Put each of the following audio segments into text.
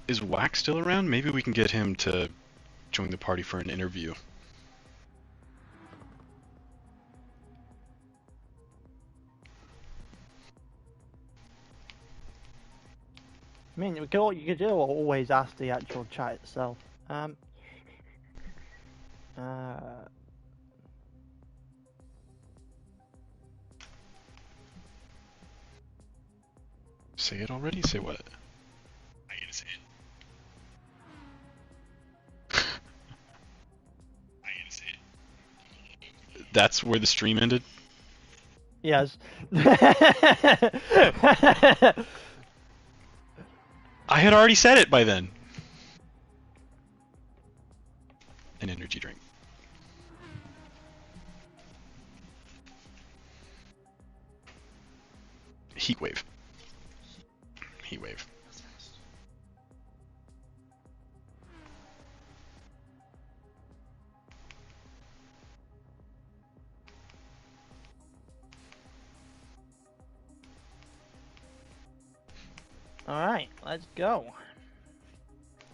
Is Wax still around? Maybe we can get him to join the party for an interview. I mean, you could always ask the actual chat itself. Say it already? Say what? I gotta say it. I gotta say it. That's where the stream ended? Yes. I had already said it by then. An energy drink. Heat wave. Heat wave. Alright, let's go.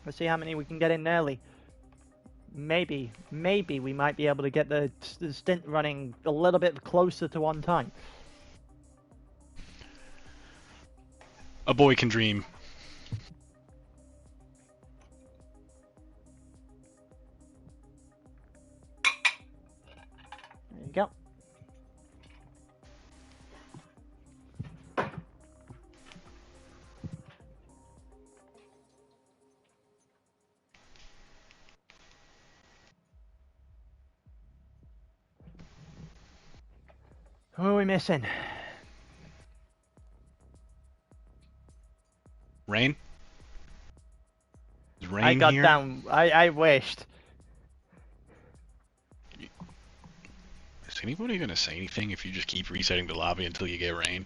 Let's see how many we can get in early. Maybe we might be able to get the stint running a little bit closer to on time. A boy can dream. There you go. Who are we missing? Rain? Is Rain I got here? down. I wished. Is anybody gonna say anything if you just keep resetting the lobby until you get Rain?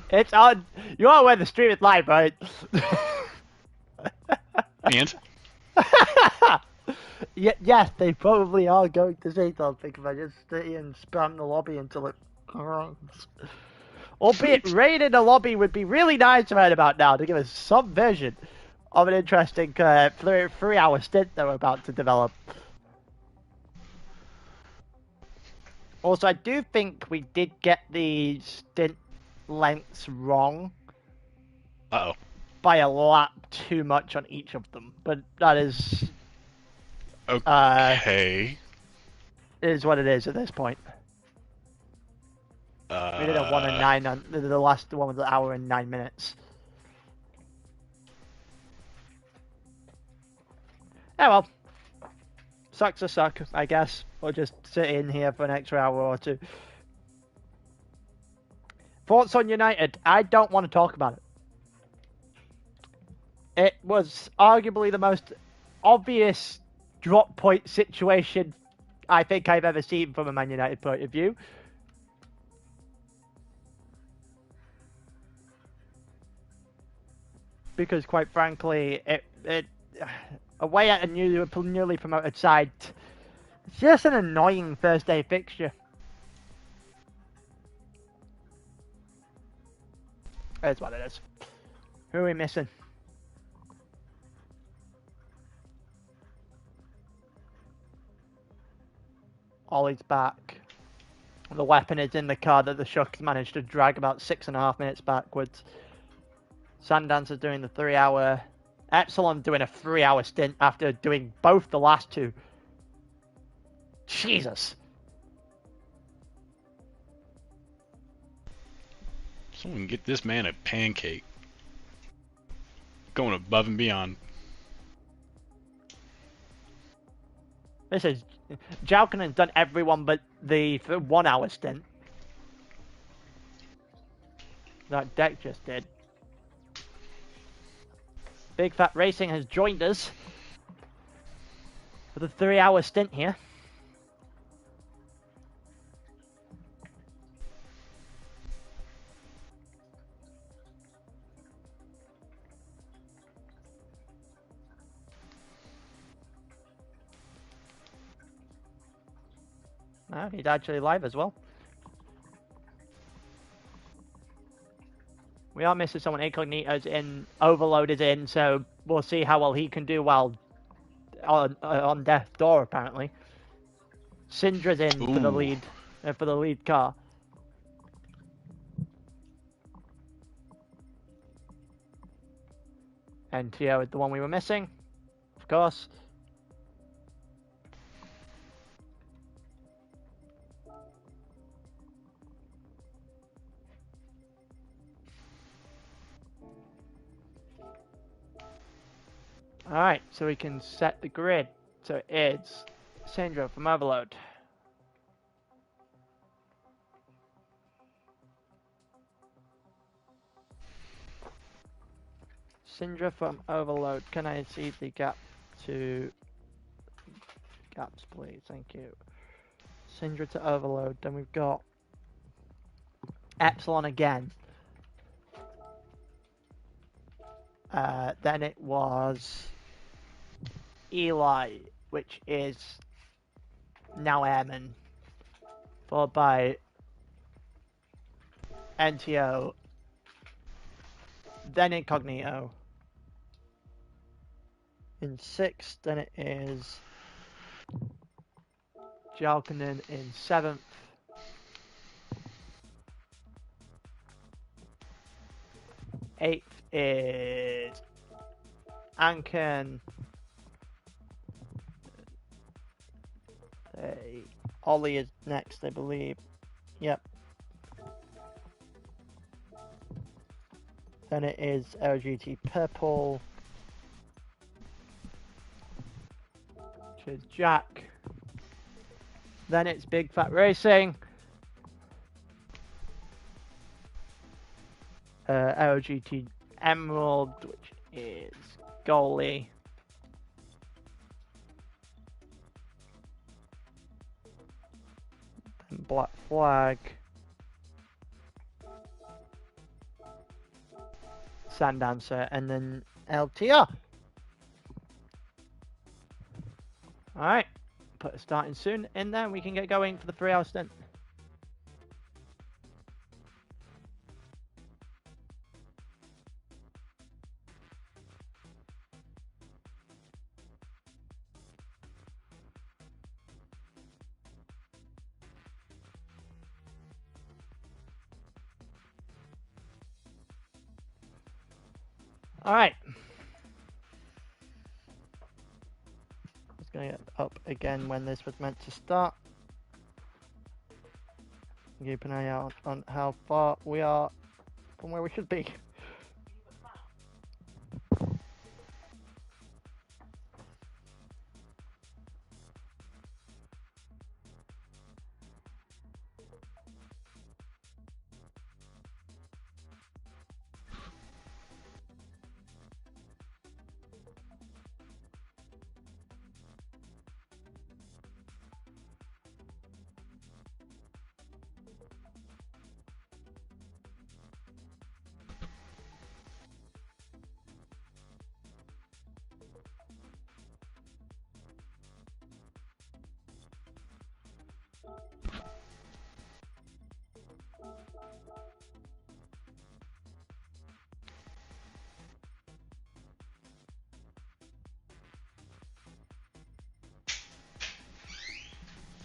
It's on. You are where the stream is live, right? And? Yes, they probably are going to say something if I just stay and spam the lobby until it runs. Albeit, rain in the lobby would be really nice right about now to give us some vision of an interesting 3-hour stint that we're about to develop. Also, I do think we did get the stint lengths wrong. Uh-oh. By a lap too much on each of them, but that is... Okay. It is what it is at this point. We did a 1 and 9 on the last one was an hour and 9 minutes. Yeah, well, sucks to suck, I guess. We'll just sit in here for an extra hour or two. Thoughts on United? I don't want to talk about it. It was arguably the most obvious drop point situation I think I've ever seen from a Man United point of view. Because quite frankly, it away at a newly promoted side, it's just an annoying Thursday fixture. That's what it is. Who are we missing? Ollie's back. The weapon is in the car that the Shucks managed to drag about 6.5 minutes backwards. Sandance's doing the 3-hour. Epsilon doing a 3-hour stint after doing both the last two. Jesus. Someone get this man a pancake. Going above and beyond. This is... Jalkinen's done everyone but the 1-hour stint. That Deck just did. Big Fat Racing has joined us for the 3-hour stint here. Oh, he's actually live as well. We We are missing someone. Incognito's in. Overload is in, so we'll see how well he can do while on death's door, apparently. Syndra's in for the Ooh. lead car. NTO is the one we were missing, of course. Alright, so we can set the grid. So it's Syndra from Overload. Syndra from Overload. Can I see the gap to gaps, please? Thank you. Syndra to Overload. Then we've got Epsilon again. Then it was Eli, which is now Airman, followed by NTO, then Incognito. In 6th, then it is Jalkanen in 7th. Eighth is Anken. Ollie is next, I believe. Yep. Then it is LGT Purple, which is Jack. Then it's Big Fat Racing. LGT Emerald, which is Goalie. Then Black Flag. Sandancer, and then LTR. Alright, put a starting soon in there, we can get going for the 3-hour stint. Alright. It's going to get up again when this was meant to start. Keep an eye out on how far we are from where we should be.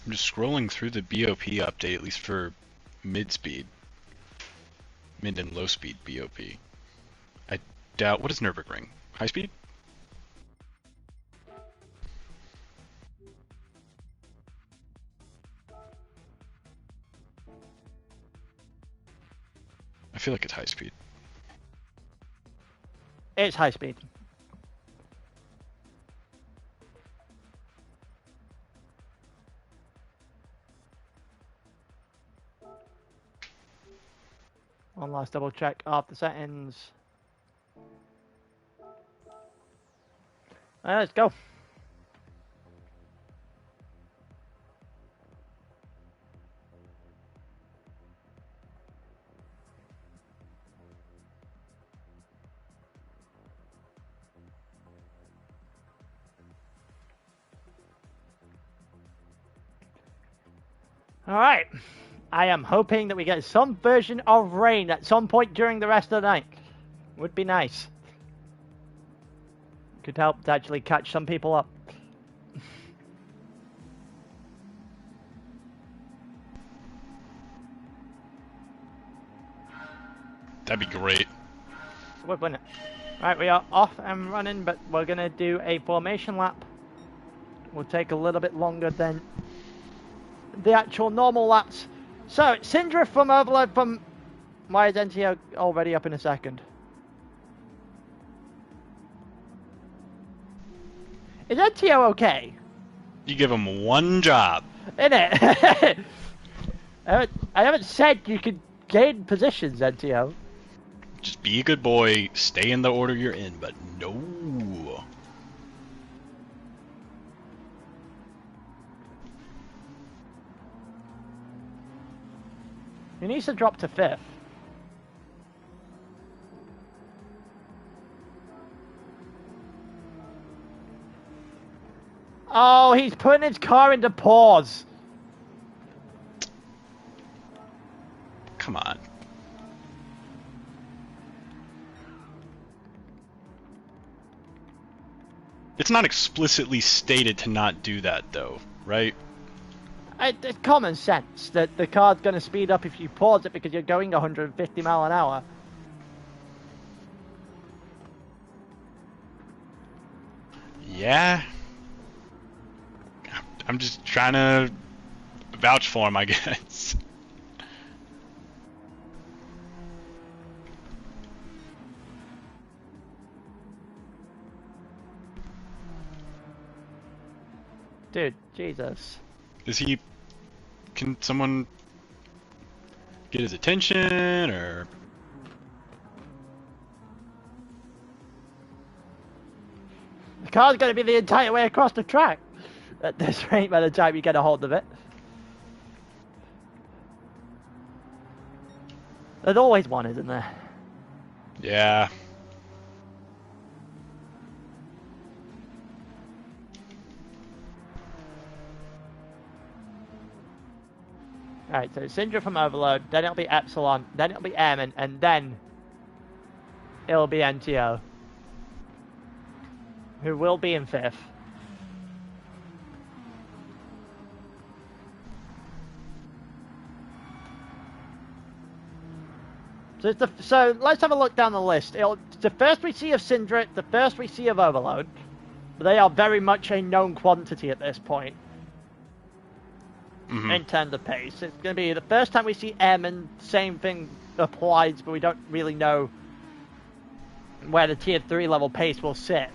I'm just scrolling through the BOP update, at least for mid-speed. Mid and low-speed BOP. I doubt... What is Nürburgring? High-speed? I feel like it's high-speed. It's high speed. One last double check of the settings. Let's go. All right. I am hoping that we get some version of rain at some point during the rest of the night. Would be nice. Could help to actually catch some people up. That'd be great. Would, wouldn't it? Right, we are off and running, but we're going to do a formation lap. Will take a little bit longer than the actual normal laps. So, Syndra from Overload from... Why is NTO already up in a second? Is NTO okay? You give him one job. Innit? I haven't said you could gain positions, NTO. Just be a good boy, stay in the order you're in, but no. He needs to drop to 5th. Oh, he's putting his car into pause. Come on. It's not explicitly stated to not do that, though, right? It's common sense that the car's going to speed up if you pause it because you're going 150 mile an hour. Yeah. I'm just trying to vouch for him, I guess. Dude, Jesus. Is he... Can someone get his attention, or... The car's going to be the entire way across the track at this rate by the time you get a hold of it. There's always one, isn't there? Yeah. Alright, so Syndra from Overload, then it'll be Epsilon, then it'll be Airman, and then it'll be NTO, who will be in 5th. So let's have a look down the list. The first we see of Syndra, the first we see of Overload, but they are very much a known quantity at this point. In terms of pace. It's going to be the first time we see Airman, same thing applies, but we don't really know where the tier 3 level pace will sit.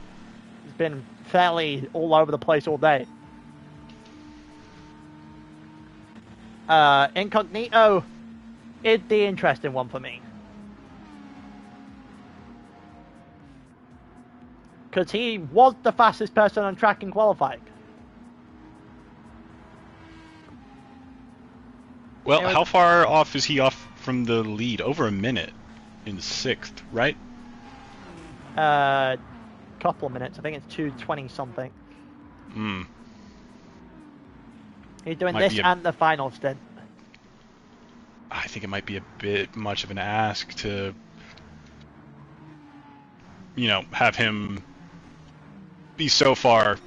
It's been fairly all over the place all day. Incognito is the interesting one for me. Because he was the fastest person on track in qualifying. Well, how far off is he off from the lead? Over a minute in 6th, right? Couple of minutes. I think it's 2:20 something. He's doing this and the final stint. I think it might be a bit much of an ask to, you know, have him be so far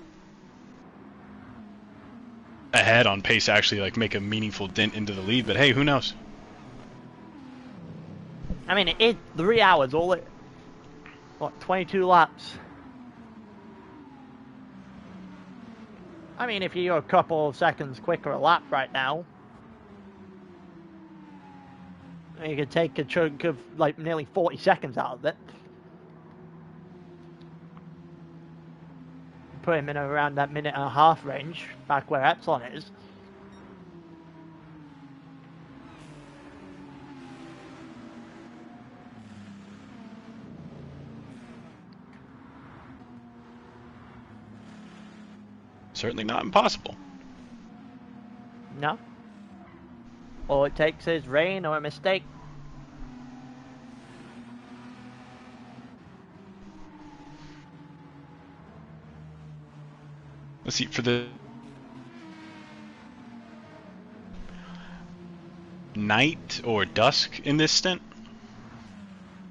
ahead on pace to actually like make a meaningful dent into the lead, but hey, who knows? I mean, it is 3 hours, what, 22 laps? I mean, if you're a couple of seconds quicker a lap right now, you could take a chunk of like nearly 40 seconds out of it. Put him in around that minute and a half range, back where Epsilon is. Certainly not impossible. No. All it takes is rain or a mistake. Let's see, for the... night or dusk in this stint?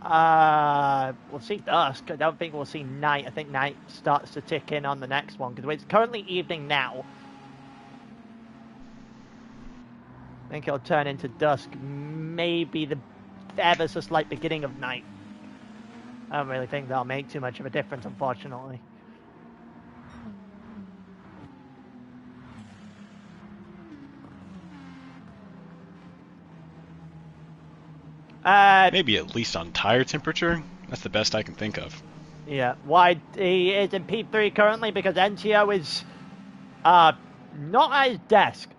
We'll see dusk. I don't think we'll see night. I think night starts to tick in on the next one because it's currently evening now. I think it'll turn into dusk. Maybe the ever so slight beginning of night. I don't really think that'll make too much of a difference, unfortunately. Maybe at least on tire temperature. That's the best I can think of. Yeah, why he is in P3 currently because NTO is not at his desk.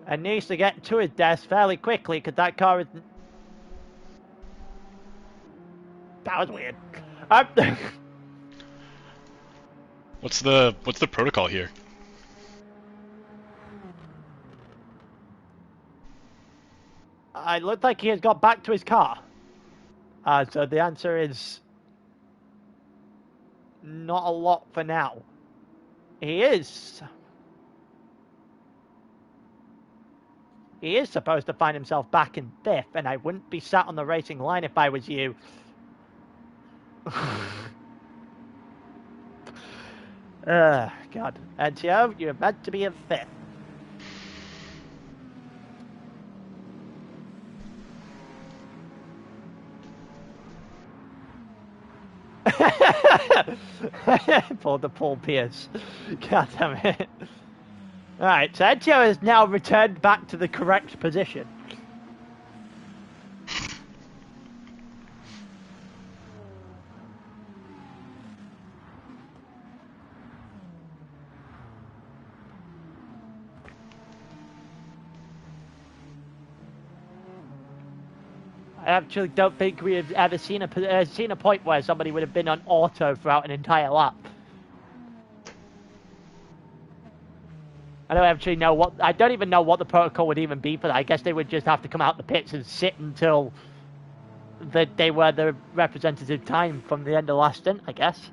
And needs to get to his desk fairly quickly because that car is... That was weird. What's the protocol here? It looked like he has got back to his car. So the answer is not a lot for now. He is supposed to find himself back in 5th, and I wouldn't be sat on the racing line if I was you. God. NTO, you're meant to be in 5th. Pulled the Paul Pierce. God damn it. Alright, so NTO has now returned back to the correct position. I actually don't think we have ever seen a point where somebody would have been on auto throughout an entire lap. I don't even know what the protocol would even be for that. I guess they would just have to come out the pits and sit until they were the representative time from the end of the last stint, I guess.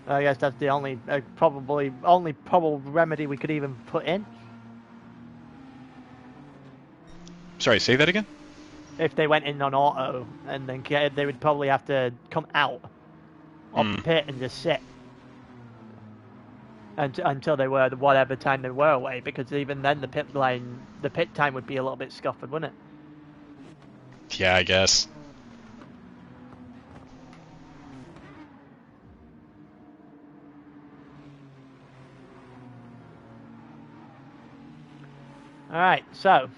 I guess that's the only probable remedy we could even put in. Sorry, say that again? If they went in on auto, and then they would probably have to come out of the pit and just sit until they were whatever time they were away. Because even then, the pit time would be a little bit scuppered, wouldn't it? Yeah, I guess. Alright, so,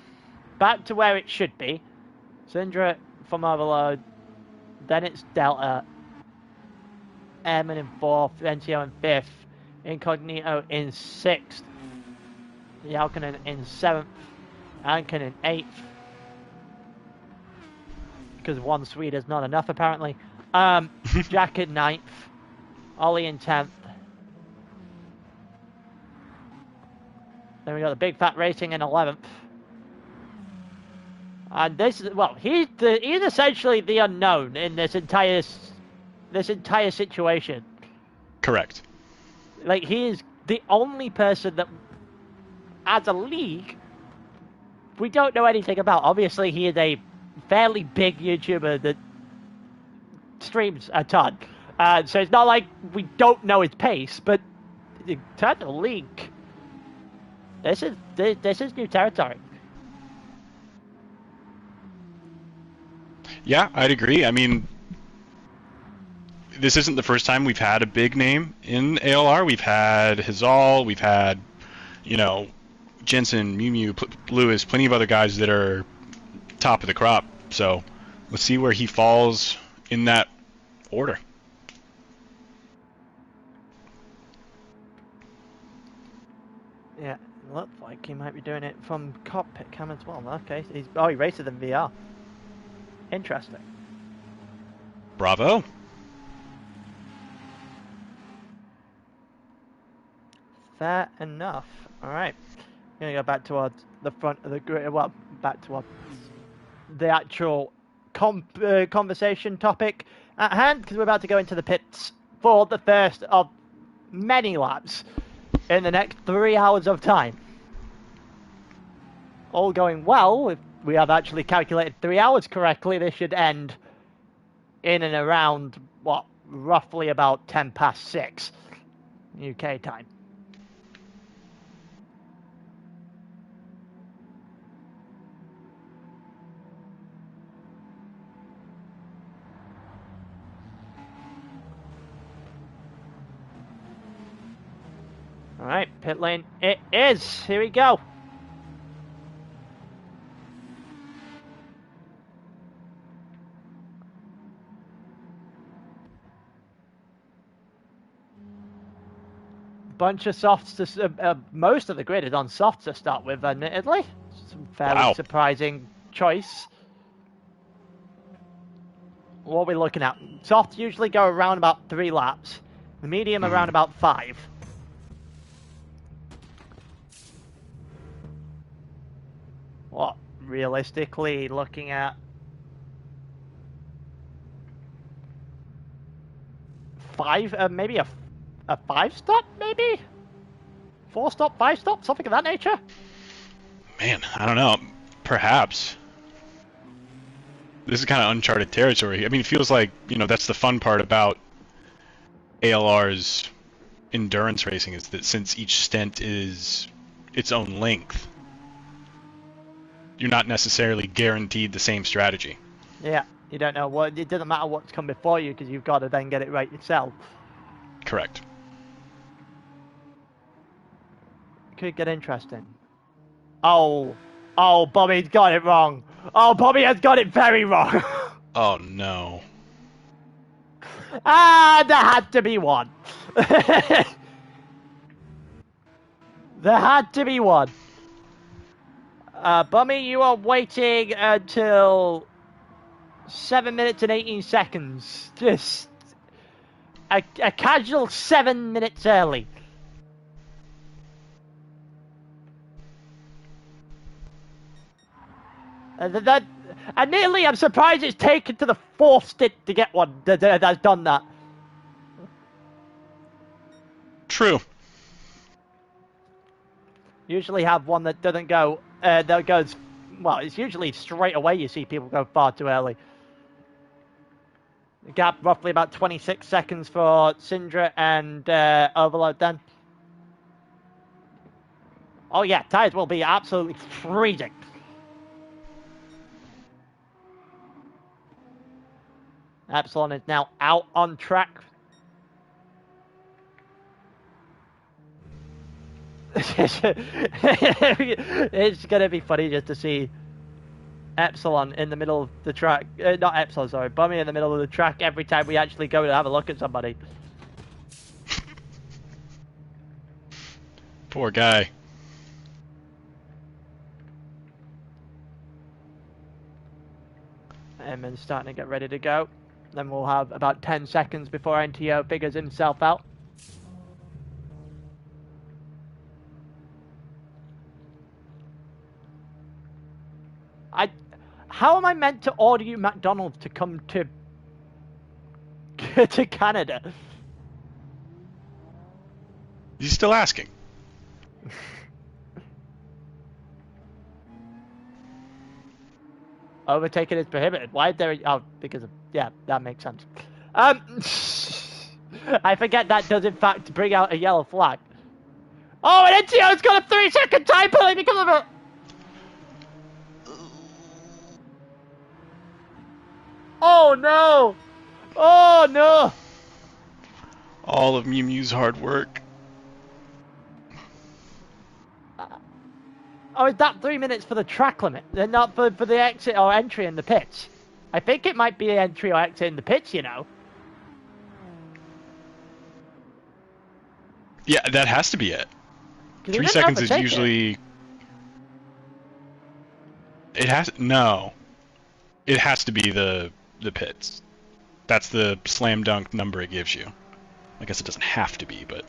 back to where it should be. Syndra from overload, then it's Delta, Airman in 4th, NTO in 5th, Incognito in 6th, Jalkanen in 7th, Anken in 8th, because one Swede is not enough apparently, Jack in 9th, Ollie in 10th, then we got the Big Fat Racing in 11th. And this is, well, he's essentially the unknown in this entire situation. Correct. Like, he is the only person that, as a league, we don't know anything about. Obviously, he is a fairly big YouTuber that streams a ton. So it's not like we don't know his pace, but in terms of league, this is new territory. Yeah, I'd agree. I mean, this isn't the first time we've had a big name in ALR. We've had Hazal, we've had, Jensen, Mew Mew, Lewis, plenty of other guys that are top of the crop. So let's see where he falls in that order. Yeah, looks like he might be doing it from cockpit cam as well. Okay, he races in VR. Interesting. Bravo. Fair enough. Alright. Gonna go back towards the front of the grid. Well, back towards the actual conversation topic at hand, because we're about to go into the pits for the first of many laps in the next 3 hours of time. All going well, if we have actually calculated 3 hours correctly, this should end in and around, what, roughly about 6 UK time. Alright, pit lane it is. Here we go. Bunch of softs to most of the grid is on softs to start with, admittedly. Some fairly surprising choice. What are we looking at? Softs usually go around about 3 laps. The medium around about 5. What, realistically, looking at 5, maybe a 5-stop, maybe? 4-stop, 5-stop, something of that nature? Man, I don't know. Perhaps. This is kind of uncharted territory. I mean, it feels like, you know, that's the fun part about ALR's endurance racing, is that since each stint is its own length, you're not necessarily guaranteed the same strategy. Yeah, you don't know what. It doesn't matter what's come before you, because you've got to then get it right yourself. Correct. Could get interesting. Oh, Bobby's got it wrong. Oh, Bobby has got it very wrong. Oh no. Ah, there had to be one. There had to be one. Bummy, you are waiting until 7 minutes and 18 seconds. Just a casual 7 minutes early. Admittedly, I'm surprised it's taken to the 4th stint to get one that's done that. True. Usually have one that doesn't go, that goes, well, it's usually straight away you see people go far too early. The gap roughly about 26 seconds for Syndra and Overload then. Oh yeah, tyres will be absolutely freezing. Epsilon is now out on track. It's going to be funny just to see Epsilon in the middle of the track. Not Epsilon, sorry. Bummy in the middle of the track every time we actually go to have a look at somebody. Poor guy. Emin's starting to get ready to go. Then we'll have about 10 seconds before NTO figures himself out. How am I meant to order you McDonald's to come to to Canada? He's still asking. Overtaking is prohibited. Why is there? Oh, because of, yeah, that makes sense. I forget that does in fact bring out a yellow flag. Oh, and NTO's got a 3-second time penalty because of it. Oh no! Oh no! All of Mew Mew's hard work. Oh, is that 3 minutes for the track limit? They're not for the exit or entry in the pits. I think it might be entry or exit in the pits, you know. Yeah, that has to be it. 3 seconds is usually... It has... No. It has to be the pits. That's the slam dunk number it gives you. I guess it doesn't have to be, but...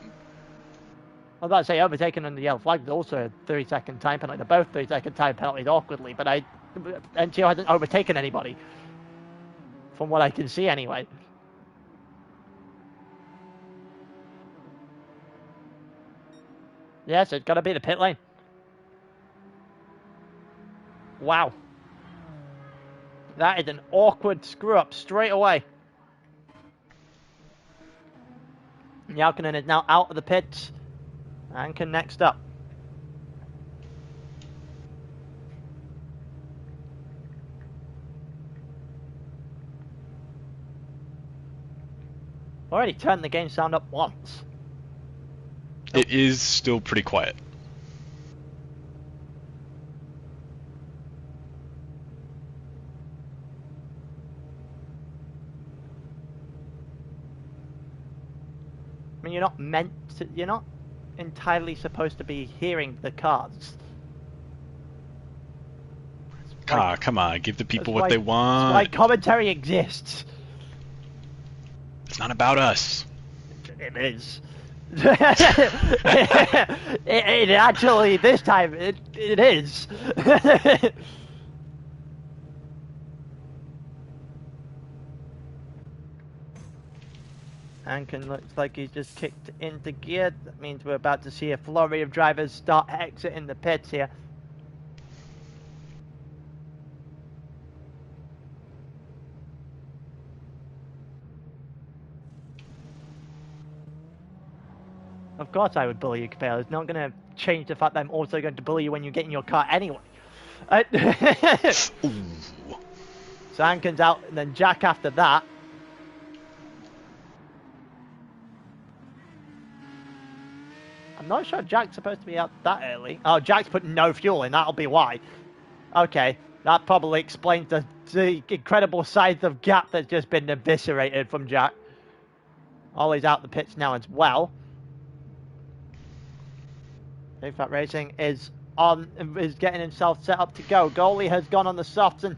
I was about to say overtaken under the yellow flag is also a 3-second time penalty. They're both 3-second time penalties awkwardly, but NTO hasn't overtaken anybody. From what I can see anyway. Yes, it's got to be the pit lane. Wow. That is an awkward screw-up straight away. Jalkinen is now out of the pits. Anken next up. Already turned the game sound up once. It is still pretty quiet. I mean, you're not meant to, you're not entirely supposed to be hearing the cars. Come on, give the people what they want. That's why commentary exists. It's not about us. It is. it actually, this time, it is. Anken looks like he's just kicked into gear. That means we're about to see a flurry of drivers start exiting the pits here. Of course I would bully you, Capel. It's not going to change the fact that I'm also going to bully you when you get in your car anyway. So Anken's out, and then Jack after that. I'm not sure Jack's supposed to be out that early. Oh, Jack's putting no fuel in. That'll be why. Okay, that probably explains the incredible size of gap that's just been eviscerated from Jack. Ollie's out the pits now as well. Big Fat Racing is getting himself set up to go. Goalie has gone on the softs and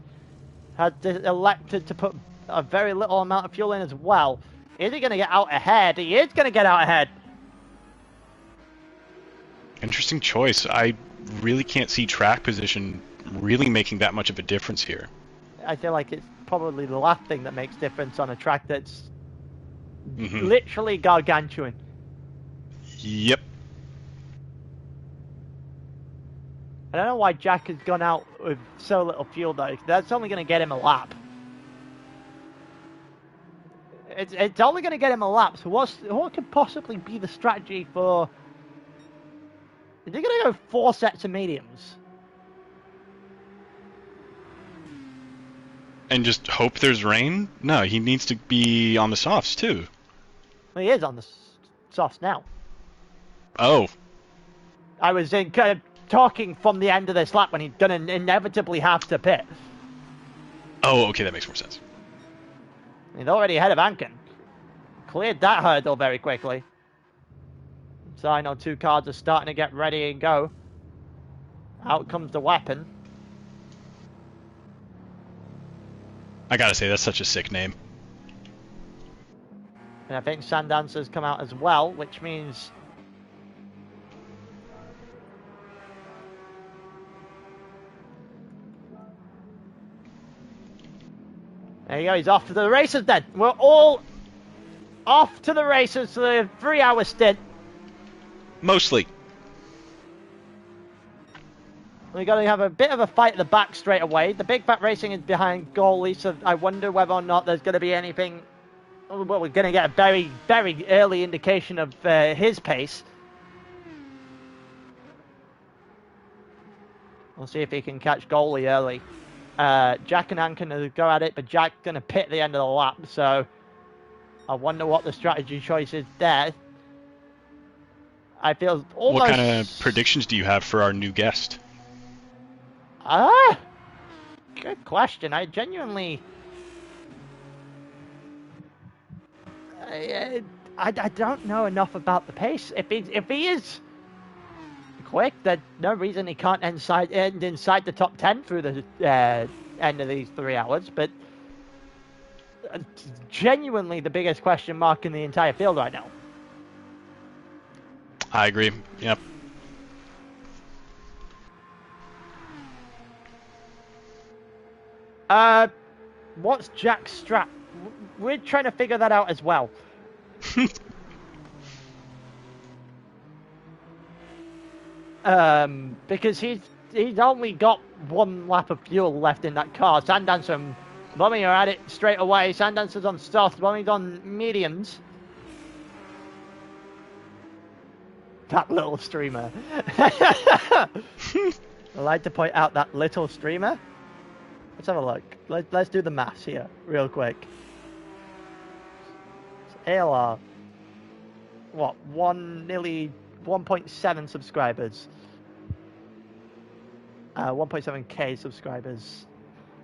has elected to put a very little amount of fuel in as well. Is he going to get out ahead? He is going to get out ahead. Interesting choice. I really can't see track position really making that much of a difference here. I feel like it's probably the last thing that makes difference on a track that's literally gargantuan. Yep. I don't know why Jack has gone out with so little fuel though. That's only going to get him a lap. It's only going to get him a lap. So what could possibly be the strategy for? Is he going to go 4 sets of mediums? And just hope there's rain? No, he needs to be on the softs too. Well, he is on the softs now. Oh. I was talking from the end of this lap when he's going to inevitably have to pit. Oh, okay, that makes more sense. He's already ahead of Anken. Cleared that hurdle very quickly. So I know 2 cars are starting to get ready and go. Out comes the weapon. I gotta say, that's such a sick name. And I think Sandancer's come out as well, which means there you go, he's off to the races then. We're all off to the races for the 3-hour stint. Mostly. We're going to have a bit of a fight at the back straight away. The Big Fat Racing is behind goalie, so I wonder whether or not there's going to be anything. Well, we're going to get a very, very early indication of his pace. We'll see if he can catch goalie early. Jack and Anken go at it, but Jack's going to pit at the end of the lap, so I wonder what the strategy choice is there. I feel almost... What kind of predictions do you have for our new guest? Good question. I genuinely... I don't know enough about the pace. If he is quick, there's no reason he can't end inside the top 10 through the end of these 3 hours, but genuinely the biggest question mark in the entire field right now. I agree. Yep. What's Jack's strap? We're trying to figure that out as well. Because he's only got 1 lap of fuel left in that car. Sandancer and Bummy are at it straight away. Sandancer's on soft, Bummy's on mediums. That little streamer. I like to point out that little streamer. Let's have a look. Let's do the maths here, real quick. So ALR. What? Nearly 1.7 subscribers. 1.7k subscribers.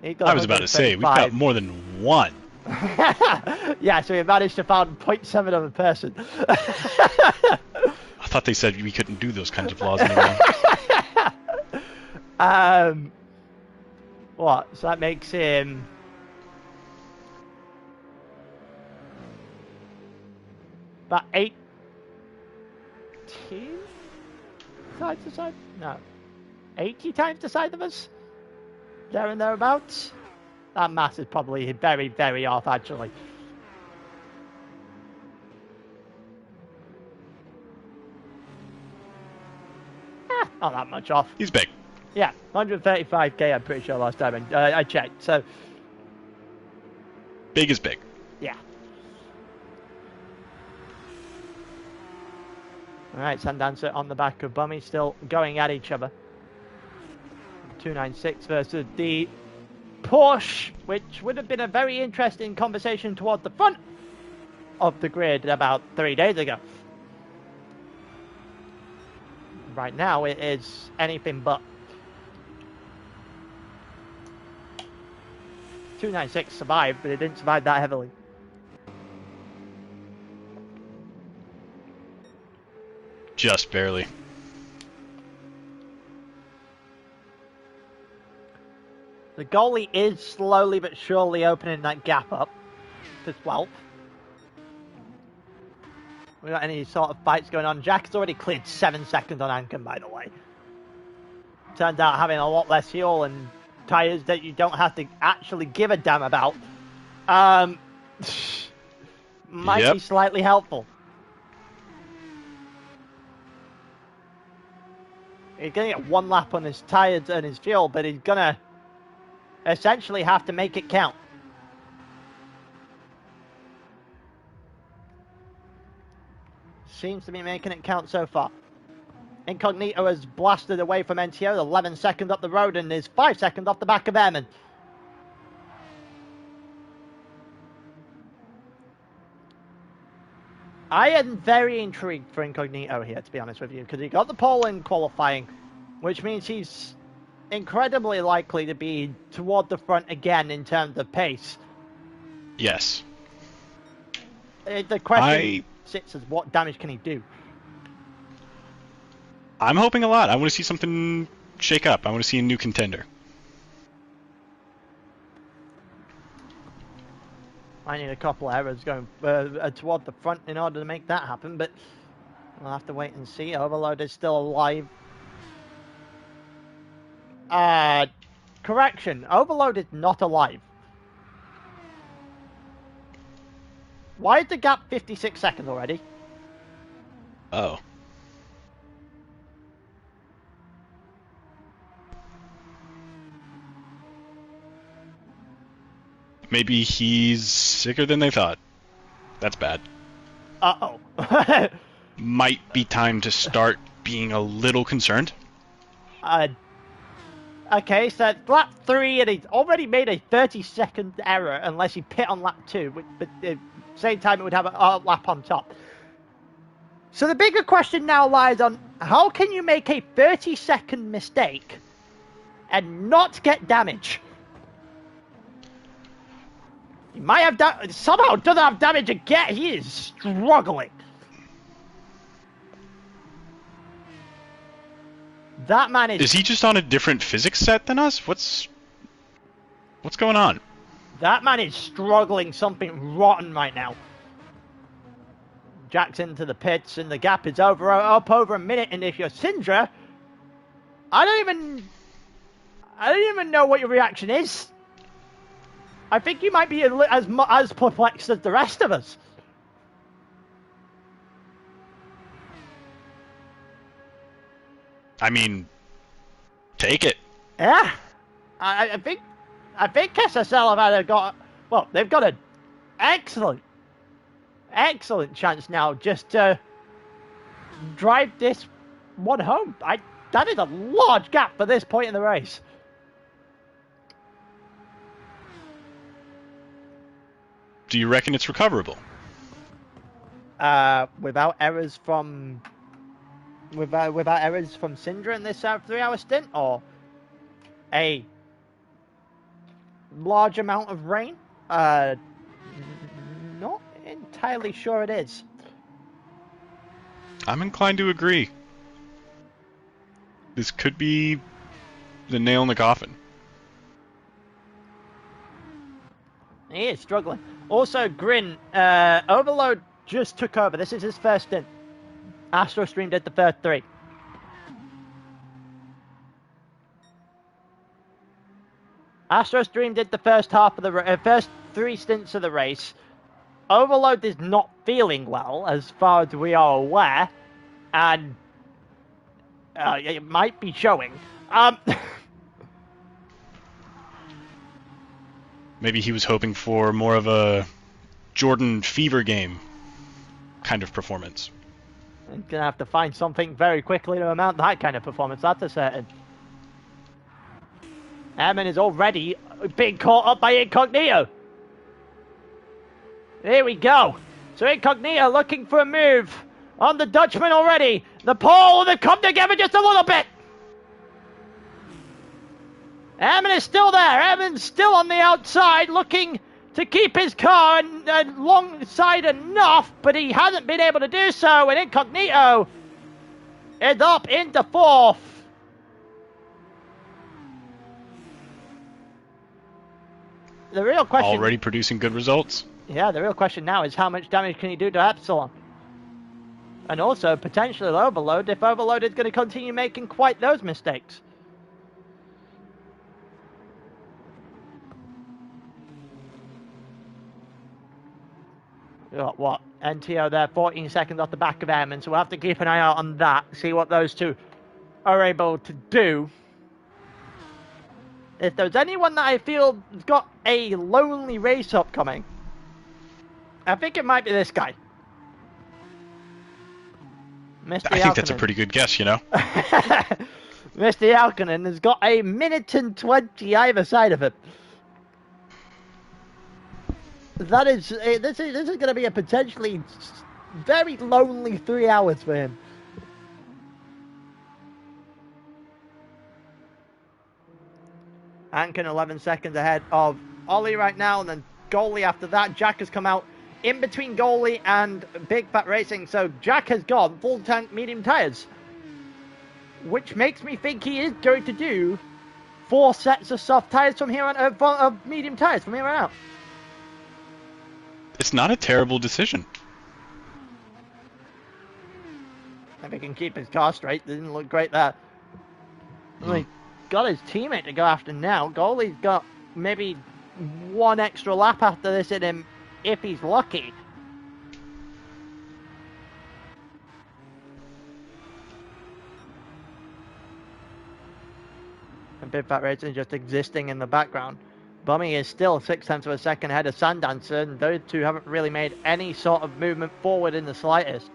I was about to say, we've got more than one. Yeah, so we managed to find 0.7 of a person. I thought they said we couldn't do those kinds of laws anymore. What? So that makes him... about 18? Side to side? No. 80 times the size of us? There and thereabouts? That math is probably very, very off, actually. Not that much off. He's big. Yeah, 135k, I'm pretty sure last time I checked, so... Big is big. Yeah. Alright, Sandancer on the back of Bummy, still going at each other. 296 versus the Porsche, which would have been a very interesting conversation toward the front of the grid about 3 days ago. Right now, it is anything but. 296 survived, but it didn't survive that heavily. Just barely. The goalie is slowly but surely opening that gap up to 12th. We got any sort of fights going on? Jack has already cleared 7 seconds on Anken, by the way. Turns out having a lot less fuel and tyres that you don't have to actually give a damn about might be slightly helpful. He's going to get 1 lap on his tyres and his fuel, but he's going to essentially have to make it count. Seems to be making it count so far. Incognito has blasted away from NTO, 11 seconds up the road, and is 5 seconds off the back of Ehrman. I am very intrigued for Incognito here, to be honest with you, because he got the pole in qualifying, which means he's incredibly likely to be toward the front again in terms of pace. Yes. The question sits as what damage can he do? I'm hoping a lot. I want to see something shake up. I want to see a new contender. I need a couple of errors going toward the front in order to make that happen, but we'll have to wait and see. Overload is still alive. Correction. Overload is not alive. Why is the gap 56 seconds already? Oh. Maybe he's sicker than they thought. That's bad. Uh-oh. Might be time to start being a little concerned. Okay, so it's lap 3 and he's already made a 30-second error unless he pit on lap 2, but at the same time it would have a lap on top. So the bigger question now lies on how can you make a 30-second mistake and not get damage? He might have somehow doesn't have damage again. He is struggling. That man is... Is he just on a different physics set than us? What's going on? That man is struggling something rotten right now. Jack's into the pits, and the gap is up over a minute. And if you're Syndra, I don't even know what your reaction is. I think you might be as perplexed as the rest of us. I mean, take it. Yeah, I think SSL they've got an excellent chance now just to drive this one home. That is a large gap for this point in the race. Do you reckon it's recoverable? Without errors from Syndra in this 3-hour stint, or a large amount of rain? Not entirely sure it is. I'm inclined to agree. This could be the nail in the coffin. He is struggling. Also, Grin, Overload just took over. This is his first stint. AstroStream did the first 3. AstroStream did the first half of the first 3 stints of the race. Overload is not feeling well, as far as we are aware, and it might be showing. Maybe he was hoping for more of a Jordan Fever game kind of performance. I'm going to have to find something very quickly to amount that kind of performance, that's a certain. Airman is already being caught up by Incognito. Here we go. So Incognito looking for a move on the Dutchman already. The pole, they come together just a little bit. Airman is still there. Airman's still on the outside looking to keep his car alongside enough, but he hasn't been able to do so, and Incognito is up into 4th. The real question... Already producing good results. Yeah, the real question now is how much damage can he do to Epsilon? And also, potentially Overload, if Overload is going to continue making quite those mistakes. What? NTO there, 14 seconds off the back of Airman, so we'll have to keep an eye out on that, see what those two are able to do. If there's anyone that I feel has got a lonely race upcoming, I think it might be this guy. Mr. I think that's a pretty good guess, you know? Mr. Alkanen has got a minute and 20 either side of him. That is, this is going to be a potentially very lonely 3 hours for him. Ankin 11 seconds ahead of Ollie right now, and then Goalie after that. Jack has come out in between Goalie and Big Fat Racing, so Jack has gone full tank medium tyres, which makes me think he is going to do 4 sets of soft tyres from here on, of medium tyres from here on out. It's not a terrible decision. If he can keep his car straight, it didn't look great there. He got his teammate to go after now. Goalie's got maybe 1 extra lap after this in him, if he's lucky. And Big Fat Racing just existing in the background. Bummy is still 0.6 of a second ahead of Sandancer, and those two haven't really made any sort of movement forward in the slightest.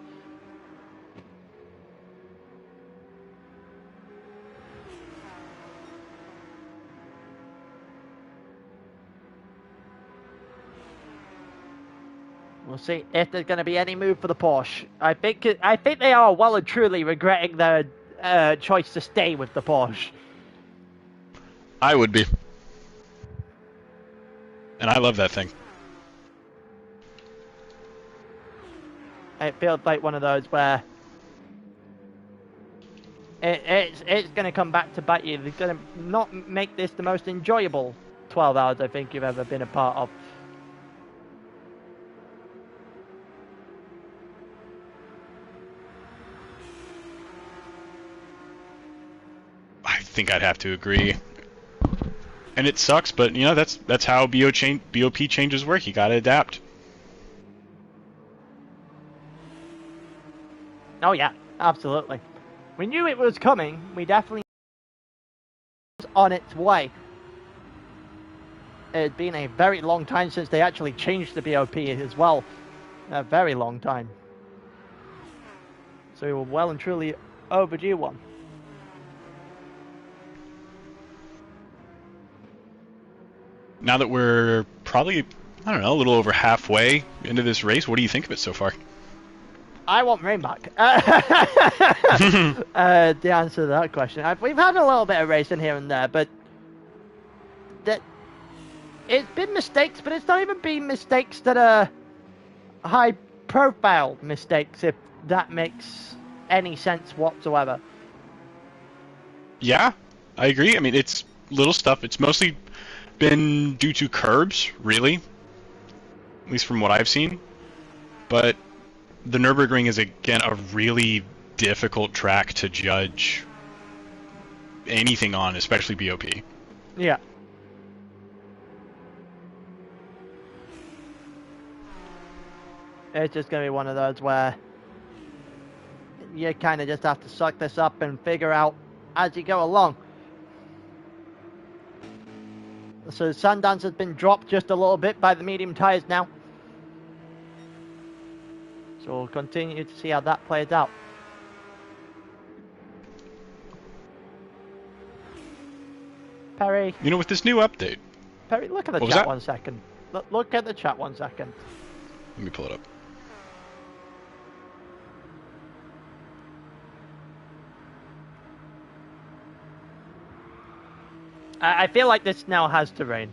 We'll see if there's going to be any move for the Porsche. I think they are well and truly regretting their choice to stay with the Porsche. I would be. And I love that thing. It feels like one of those where it's going to come back to bite you. It's going to not make this the most enjoyable 12 hours I think you've ever been a part of. think I'd have to agree. And it sucks, but you know that's how BOP changes work. You gotta adapt. Oh yeah, absolutely. We knew it was coming. We definitely was on its way. It had been a very long time since they actually changed the BOP as well. A very long time. So we were well and truly overdue one. Now that we're probably, I don't know, a little over halfway into this race, what do you think of it so far? I want rain back. The answer to that question. We've had a little bit of racing here and there, but it's been mistakes, but it's not even been mistakes that are high-profile mistakes, if that makes any sense whatsoever. Yeah, I agree. I mean, it's little stuff. It's mostly been due to curbs, really, at least from what I've seen. But the Nürburgring is, again, a really difficult track to judge anything on, especially BOP. Yeah. It's just going to be one of those where you kind of just have to suck this up and figure out as you go along. So Sundance has been dropped just a little bit by the medium tyres now. So we'll continue to see how that plays out. Perry. You know, with this new update... Perry, look at the chat 1 second. Look at the chat 1 second. Let me pull it up. I feel like this now has to rain.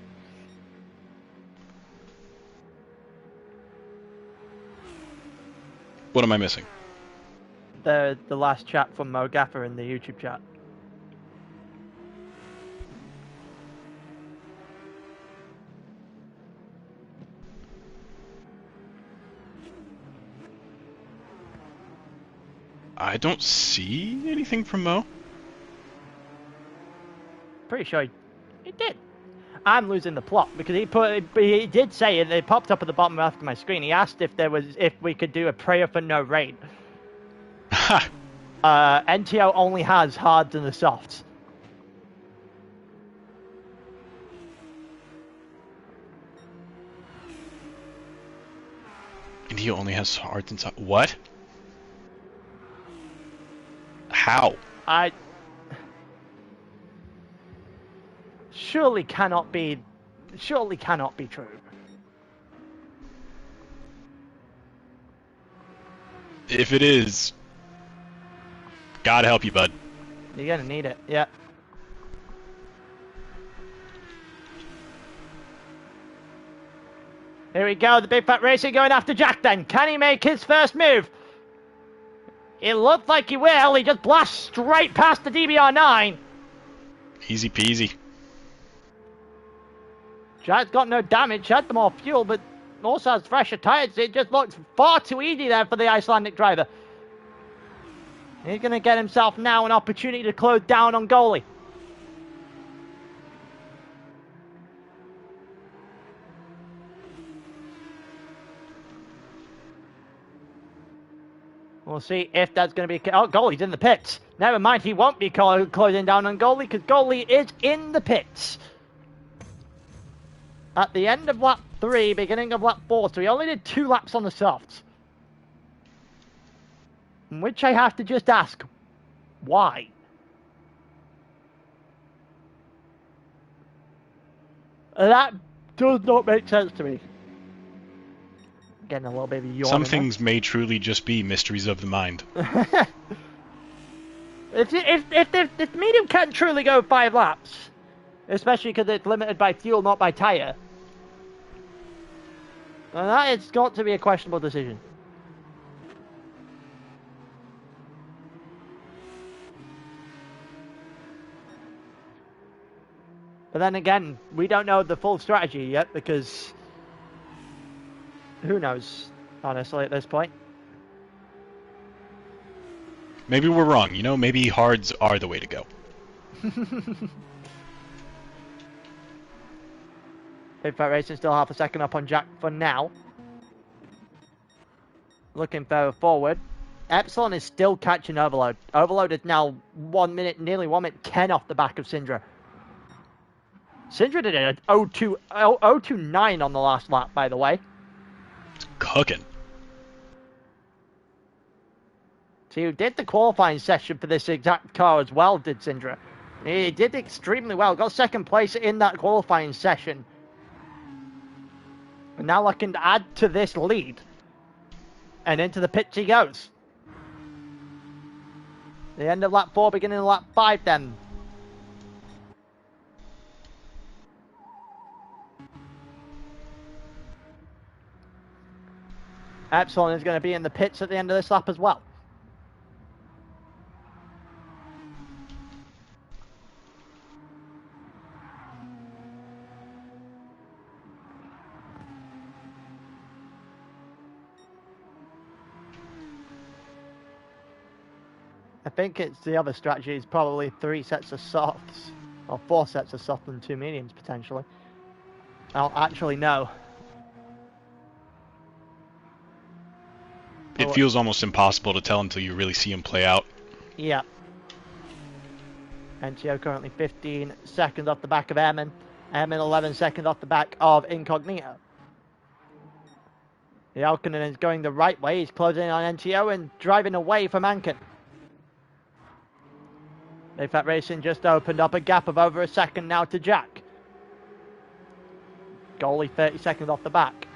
What am I missing? The last chat from Mo Gaffer in the YouTube chat. I don't see anything from Mo. Pretty sure he did. I'm losing the plot because he did say it. It popped up at the bottom left of my screen. He asked if we could do a prayer for no rain. NTO only has hards and the softs. NTO only has hards and softs. What? How? Surely cannot be true. If it is, God help you, bud. You're gonna need it, yeah. Here we go, the Big Fat Racer going after Jack then. Can he make his first move? It looked like he will. He just blasts straight past the DBR9. Easy peasy. Jack's got no damage, had the more fuel, but also has fresher tyres. It just looks far too easy there for the Icelandic driver. He's going to get himself now an opportunity to close down on goalie. We'll see if that's going to be... Oh, goalie's in the pits. Never mind, he won't be closing down on goalie because goalie is in the pits. At the end of lap 3, beginning of lap 4, so he only did 2 laps on the softs. Which I have to just ask, why? That does not make sense to me. Getting a little bit of a yawn. Some things may truly just be mysteries of the mind. If the medium can truly go 5 laps, especially because it's limited by fuel, not by tyre, then that has got to be a questionable decision. But then again, we don't know the full strategy yet because who knows, honestly, at this point. Maybe we're wrong, you know, maybe hards are the way to go. Big Fat Racing still half a second up on Jack for now. Looking further forward. Epsilon is still catching Overload. Overload is now 1 minute, nearly 1 minute 10 off the back of Syndra. Syndra did an 0.29 on the last lap, by the way. Cooking. So he did the qualifying session for this exact car as well, did Syndra. He did extremely well. Got second place in that qualifying session. And now looking to add to this lead. And into the pits he goes. The end of lap 4, beginning of lap 5 then. Epsilon is going to be in the pits at the end of this lap as well. I think it's the other strategy is probably 3 sets of softs, or 4 sets of soft and 2 mediums potentially. I don't actually know. It feels almost impossible to tell until you really see him play out. Yeah. NTO currently 15 seconds off the back of Airman. Airman 11 seconds off the back of Incognito. The Alkinen is going the right way. He's closing in on NTO and driving away from Ankin. Big Fat Racing just opened up a gap of over a second now to Jack. Goalie 30 seconds off the back.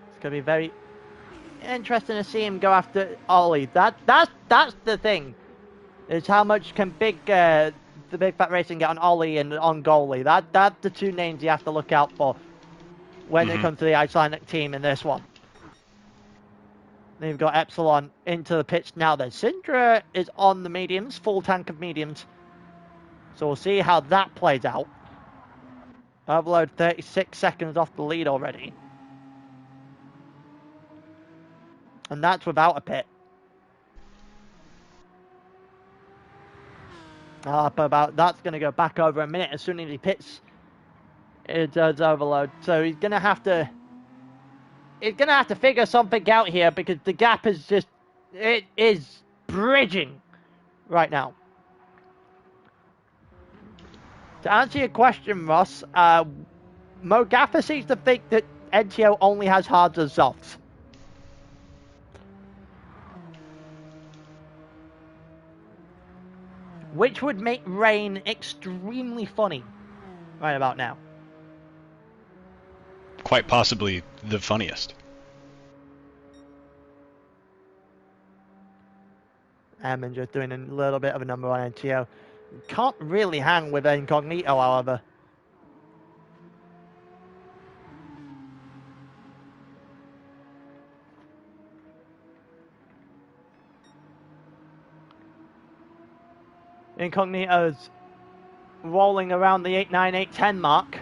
It's going to be very interesting to see him go after Ollie. That's the thing. Is how much can the Big Fat Racing get on Ollie and on goalie. That's the 2 names you have to look out for when it comes to the Icelandic team in this one. Then you've got Epsilon into the pits now. Then Syndra is on the mediums, full tank of mediums. So we'll see how that plays out. Overload 36 seconds off the lead already. And that's without a pit. But that's going to go back over a minute as soon as he pits. It does Overload. So he's going to have to... He's going to have to figure something out here because the gap is just... It is bridging right now. To answer your question, Ross, Mo Gaffer seems to think that NTO only has hards and softs. Which would make rain extremely funny right about now. Quite possibly the funniest. And just doing a little bit of a number on NTO. Can't really hang with Incognito, however. Incognito's rolling around the 8.9, 8.10 mark.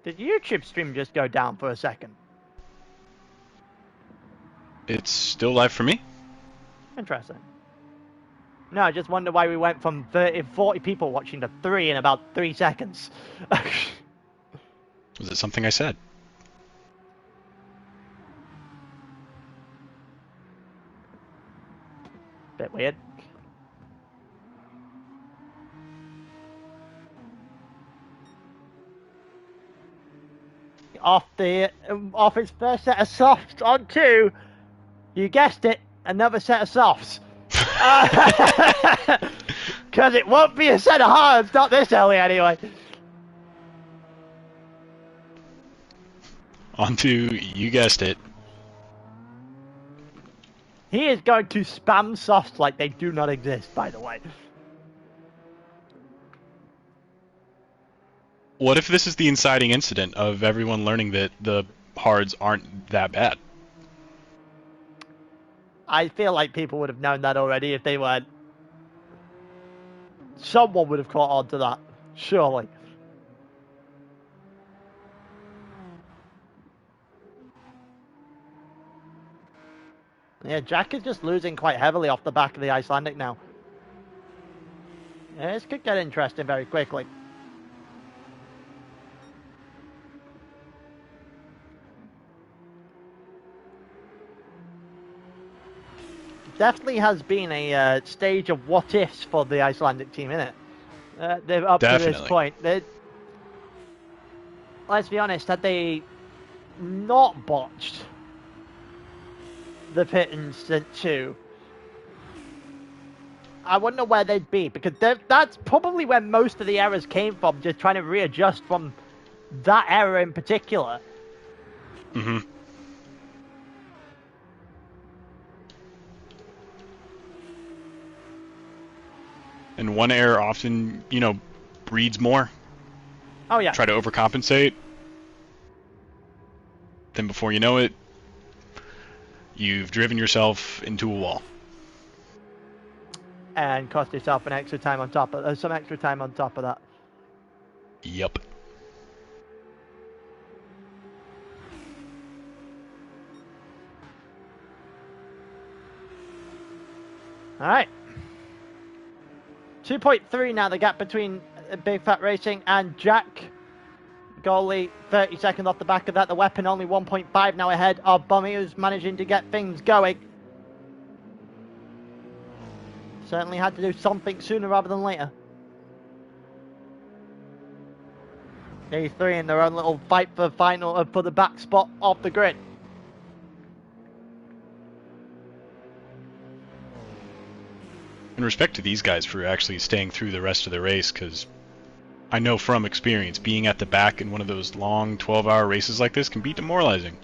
Did YouTube stream just go down for a second? It's still live for me? Interesting. No, I just wonder why we went from 40 people watching to 3 in about 3 seconds. Was it something I said? Bit weird. Off his first set of softs on 2, you guessed it, another set of softs. Because it won't be a set of hards, not this early anyway. On to, you guessed it. He is going to spam softs like they do not exist, by the way. What if this is the inciting incident of everyone learning that the hards aren't that bad? I feel like people would have known that already if they weren't. Someone would have caught on to that, surely. Yeah, Jack is just losing quite heavily off the back of the Icelandic now. Yeah, this could get interesting very quickly. Definitely has been a stage of what-ifs for the Icelandic team, innit? They've up to this point. Let's be honest, had they not botched the pit in Stint 2, I wouldn't know where they'd be, because that's probably where most of the errors came from, just trying to readjust from that error in particular. Mm-hmm. And one error often, you know, breeds more. Oh, yeah. Try to overcompensate. Then before you know it, you've driven yourself into a wall. And cost yourself an extra time on top of some extra time on top of that. Yup. All right. 2.3 now, the gap between Big Fat Racing and Jack. Goalie, 30 seconds off the back of that. The Weapon only 1.5 now ahead of Bummy, who's managing to get things going. Certainly had to do something sooner rather than later. A3 in their own little fight for for the back spot off the grid. In respect to these guys for actually staying through the rest of the race, because I know from experience, being at the back in one of those long 12-hour races like this can be demoralizing.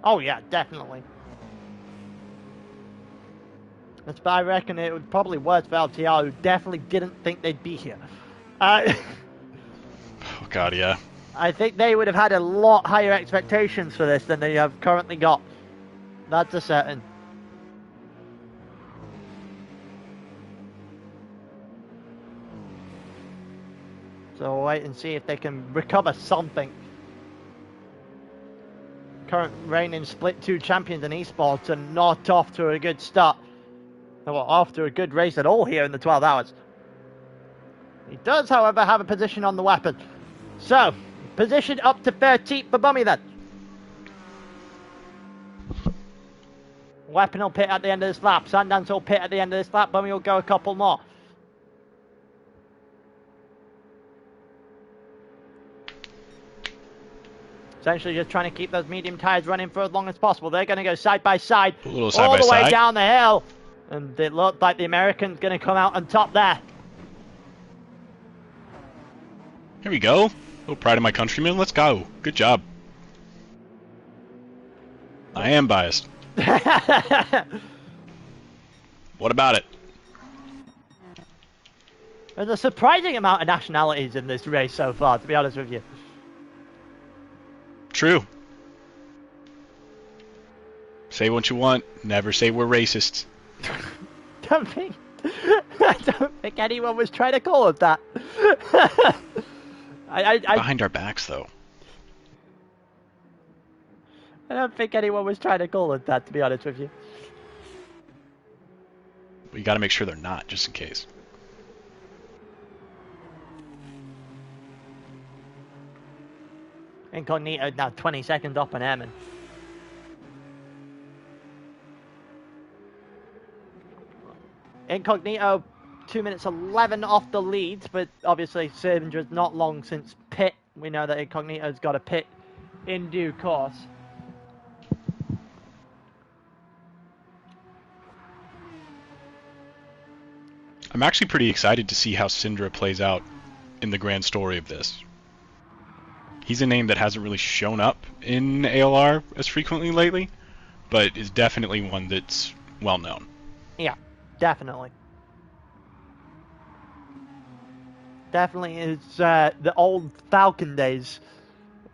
Oh yeah, definitely. I reckon it would probably worse for LTR, who definitely didn't think they'd be here. Oh god, yeah. I think they would have had a lot higher expectations for this than they have currently got. That's a certain. So we'll wait and see if they can recover something. Current reigning Split 2 champions in Esports are not off to a good start. Well, off to a good race at all here in the 12 hours. He does, however, have a position on the Weapon. So, position up to 13th for Bummy then. Weapon will pit at the end of this lap. Sundance will pit at the end of this lap. Bummy will go a couple more. Essentially just trying to keep those medium tyres running for as long as possible. They're going to go side by side, A little side all by the way side. down the hill. And it looked like the American's going to come out on top there. Here we go. A little pride of my countrymen. Let's go. Good job. I am biased. What about it? There's a surprising amount of nationalities in this race so far, to be honest with you. True. Say what you want. Never say we're racists. I don't think anyone was trying to call us that. Behind our backs, though. I don't think anyone was trying to call us that, to be honest with you. We got to make sure they're not, just in case. Incognito now 20 seconds up on Airman. Incognito 2 minutes 11 off the lead, but obviously Servinger's not long since pit. We know that Incognito's got a pit in due course. I'm actually pretty excited to see how Syndra plays out in the grand story of this. He's a name that hasn't really shown up in ALR as frequently lately, but is definitely one that's well known. Yeah, definitely. Definitely is the old Falcon days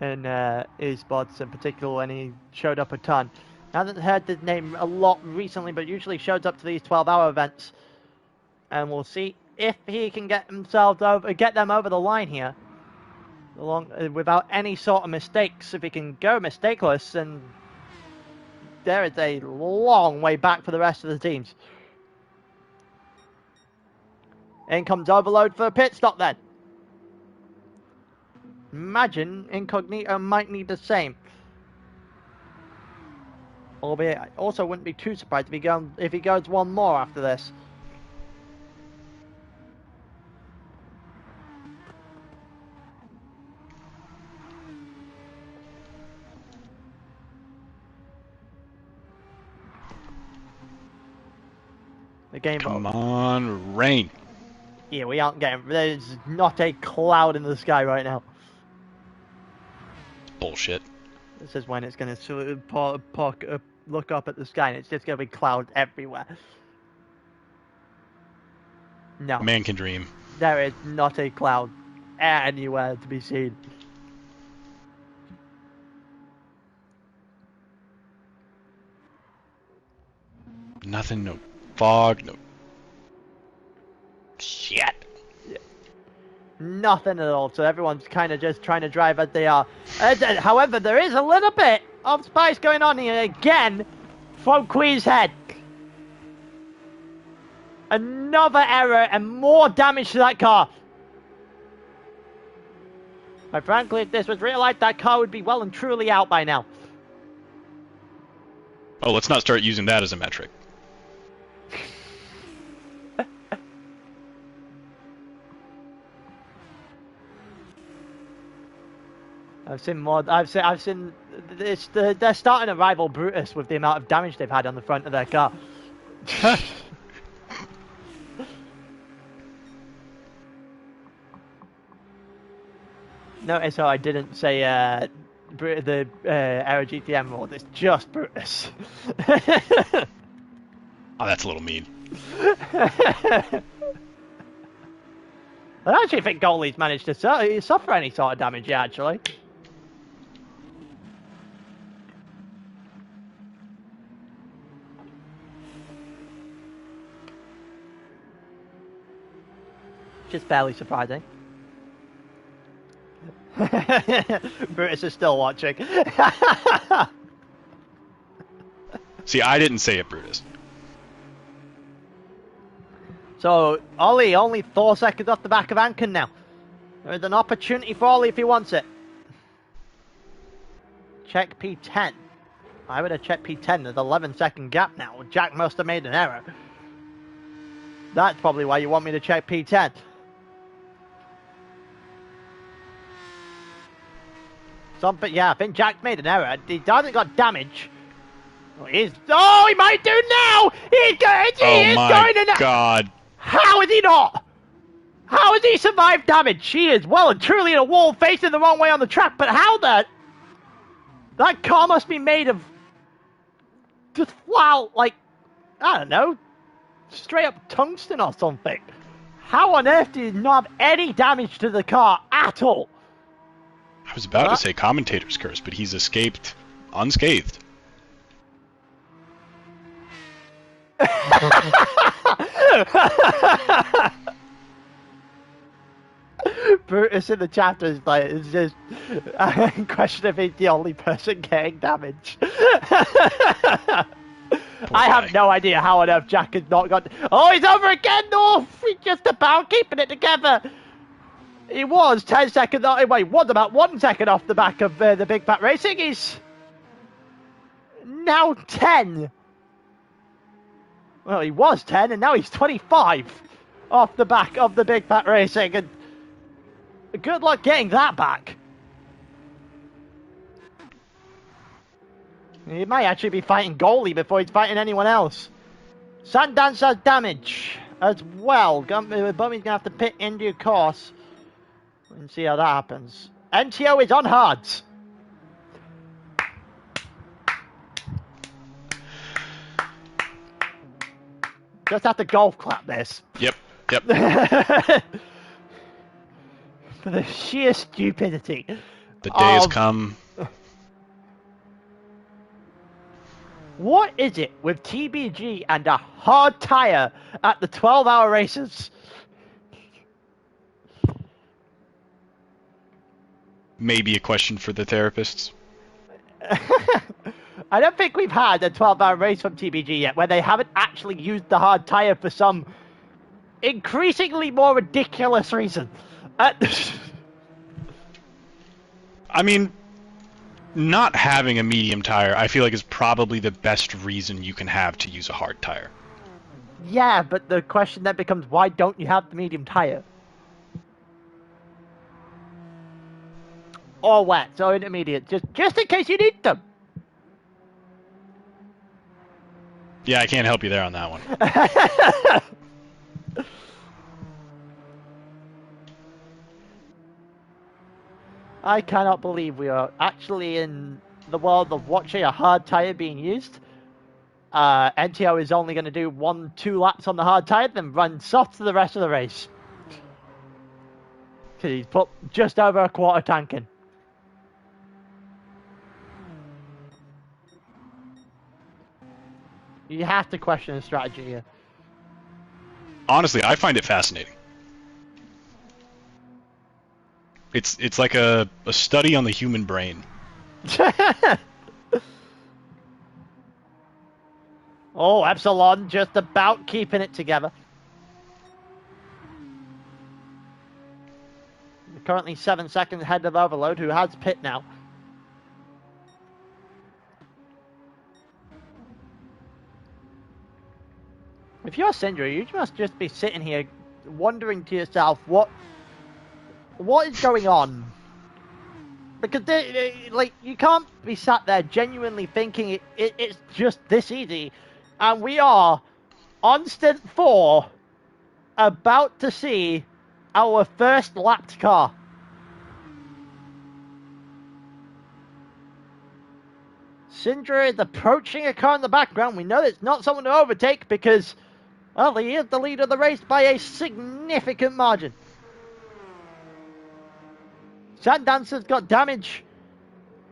in Esports, in particular when he showed up a ton. I haven't heard his name a lot recently, but usually shows up to these 12-hour events. And we'll see if he can get them over the line here, without any sort of mistakes. If he can go mistakeless, then there is a long way back for the rest of the teams. In comes Overload for a pit stop then. Imagine Incognito might need the same. Albeit, I also wouldn't be too surprised if he goes one more after this. The game. Come on, rain. Yeah, we aren't getting. There's not a cloud in the sky right now. Bullshit. This is when it's going to look up at the sky and it's just going to be clouds everywhere. No. A man can dream. There is not a cloud anywhere to be seen. Nothing, no fog, no shit. Yeah. Nothing at all, so everyone's kind of just trying to drive as they are. However, there is a little bit of spice going on here again from Queen's Head. Another error and more damage to that car. But frankly, if this was real life, that car would be well and truly out by now. Oh, let's not start using that as a metric. I've seen they're starting to rival Brutus with the amount of damage they've had on the front of their car. Notice how I didn't say the Aero GTM mode. It's just Brutus. Oh, that's a little mean. I don't actually think goalie's managed to suffer any sort of damage yet, actually. Just barely surprising. Brutus is still watching. See, I didn't say it, Brutus. So, Ollie only 4 seconds off the back of Ankin now. There is an opportunity for Ollie if he wants it. Check P10. I would have checked P10. There's 11-second gap now. Jack must have made an error. That's probably why you want me to check P10. Yeah, I think Jack made an error. He hasn't got damage. He might do now! He is going to now! God. How is he not? How has he survived damage? She is well and truly in a wall facing the wrong way on the track, but how that car must be made of just flat, like, I don't know, straight up tungsten or something. How on earth do you not have any damage to the car at all? I was about to say commentator's curse, but he's escaped unscathed. Brutus in the chapter is like, it's just question if he's the only person getting damage. I have no idea how on earth Jack has not got. Oh, he's over again! No, he's just about keeping it together. He was 10 seconds. Wait, was about 1 second off the back of the Big Fat Racing. He's now 10. Well, he was 10, and now he's 25 off the back of the Big Fat Racing. And good luck getting that back. He might actually be fighting goalie before he's fighting anyone else. Sundance has damage as well. Bummy's going to have to pit in due course. And see how that happens. NTO is on hards. Just have to golf clap this. Yep. For the sheer stupidity. The day has come. What is it with TBG and a hard tyre at the 12-hour races? maybe a question for the therapists. I don't think we've had a 12-hour race from TBG yet where they haven't actually used the hard tyre for some increasingly more ridiculous reason. I mean, not having a medium tire, I feel like, is probably the best reason you can have to use a hard tire. Yeah, but the question then becomes, why don't you have the medium tire? Or wet, or intermediate, just in case you need them. Yeah, I can't help you there on that one. I cannot believe we are actually in the world of watching a hard tire being used. NTO is only going to do 1-2 laps on the hard tire, then run soft for the rest of the race. Because he's put just over a quarter tank in. You have to question the strategy here. Honestly, I find it fascinating. It's like a study on the human brain. Oh, Epsilon just about keeping it together. Currently 7 seconds ahead of Overload, who has pit now. If you're Syndra, you must just be sitting here wondering to yourself, what is going on? Because like, you can't be sat there genuinely thinking it's just this easy. And we are on Stint 4 about to see our first lapped car. Syndra is approaching a car in the background. We know it's not someone to overtake because, well, he is the leader of the race by a significant margin. Sandancer's got damage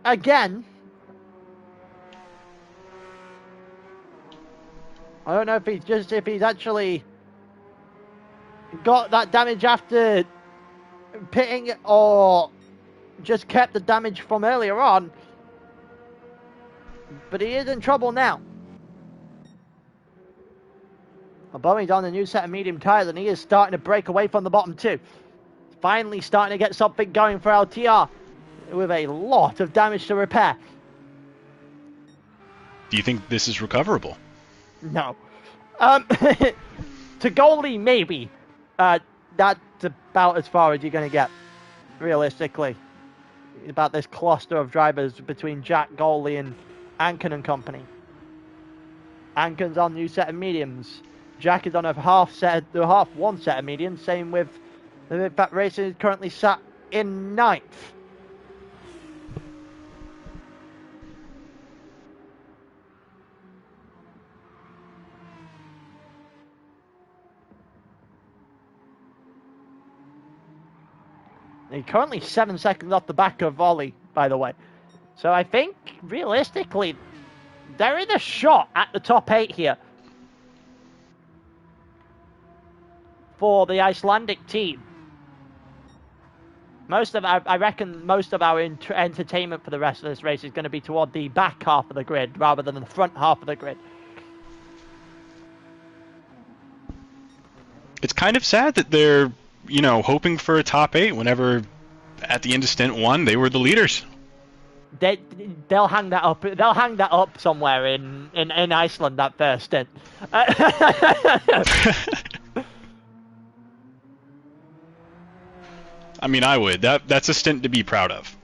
again. I don't know if he's actually got that damage after pitting or just kept the damage from earlier on. But he is in trouble now. Although he's on the new set of medium tyres, and he is starting to break away from the bottom two. Finally starting to get something going for LTR with a lot of damage to repair. Do you think this is recoverable? No. To goalie, maybe. That's about as far as you're going to get, realistically. About this cluster of drivers between Jack, goalie, and Anken and company. Anken's on new set of mediums. Jack is on a half one set of mediums. Same with the Fat Racing, is currently sat in 9th. He's currently 7 seconds off the back of Ollie, by the way. So I think, realistically, they're in a shot at the top 8 here. For the Icelandic team. I reckon most of our entertainment for the rest of this race is going to be toward the back half of the grid, rather than the front half of the grid. It's kind of sad that they're, hoping for a top 8 whenever, at the end of Stint 1, they were the leaders. They'll hang that up. They'll hang that up somewhere in Iceland, that first stint. I mean, I would. That's a stint to be proud of.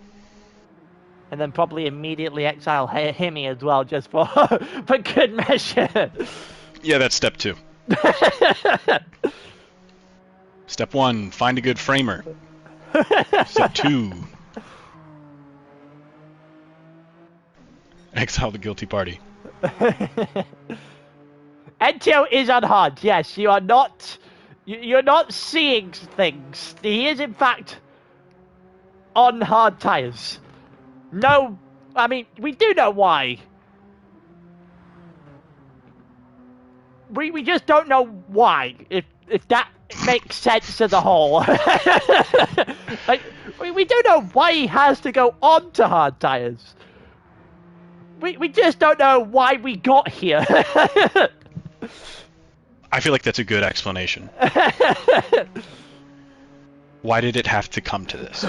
And then probably immediately exile Himi as well, just for for good measure. Yeah, that's step 2. Step 1, find a good framer. Step 2, exile the guilty party. NTO is on hard. Yes, you are not. You're not seeing things. He is, in fact, on hard tyres. No, I mean, we do know why. We just don't know why. If that makes sense as a whole. Like, We don't know why he has to go on to hard tyres. We just don't know why we got here. I feel like that's a good explanation. Why did it have to come to this?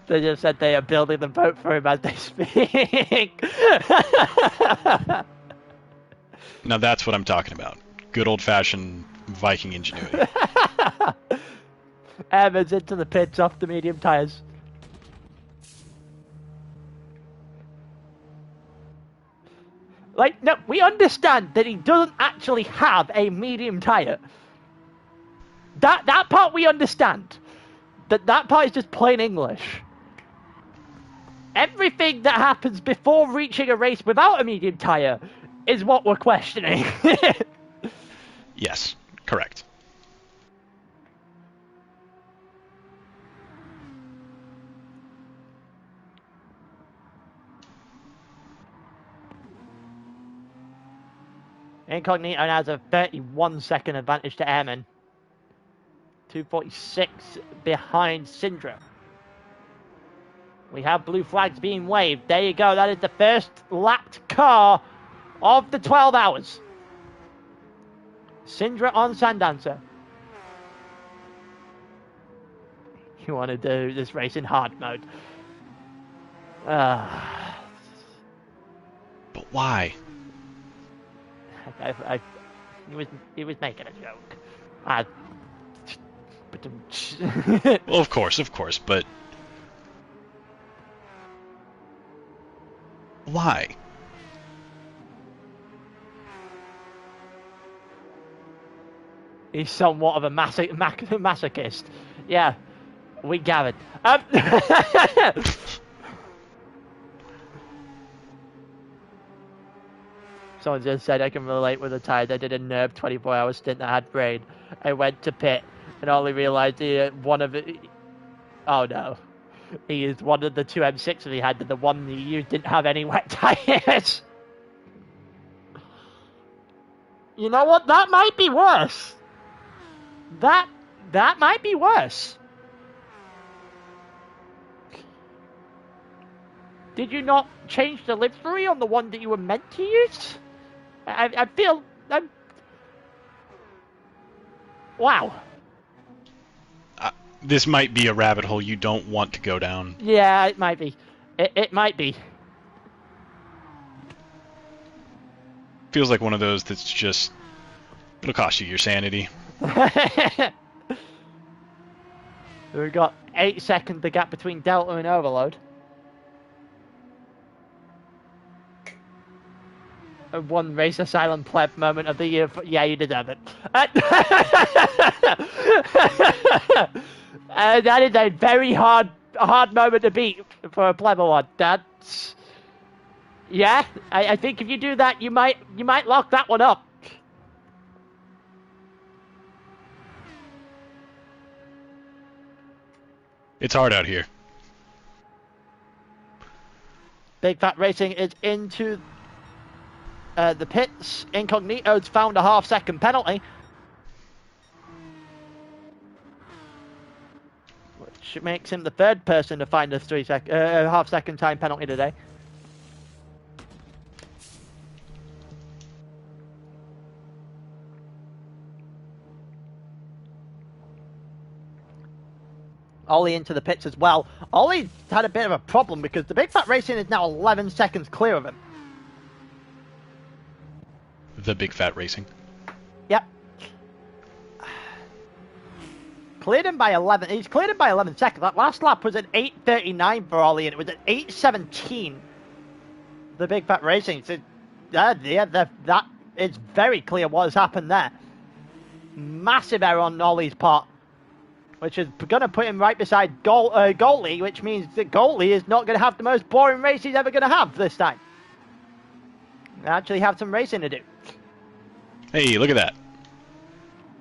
They just said they are building the boat for him as they speak. Now that's what I'm talking about. Good old-fashioned Viking ingenuity. Evans into the pits off the medium tyres. Like, no, we understand that he doesn't actually have a medium tyre. That part we understand. That part is just plain English. Everything that happens before reaching a race without a medium tyre is what we're questioning. Yes, correct. Incognito has a 31-second advantage to Airman. 2:46 behind Syndra. We have blue flags being waved. There you go. That is the first lapped car of the 12 hours. Syndra on Sandancer. You want to do this race in hard mode. But why? He was making a joke. Well, of course, but... Why? He's somewhat of a masochist. Yeah, we gathered. Someone just said I can relate with a tire. I did a NERB 24-hour stint that had rain. I went to pit and only realised one of it. Oh no. He used one of the two M6s he had, but the one he used didn't have any wet tyres. You know what? That might be worse. That might be worse. Did you not change the livery on the one that you were meant to use? I feel... Wow. This might be a rabbit hole you don't want to go down. Yeah, it might be. It might be. Feels like one of those that's just... It'll cost you your sanity. We've got 8 seconds, the gap between Delta and Overload. One race asylum pleb moment of the year. Yeah, you deserve it. That is a very hard moment to beat for a pleb award. That's... Yeah, I think if you do that, you might lock that one up. It's hard out here. Big Fat Racing is into the pits. Incognito's found a half-second penalty, which makes him the third person to find a half-second time penalty today. Ollie into the pits as well. Ollie's had a bit of a problem because the Big Fat Racing is now 11 seconds clear of him. The Big Fat Racing. Yep. Cleared him by 11. He's cleared him by 11 seconds. That last lap was at 8:39 for Ollie, and it was at 8:17. The Big Fat Racing. So, that it's very clear what has happened there. Massive error on Ollie's part, which is going to put him right beside Goalie, which means that Goalie is not going to have the most boring race he's ever going to have this time. Actually have some racing to do. Hey, look at that.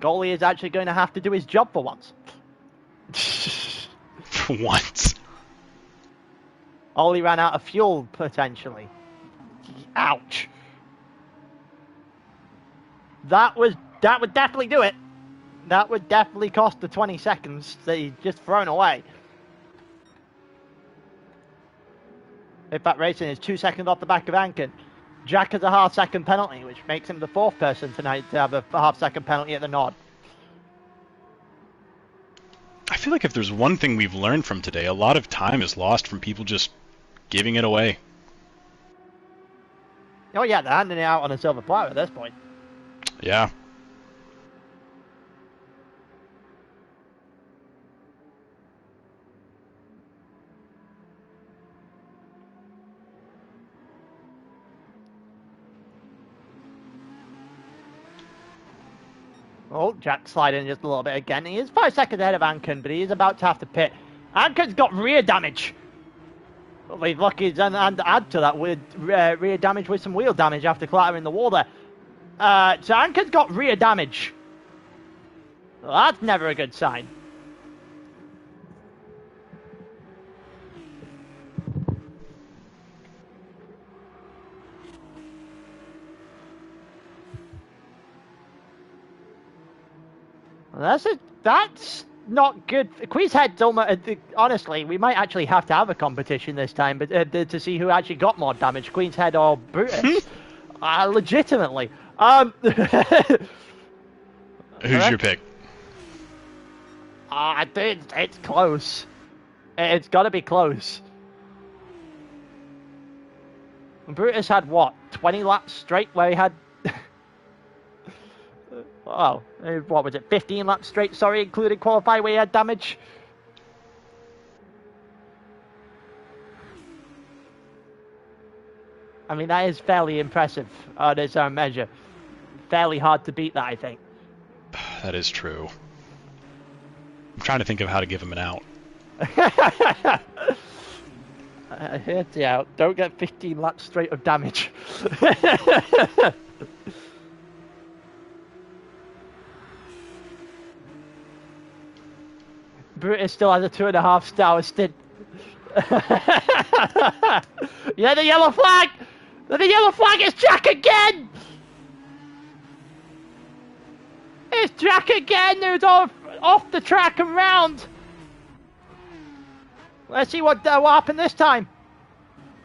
Goalie is actually going to have to do his job for once. For once. Ollie ran out of fuel, potentially. Ouch. That was That would definitely do it. That would definitely cost the 20 seconds that he's just thrown away. In fact, Racing is 2 seconds off the back of Ankin. Jack has a half-second penalty, which makes him the 4th person tonight to have a half-second penalty at the nod. I feel like if there's one thing we've learned from today, a lot of time is lost from people just giving it away. Oh yeah, they're handing it out on a silver platter at this point. Yeah. Oh, Jack sliding just a little bit again. He is 5 seconds ahead of Ankin, but he is about to have to pit. Ankin's got rear damage. Well, he's lucky and add to that with rear damage with some wheel damage after clattering the wall there. So Ankin's got rear damage. Well, that's never a good sign. That's not good. Queen's Head's almost, honestly, we might actually have to have a competition this time, but to see who actually got more damage, Queen's Head or Brutus. Legitimately. Who's your pick? I think it's close. It's got to be close. Brutus had what, 20 laps straight where he had. Oh, what was it? 15 laps straight, sorry, including qualify where he had damage. I mean, that is fairly impressive on its own measure. Fairly hard to beat that, I think. That is true. I'm trying to think of how to give him an out. Hear you out. Don't get 15 laps straight of damage. Brutus still has a 2.5 star stint. Yeah, the yellow flag! The yellow flag is Jack again! It's Jack again who's off the track and round. Let's see what happened this time.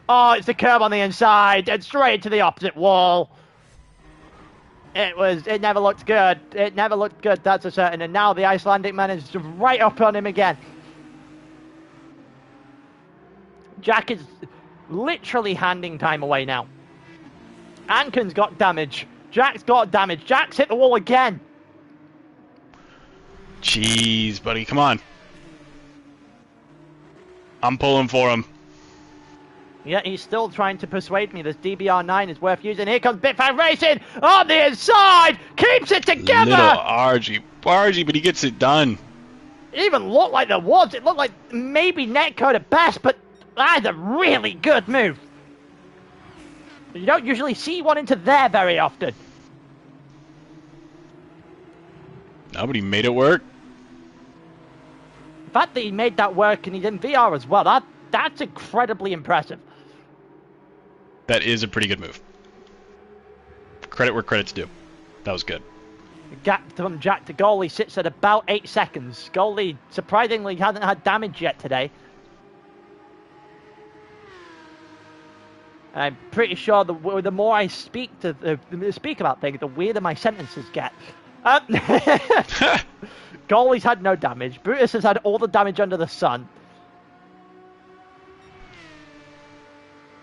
Oh, it's the curb on the inside and straight into the opposite wall. It never looked good. It never looked good, that's a certain. And now the Icelandic man is right up on him again. Jack is literally handing time away now. Ankin's got damage. Jack's got damage. Jack's hit the wall again. Jeez, buddy, come on. I'm pulling for him. Yeah, he's still trying to persuade me this DBR9 is worth using. Here comes Bitfan Racing on the inside! Keeps it together! Little Argy, but he gets it done. It even looked like there was. It looked like maybe netcode at best, but that's a really good move. You don't usually see one into there very often. No, but he made it work. The fact that he made that work and he's in VR as well, that's incredibly impressive. That is a pretty good move. Credit where credit's due. That was good. The gap from Jack to goalie sits at about 8 seconds. Goalie surprisingly hasn't had damage yet today. I'm pretty sure the more I speak about things, the weirder my sentences get. Goalie's had no damage. Brutus has had all the damage under the sun.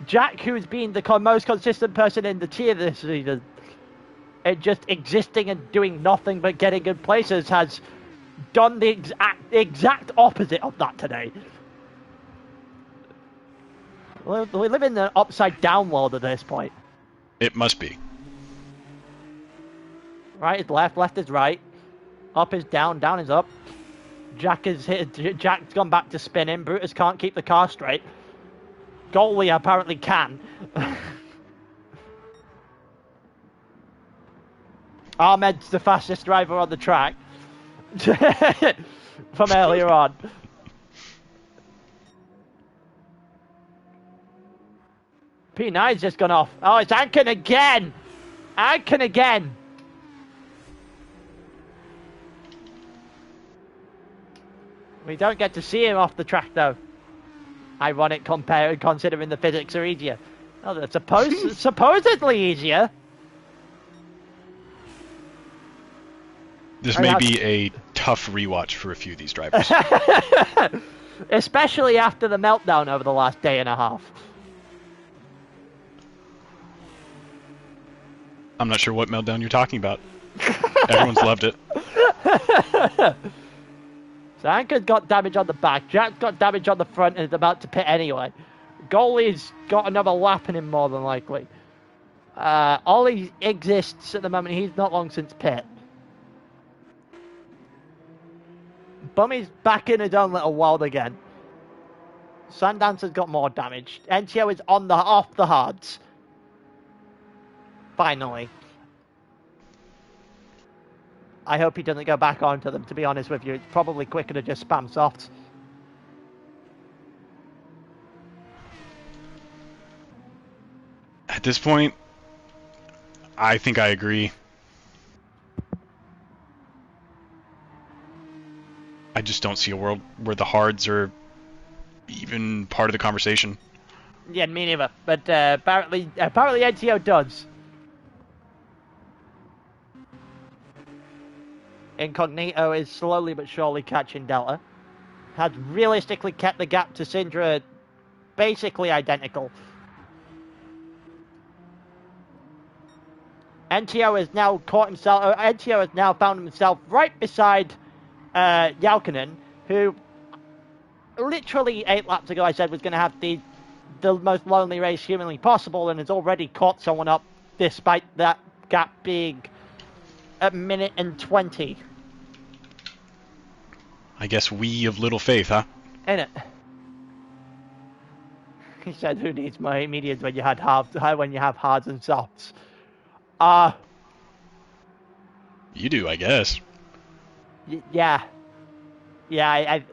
Jack, who's been the most consistent person in the tier this season, just existing and doing nothing but getting good places, has done the exact opposite of that today. We live in an upside-down world at this point. It must be. Right is left, left is right. Up is down, down is up. Jack's gone back to spinning. Brutus can't keep the car straight. Goalie apparently can. Ahmed's the fastest driver on the track. From earlier on. P9's just gone off. Oh, it's Ankin again! Ankin again! We don't get to see him off the track, though. Ironic considering the physics are easier. Oh, they're supposedly easier. This may be a tough rewatch for a few of these drivers. Especially after the meltdown over the last day and a half. I'm not sure what meltdown you're talking about. Everyone's loved it. Zanka's got damage on the back. Jack's got damage on the front and is about to pit anyway. Goalie's got another lap in him more than likely. Ollie exists at the moment. He's not long since pit. Bummy's back in his own little world again. Sundancer's got more damage. NTO is off the hards. Finally. I hope he doesn't go back onto them, to be honest with you. It's probably quicker to just spam softs. At this point, I think I agree. I just don't see a world where the hards are even part of the conversation. Yeah, me neither. But apparently NTO does. Incognito is slowly but surely catching Delta. Has realistically kept the gap to Syndra basically identical. NTO has now NTO has now found himself right beside Jalkanen, who literally 8 laps ago I said was going to have the most lonely race humanly possible, and has already caught someone up despite that gap being a minute and 20. I guess we of little faith, huh? Ain't it? He said, "Who needs my mediums when you have hards and softs?" You do, I guess. Yeah. I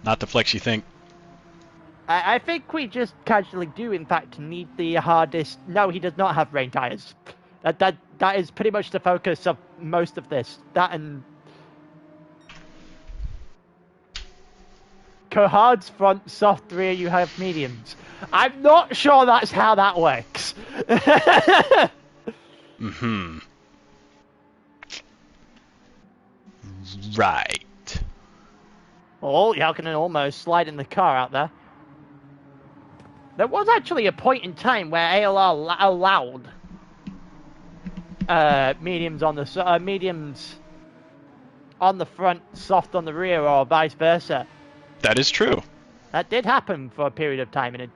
Not the flex you think. I think we just casually do, in fact, need the hardest... No, he does not have rain tires. That is pretty much the focus of most of this. That and... Hards front, soft rear, you have mediums. I'm not sure that's how that works. Mm-hmm. Right. Oh, Jalkanen almost sliding the car out there. There was actually a point in time where ALR allowed mediums on the front, soft on the rear, or vice versa. That is true. That did happen for a period of time, and it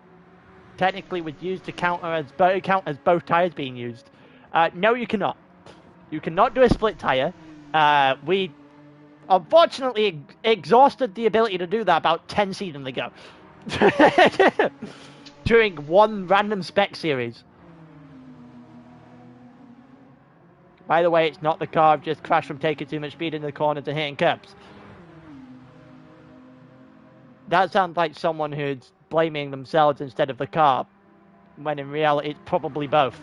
technically was used to count as both tires being used. No, you cannot. You cannot do a split tire. We unfortunately exhausted the ability to do that about 10 seasons ago. During one random spec series. By the way, it's not the car I've just crashed from taking too much speed in the corners and hitting curbs. That sounds like someone who's blaming themselves instead of the car, when in reality it's probably both.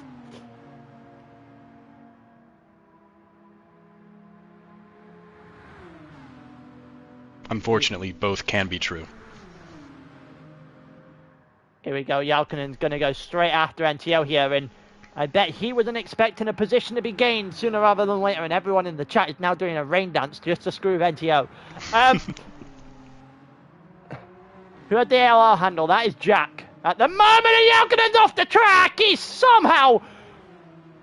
Unfortunately, both can be true. Here we go, Jalkanen's going to go straight after NTO here, and I bet he wasn't expecting a position to be gained sooner rather than later, and everyone in the chat is now doing a rain dance just to screw with NTO. Who had the ALR handle? That is Jack. At the moment, Jalkanen's off the track. He's somehow...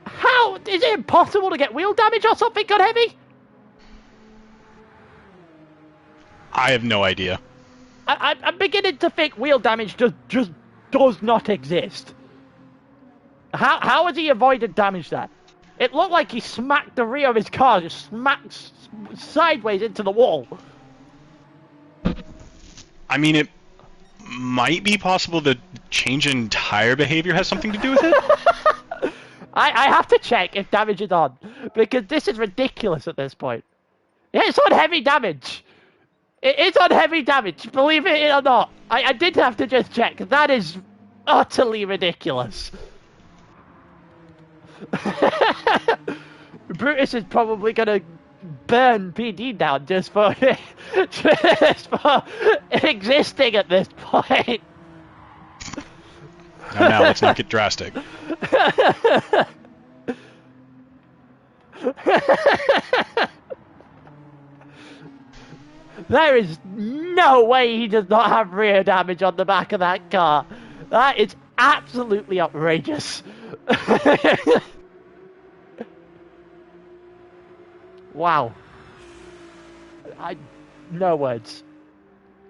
How? Is it impossible to get wheel damage or something on heavy? I have no idea. I'm beginning to think wheel damage just does not exist. How has he avoided damage there? It looked like he smacked the rear of his car, just smacked sideways into the wall. I mean, it might be possible that change in tire behavior has something to do with it. I have to check if damage is on, because this is ridiculous at this point. It's on heavy damage. It is on heavy damage, believe it or not. I did have to just check. That is utterly ridiculous. Brutus is probably going to burn PD down just for just for existing at this point. Now, let's not get drastic. There is no way he does not have rear damage on the back of that car. That is absolutely outrageous. Wow. No words.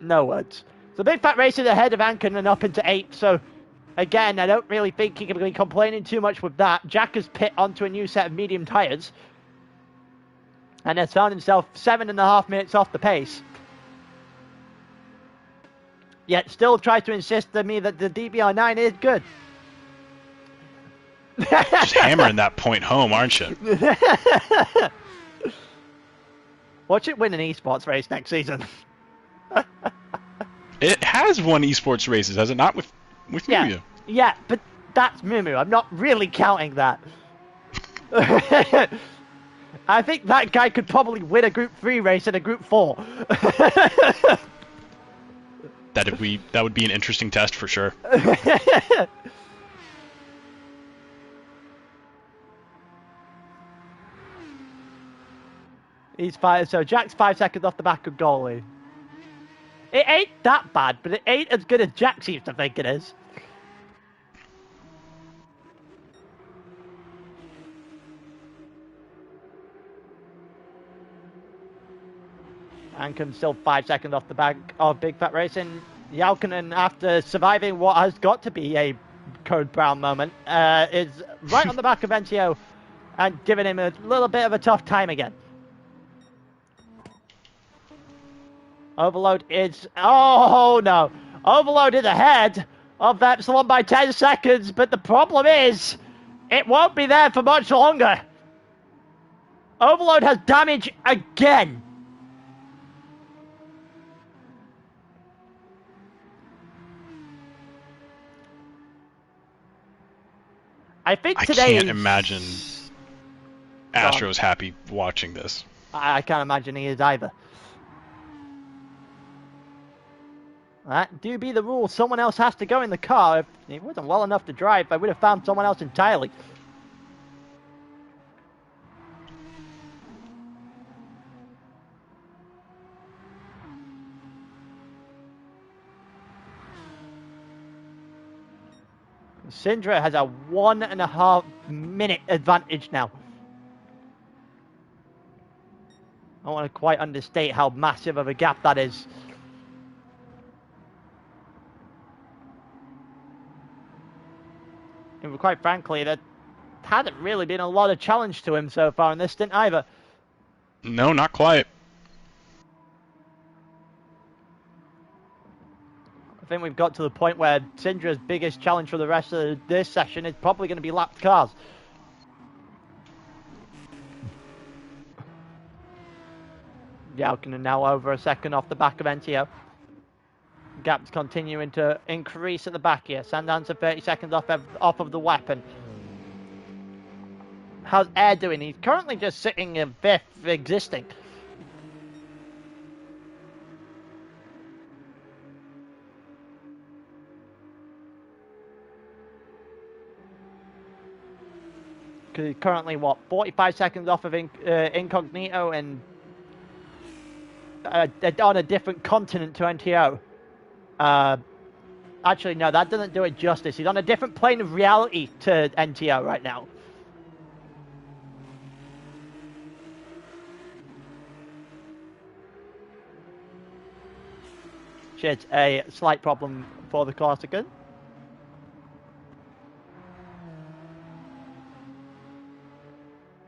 No words. So Big Fat Racer ahead of Anken and up into 8th, so again, I don't really think he can be complaining too much with that. Jack has pit onto a new set of medium tyres and has found himself 7.5 minutes off the pace. Yet still tries to insist to me that the DBR9 is good. Just hammering that point home, aren't you? Watch it win an esports race next season. It has won esports races, has it not? With Mumu. Yeah, but that's Mumu. I'm not really counting that. I think that guy could probably win a Group 3 race and a Group 4. That would be an interesting test for sure. So Jack's 5 seconds off the back of goalie. It ain't that bad, but it ain't as good as Jack seems to think it is. Anken still 5 seconds off the back of Big Fat Racing. Jalkanen, after surviving what has got to be a Code Brown moment, is right on the back of NTO and giving him a little bit of a tough time again. Overload is... Oh, no. Overload is ahead of Epsilon by 10 seconds, but the problem is it won't be there for much longer. Overload has damage again. I think today... I can't imagine Astro's happy watching this. I can't imagine he is either. That do be the rule. Someone else has to go in the car. If it wasn't well enough to drive, I would have found someone else entirely. Syndra has a 1.5 minute advantage now. I don't want to quite understate how massive of a gap that is. And quite frankly, there hasn't really been a lot of challenge to him so far in this stint either. No, not quite. I think we've got to the point where Syndra's biggest challenge for the rest of this session is probably going to be lapped cars. Jalkanen now over a second off the back of NTO. Gap's continuing to increase at the back here. Sandan's 30 seconds off of the weapon. How's Air doing? He's currently just sitting in 5th existing. He's currently, what, 45 seconds off of Incognito and on a different continent to NTO. Actually, no, that doesn't do it justice. He's on a different plane of reality to NTO right now. Which is a slight problem for the Corsican.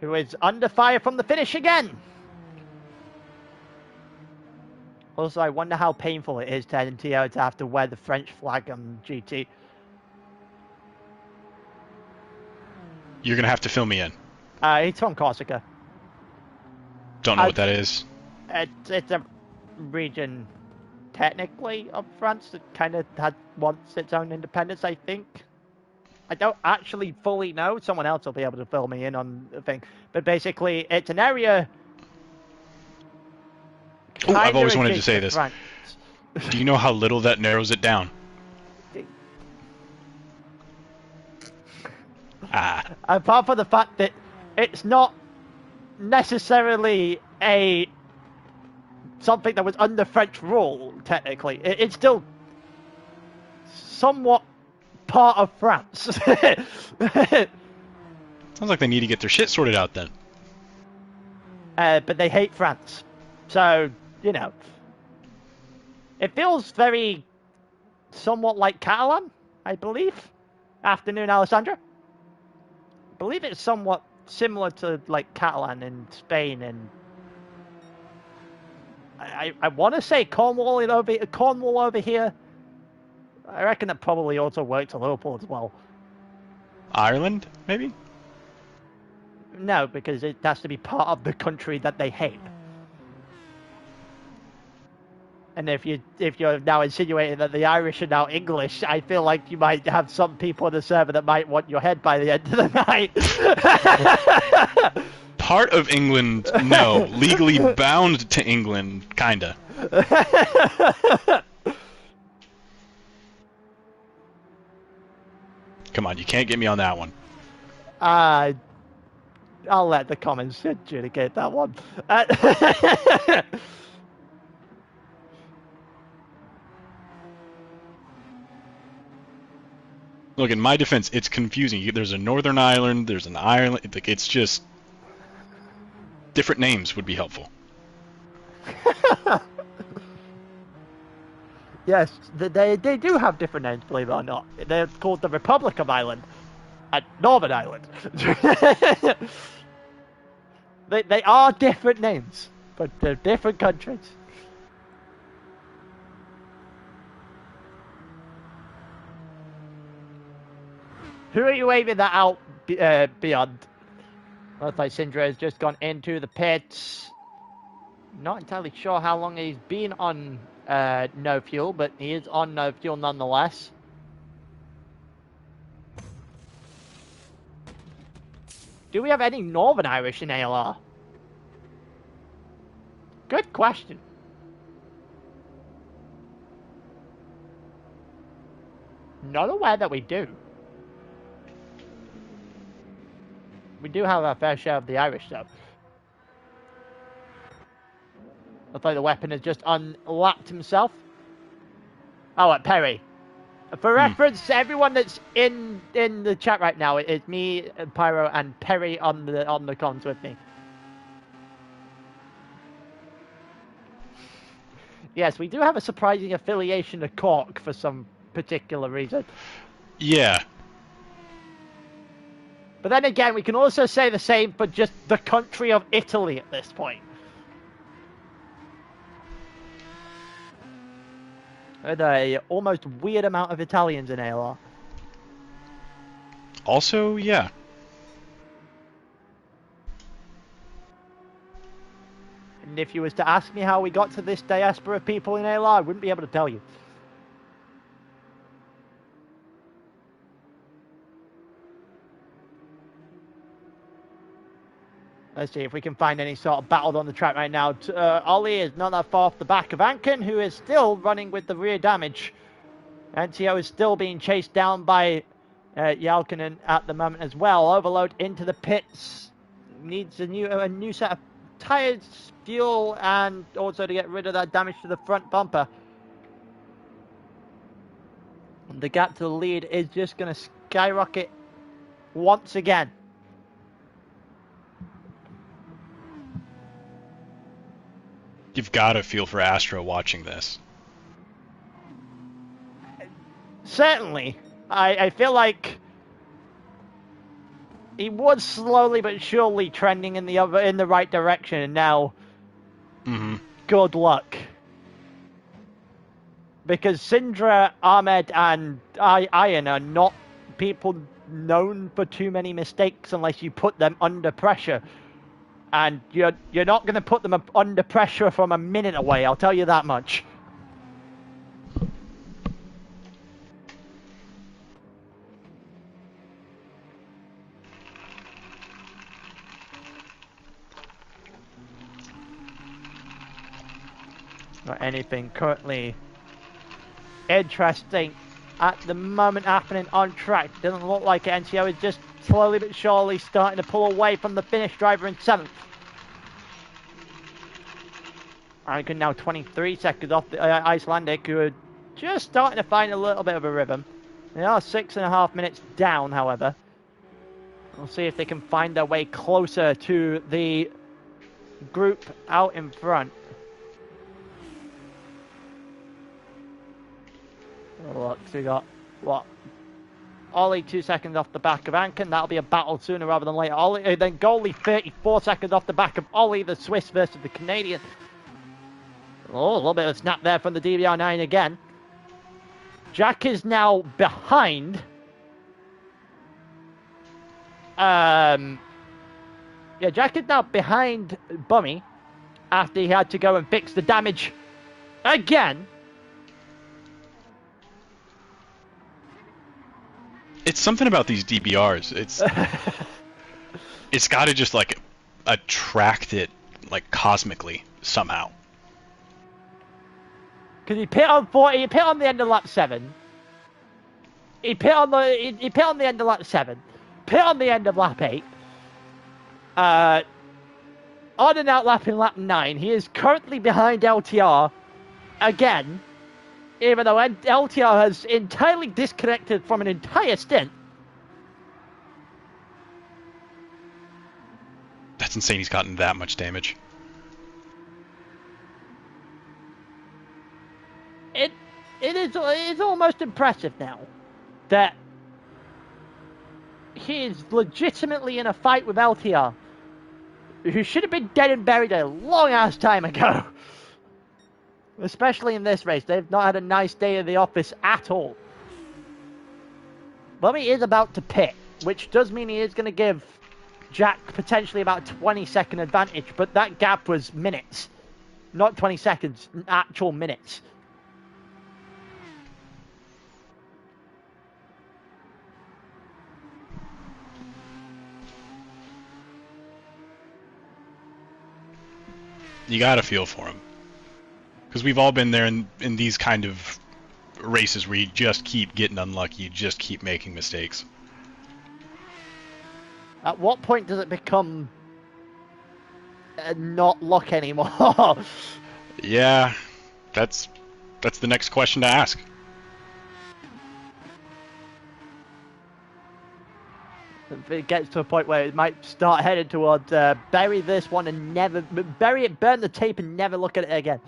Who is under fire from the finish again. Also, I wonder how painful it is to NTO to have to wear the French flag on GT. You're going to have to fill me in. He's from Corsica. Don't know what that is. It's a region, technically, of France that kind of had once its own independence, I think. I don't actually fully know. Someone else will be able to fill me in on the thing. But basically, it's an area Oh, I've kinda always wanted to say adjacent this. France. Do you know how little that narrows it down? Ah. Apart from the fact that it's not necessarily something that was under French rule, technically. It's still somewhat part of France. Sounds like they need to get their shit sorted out then. But they hate France. So, you know. It feels very somewhat like Catalan, I believe. Afternoon, Alessandra. I believe it's somewhat similar to like Catalan in Spain, and I want to say Cornwall over here. I reckon that probably also works to Liverpool as well. Ireland, maybe? No, because it has to be part of the country that they hate. And if you're now insinuating that the Irish are now English, I feel like you might have some people on the server that might want your head by the end of the night. Part of England, no. Legally bound to England, kinda. Come on, you can't get me on that one. I'll let the comments adjudicate that one. Look, in my defense, it's confusing. There's a Northern Ireland, there's an Ireland. Like, it's just different names would be helpful. Yes, they do have different names, believe it or not. They're called the Republic of Ireland and Northern Ireland. They are different names, but they're different countries. Who are you aiming that out beyond? Looks like Syndra has just gone into the pits. Not entirely sure how long he's been on no fuel, but he is on no fuel nonetheless. Do we have any Northern Irish in ALR? Good question. Not aware that we do. We do have our fair share of the Irish, though. Looks like the weapon has just unlapped himself. Oh, at Perry. For reference, everyone that's in the chat right now, it's me, Pyro, and Perry on the comms with me. Yes, we do have a surprising affiliation to Cork for some particular reason. Yeah. But then again, we can also say the same for just the country of Italy at this point. With a almost weird amount of Italians in ALR. Also, yeah. And if you was to ask me how we got to this diaspora of people in ALR, I wouldn't be able to tell you. Let's see if we can find any sort of battle on the track right now. Ollie is not that far off the back of Anken, who is still running with the rear damage. NTO is still being chased down by Jalkinen at the moment as well. Overload into the pits. Needs a new set of tyres, fuel, and also to get rid of that damage to the front bumper. And the gap to the lead is just going to skyrocket once again. You've got to feel for Astro watching this. Certainly. I feel like he was slowly but surely trending in the right direction, and now good luck. Because Syndra, Ahmed, and Iron are not people known for too many mistakes unless you put them under pressure. And you're not going to put them under pressure from a minute away, I'll tell you that much. Not anything currently interesting at the moment happening on track. Doesn't look like it. NCO is just slowly but surely starting to pull away from the Finnish driver in 7th. I reckon now 23 seconds off the Icelandic, who are just starting to find a little bit of a rhythm. They are 6.5 minutes down, however. We'll see if they can find their way closer to the group out in front. Look, so we got, what? Ollie 2 seconds off the back of Anken. That'll be a battle sooner rather than later. Ollie, then Goalie 34 seconds off the back of Ollie, the Swiss versus the Canadian. Oh, a little bit of a snap there from the DBR9 again. Jack is now behind. Yeah, Jack is now behind Bummy after he had to go and fix the damage again. It's something about these DBRs. It's got to just like attract it like cosmically somehow. Because he pit on 40, he pit on the end of lap 7. He pit on the end of lap 7. Pit on the end of lap 8. On and out lap in lap 9. He is currently behind LTR again. Even though LTR has entirely disconnected from an entire stint. That's insane he's gotten that much damage. It is almost impressive now that he is legitimately in a fight with LTR, who should have been dead and buried a long ass time ago. Especially in this race, they've not had a nice day in the office at all. Bummy is about to pit, which does mean he is going to give Jack potentially about a 20-second advantage, but that gap was minutes, not 20 seconds, actual minutes. You gotta feel for him. Because we've all been there in these kind of races where you just keep getting unlucky, you just keep making mistakes. At what point does it become not luck anymore? Yeah, that's the next question to ask. If it gets to a point where it might start heading towards bury this one and never bury it, burn the tape and never look at it again.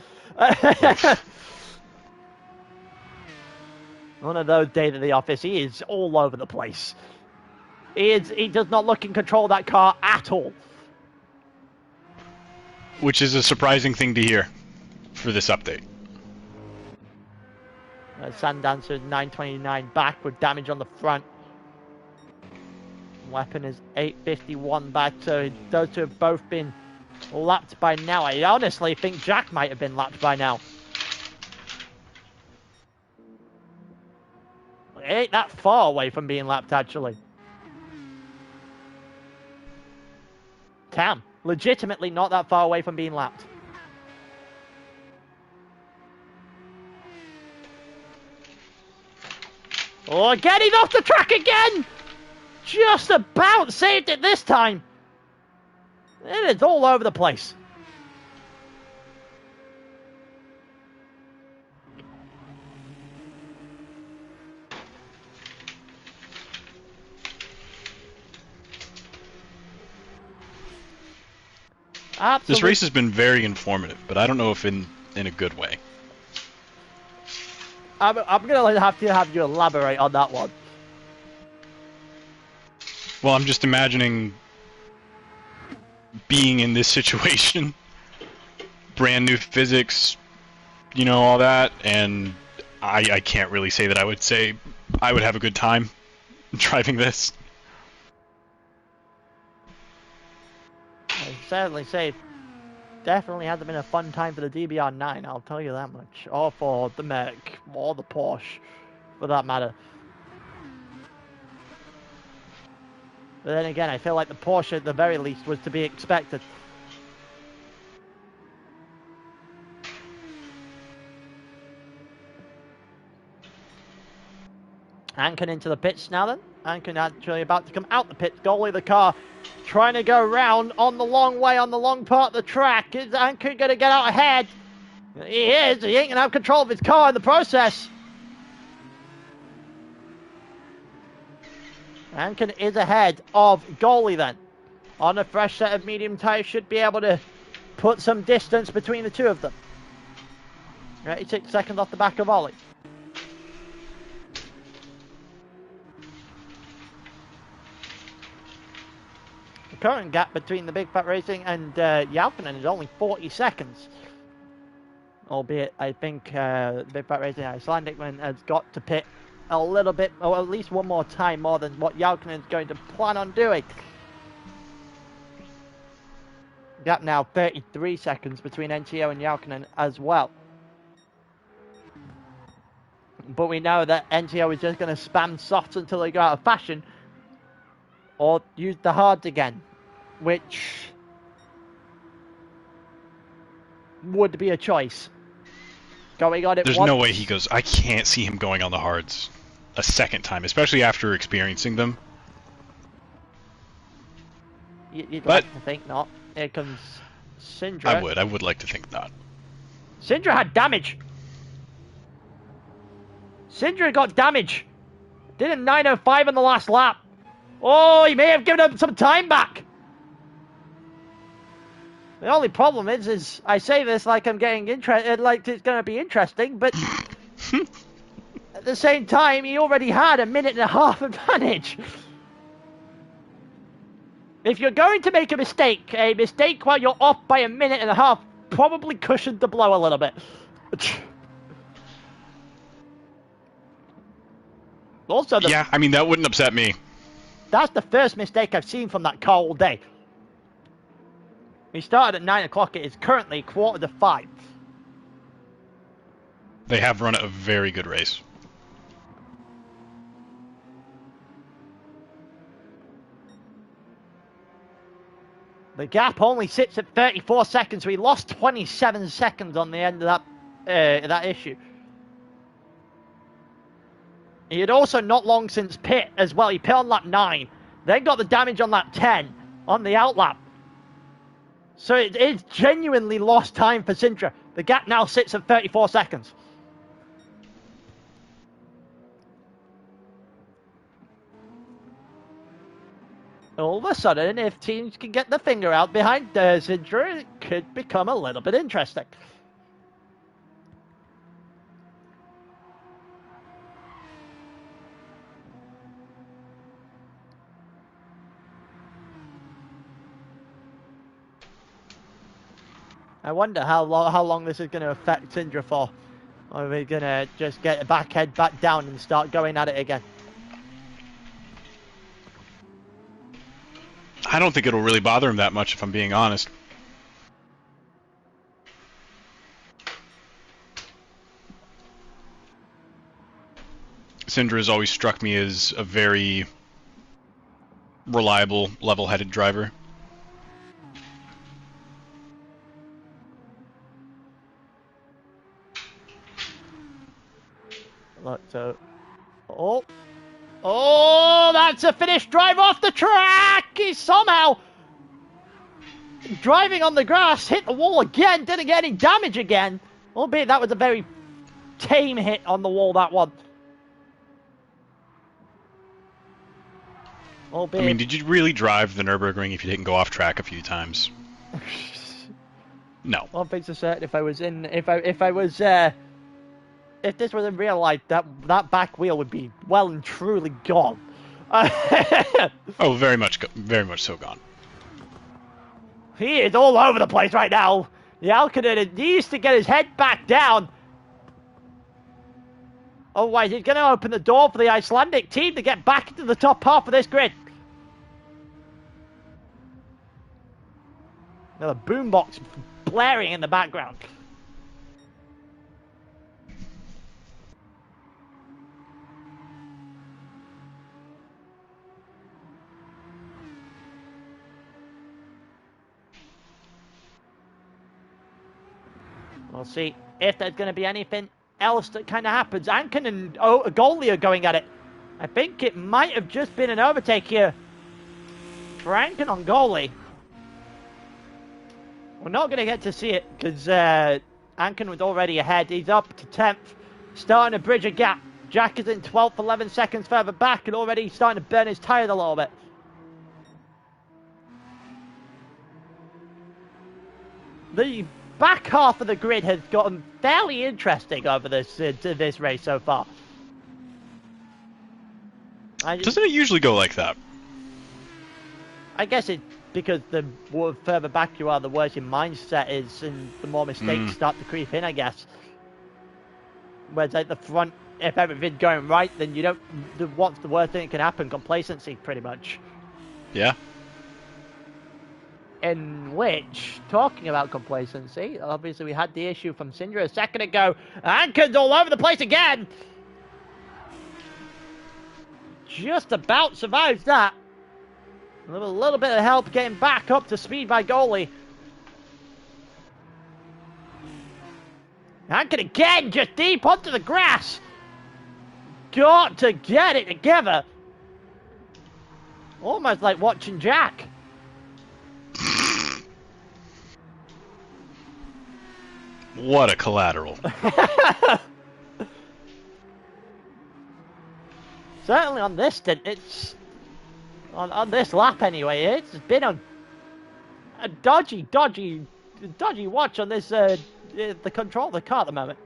One of those days at the office, he is all over the place. He does not look in control of that car at all. Which is a surprising thing to hear for this update. Sandancer 929 back with damage on the front. Weapon is 851 back, so those two have both been lapped by now. I honestly think Jack might have been lapped by now. It ain't that far away from being lapped, actually. Damn, legitimately not that far away from being lapped. Oh, getting off the track again! Just about saved it this time. It is all over the place. Absolutely. This race has been very informative, but I don't know if in a good way. I'm going to have you elaborate on that one. Well, I'm just imagining being in this situation. Brand new physics, you know, all that, and I can't really say that I would say I would have a good time driving this. I'd sadly say definitely hasn't been a fun time for the DBR9, I'll tell you that much. Or for the Merc, or the Porsche, for that matter. But then again, I feel like the Porsche at the very least was to be expected. Ankin into the pits now then. Ankin actually about to come out the pits. Goalie of the car trying to go round on the long way, on the long part of the track. Is Ankin going to get out ahead? He is. He ain't going to have control of his car in the process. Ankin is ahead of Goalie then. On a fresh set of medium tyres, should be able to put some distance between the two of them. 86 seconds off the back of Ollie. The current gap between the Big Fat Racing and Jalkanen is only 40 seconds. Albeit, I think the Big Fat Racing Icelandicman has got to pit a little bit, or at least one more time more than what Jalkanen is going to plan on doing. Gap now 33 seconds between NTO and Jalkanen as well. But we know that NTO is just going to spam softs until they go out of fashion, or use the hards again, which would be a choice. Going on it There's once. no way he goes. I can't see him going on the hards a second time, especially after experiencing them. You'd like to think not. Here comes Syndra. I would like to think not. Syndra had damage. Syndra got damage. Did a 9:05 on the last lap. Oh, he may have given him some time back. The only problem is I say this like I'm getting interested, like it's going to be interesting, but at the same time, he already had a minute and a half advantage. If you're going to make a mistake while you're off by a minute and a half probably cushioned the blow a little bit. Also, yeah, I mean, that wouldn't upset me. That's the first mistake I've seen from that car all day. We started at 9 o'clock. It is currently 4:45. They have run a very good race. The gap only sits at 34 seconds. We lost 27 seconds on the end of that issue. He had also not long since pit as well. He pit on lap 9. Then got the damage on lap 10 on the outlap. So it is genuinely lost time for Sintra. The gap now sits at 34 seconds. All of a sudden, if teams can get the finger out behind Sintra, it could become a little bit interesting. I wonder how long this is going to affect Syndra for. Or are we going to just get head back down and start going at it again? I don't think it'll really bother him that much, if I'm being honest. Syndra has always struck me as a very reliable, level-headed driver. Look, so... Oh, that's a finished drive off the track! He's somehow driving on the grass, hit the wall again, didn't get any damage again. Albeit that was a very tame hit on the wall, that one. Albeit... I mean, did you really drive the Nürburgring if you didn't go off track a few times? No. One thing's for certain, if this was in real life, that back wheel would be well and truly gone. Oh, very much so gone. He is all over the place right now. The Alcaden needs to get his head back down. Otherwise, he's going to open the door for the Icelandic team to get back into the top half of this grid. Now the boombox blaring in the background. We'll see if there's going to be anything else that kind of happens. Ankin and Goalie are going at it. I think it might have just been an overtake here. Franken on goalie. We're not going to get to see it because Anken was already ahead. He's up to 10th, starting to bridge a gap. Jack is in 12th, 11 seconds further back, and already starting to burn his tyres a little bit. The back half of the grid has gotten fairly interesting over this race so far. Doesn't it usually go like that? I guess it's because the further back you are, the worse your mindset is, and the more mistakes start to creep in, I guess. Whereas at the front, if everything's going right, then you don't. What's the worst thing that can happen? Complacency, pretty much. Yeah. In which, talking about complacency, obviously we had the issue from Syndra a second ago. Anken's all over the place again! Just about survives that. A little bit of help getting back up to speed by goalie. Anken again, just deep onto the grass. Got to get it together. Almost like watching Jack. What a collateral. Certainly on this stint, it's on this lap anyway. It's been a dodgy watch on this the control of the car at the moment.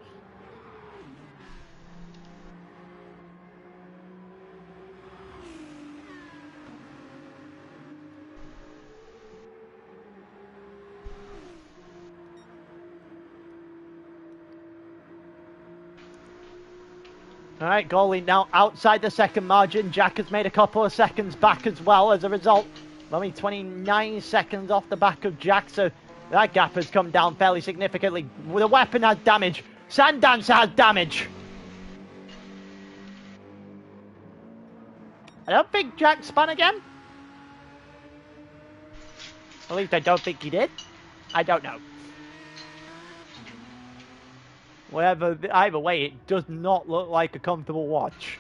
Alright, goalie now outside the second margin. Jack has made a couple of seconds back as well as a result. Only 29 seconds off the back of Jack, so that gap has come down fairly significantly. The weapon has damage. Sandancer has damage. I don't think Jack spun again. At least I don't think he did. I don't know. Either way, it does not look like a comfortable watch.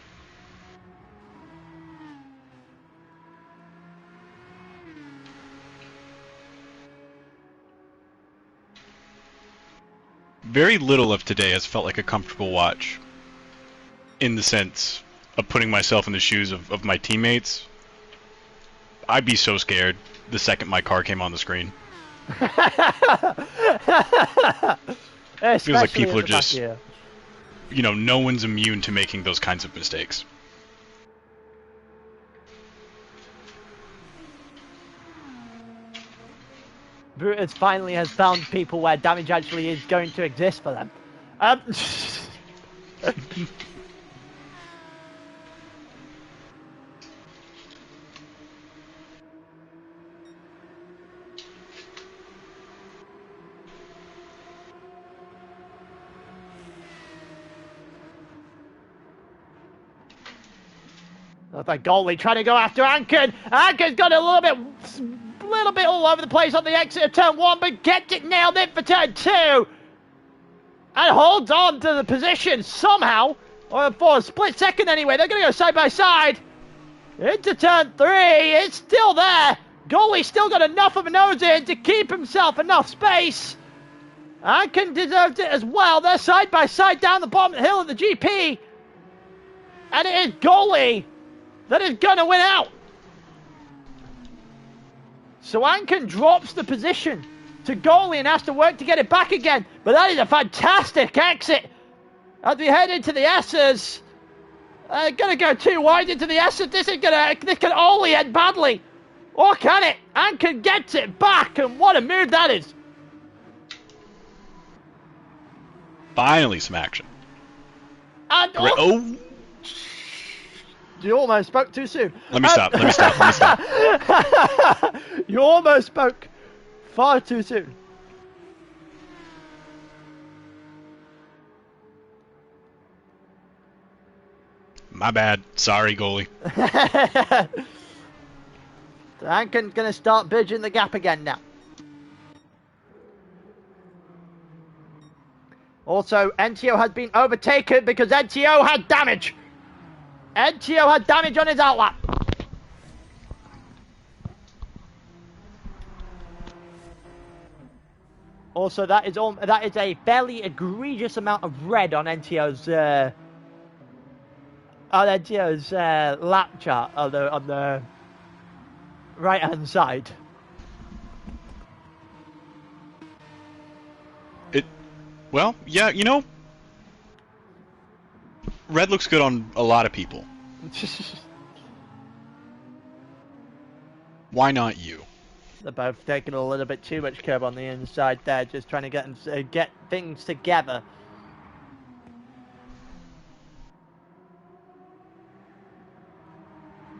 Very little of today has felt like a comfortable watch. In the sense of putting myself in the shoes of my teammates. I'd be so scared the second my car came on the screen. Feels like people are just, you know, no one's immune to making those kinds of mistakes. Brutus finally has found people where damage actually is going to exist for them. Looks like goalie trying to go after Anken. Anken's got a little bit all over the place on the exit of turn 1, but gets it nailed in for turn 2. And holds on to the position somehow. Or for a split second anyway. They're going to go side by side. Into turn 3. It's still there. Goalie's still got enough of a nose in to keep himself enough space. Anken deserved it as well. They're side by side down the bottom of the hill of the GP. And it is goalie that is going to win out. So Anken drops the position to goalie and has to work to get it back again. But that is a fantastic exit as we head into the S's. Going to go too wide into the S's. This can only end badly. Or can it? Anken gets it back, and what a move that is. Finally some action. And oh! You almost spoke too soon. Let me stop. You almost spoke far too soon. My bad. Sorry, goalie. Anken's going to start bridging the gap again now. Also, NTO has been overtaken because NTO had damage. NTO had damage on his outlap. Also, that is a fairly egregious amount of red on NTO's lap chart on the right hand side. Well, yeah, you know, red looks good on a lot of people. Why not you? They're both taking a little bit too much curb on the inside there, just trying to get things together.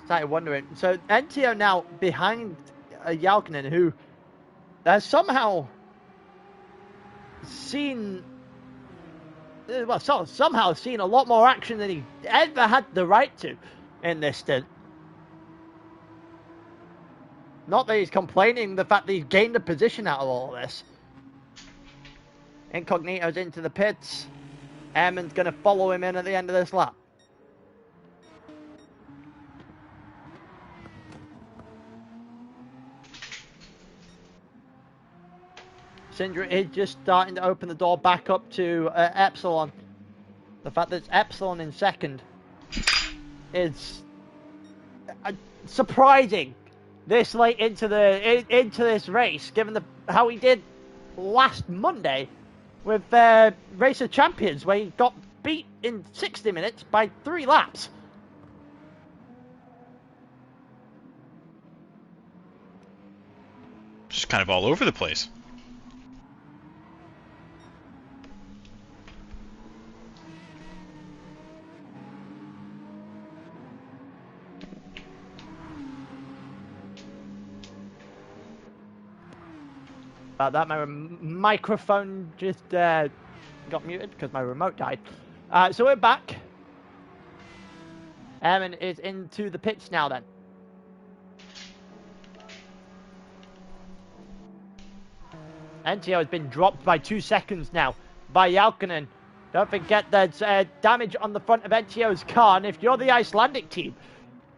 Started wondering. So NTO now behind Jalkinen, who has somehow seen, somehow seen a lot more action than he ever had the right to in this stint. Not that he's complaining the fact that he's gained a position out of all of this. Incognito's into the pits. Airman's going to follow him in at the end of this lap. Sindri is just starting to open the door back up to Epsilon. The fact that it's Epsilon in second is surprising this late into this race, given how he did last Monday with Race of Champions, where he got beat in 60 minutes by 3 laps. Just kind of all over the place. That my microphone just got muted because my remote died. So we're back. Airman is into the pits now then. NTO has been dropped by 2 seconds now by Jalkinen. Don't forget there's damage on the front of NTO's car, and if you're the Icelandic team,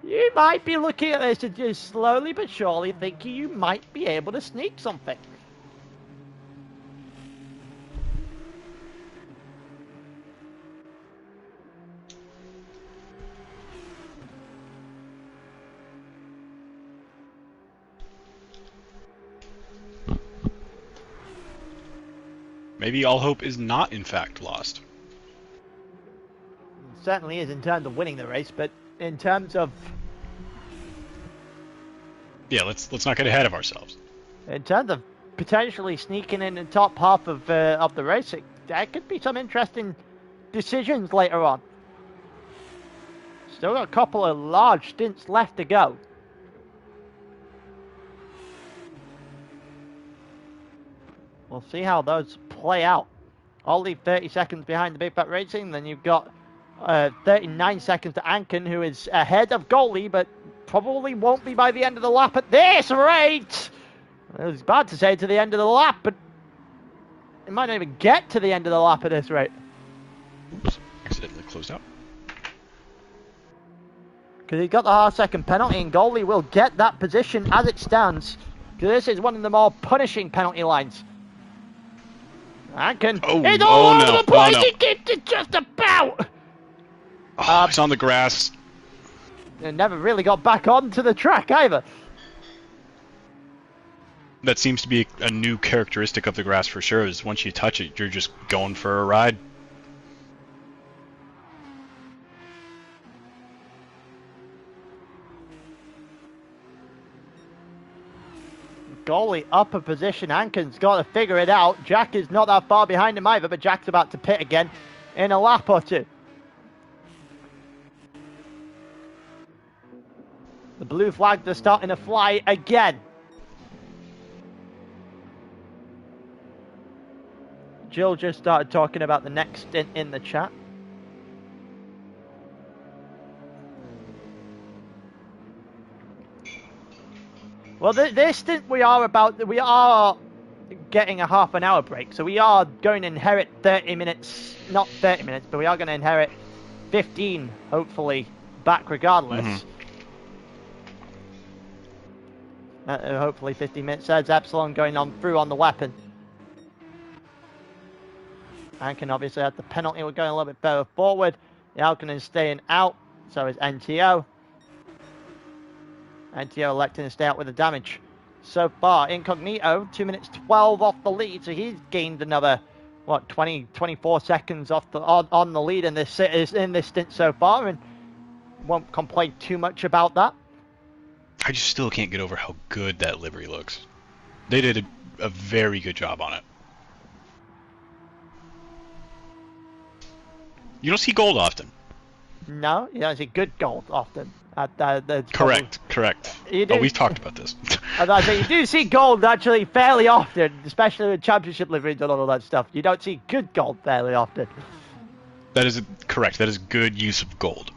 you might be looking at this and just slowly but surely thinking you might be able to sneak something. Maybe all hope is not, in fact, lost. It certainly is in terms of winning the race, but in terms of... Yeah, let's not get ahead of ourselves. In terms of potentially sneaking in the top half of the race, there could be some interesting decisions later on. Still got a couple of large stints left to go. We'll see how those play out. I'll leave 30 seconds behind the Big Fat Racing. Then you've got 39 seconds to Anken, who is ahead of goalie, but probably won't be by the end of the lap at this rate. I was about to say to the end of the lap, but it might not even get to the end of the lap at this rate. Oops, accidentally closed out. Because he's got the half-second penalty, and goalie will get that position as it stands. Because this is one of the more punishing penalty lines. Anken, it's all over the place. He keeps it just about. It's on the grass. And never really got back onto the track either. That seems to be a new characteristic of the grass for sure, is once you touch it, you're just going for a ride. Goalie up a position. Anken's got to figure it out. Jack is not that far behind him either, but Jack's about to pit again in a lap or two. The blue flags are starting to fly again. Jill just started talking about the next stint in the chat. Well, this stint we are getting a half an hour break, so we are going to inherit 30 minutes, not 30 minutes, but we are going to inherit 15, hopefully, back regardless. Hopefully 15 minutes. There's Epsilon going on through on the weapon. And can obviously have the penalty. We're going a little bit further forward. The Alkanen staying out. So is NTO. NTO electing to stay out with the damage. So far, Incognito, 2 minutes 12 off the lead. So he's gained another, what, 24 seconds off the on the lead in this stint so far. And won't complain too much about that. I just still can't get over how good that livery looks. They did a very good job on it. You don't see gold often. No, you don't see good gold often. Correct. Oh, we've talked about this. I say you do see gold actually fairly often, especially with championship liveries and all that stuff. You don't see good gold fairly often. That is correct. That is good use of gold.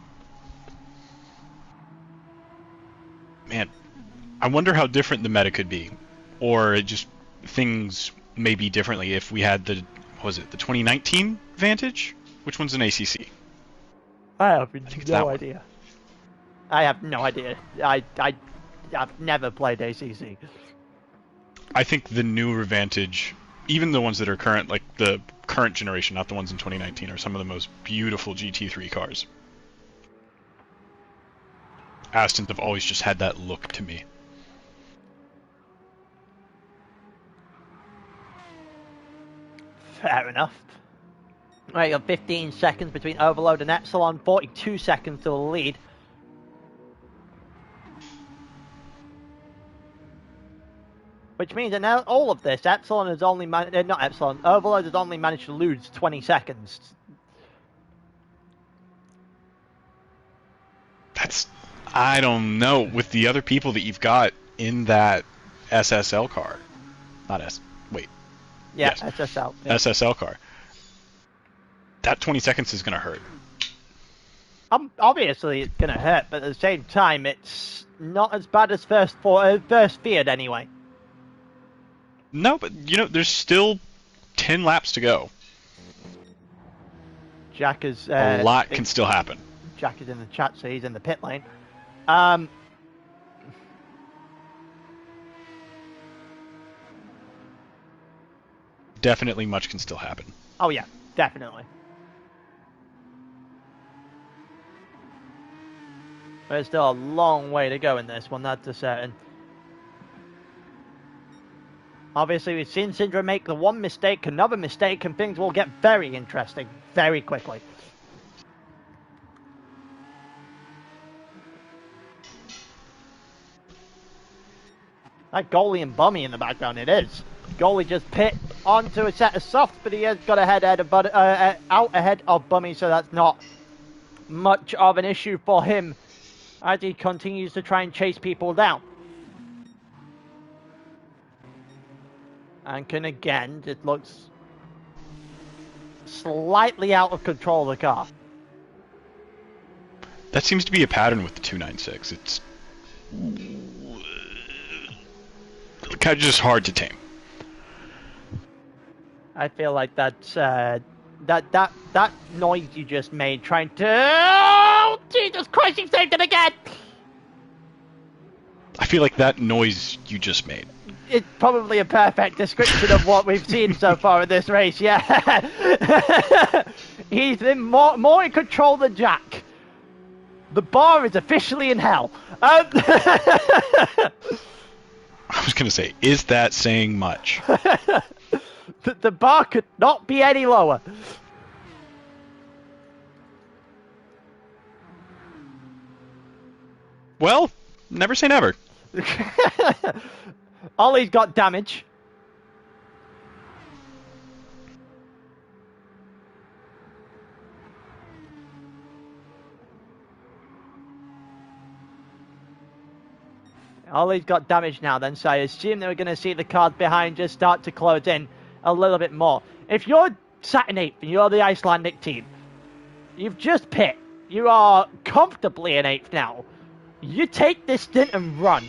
Man, I wonder how different the meta could be, or just things may be differently if we had the, what was it, the 2019 Vantage? Which one's an ACC? I have no idea. I have no idea. I've never played ACC. I think the newer Vantage, even the ones that are current, like the current generation, not the ones in 2019, are some of the most beautiful GT3 cars. Astons have always just had that look to me. Fair enough. Right, you got 15 seconds between Overload and Epsilon, 42 seconds to the lead. Which means that now all of this, Epsilon has only not Epsilon, Overload has only managed to lose 20 seconds. That's, I don't know, with the other people that you've got in that SSL car. Not S, wait. Yeah, yes. SSL. Yeah. SSL car. That 20 seconds is going to hurt. Obviously it's going to hurt, but at the same time, it's not as bad as first feared anyway. No, but, you know, there's still 10 laps to go. Jack is... a lot can still happen. Jack is in the chat, so he's in the pit lane. Definitely much can still happen. Oh yeah, definitely. There's still a long way to go in this one, that's a certain. Obviously, we've seen Syndra make the one mistake, another mistake, and things will get very interesting very quickly. That goalie and Bummy in the background, it is. Goalie just pit onto a set of softs, but he has got out ahead of Bummy, so that's not much of an issue for him as he continues to try and chase people down. And can again, it looks slightly out of control of the car. That seems to be a pattern with the 296. It's kind of just hard to tame. I feel like that's that noise you just made trying to... Oh, Jesus Christ, he saved it again! I feel like that noise you just made. It's probably a perfect description of what we've seen so far in this race, yeah. He's been more in control than Jack. The bar is officially in hell. I was going to say, is that saying much? The bar could not be any lower. Well, never say never. Ollie's got damage. Ollie's got damage now then, so I assume that we're going to see the cars behind just start to close in a little bit more. If you're sat in 8th and you're the Icelandic team, you've just pit. You are comfortably in 8th now. You take this stint and run.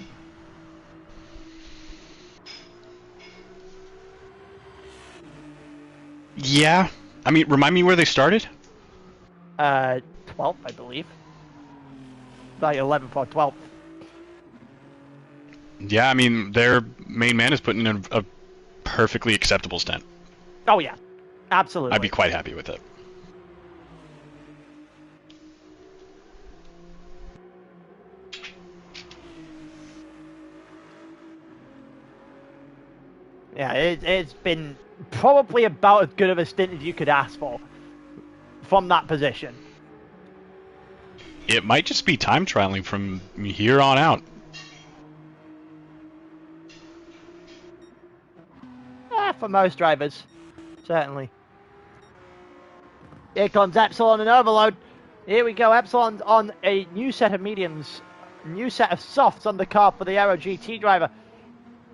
Yeah. I mean, remind me where they started? 12th, I believe. like 11th or 12th. Yeah, I mean, their main man is putting in a perfectly acceptable stint. Oh yeah, absolutely. I'd be quite happy with it. Yeah, it's been probably about as good of a stint as you could ask for from that position. It might just be time trialing from here on out. For most drivers, certainly. Here comes Epsilon and Overload. Here we go. Epsilon's on a new set of mediums, new set of softs on the car for the Aero GT driver.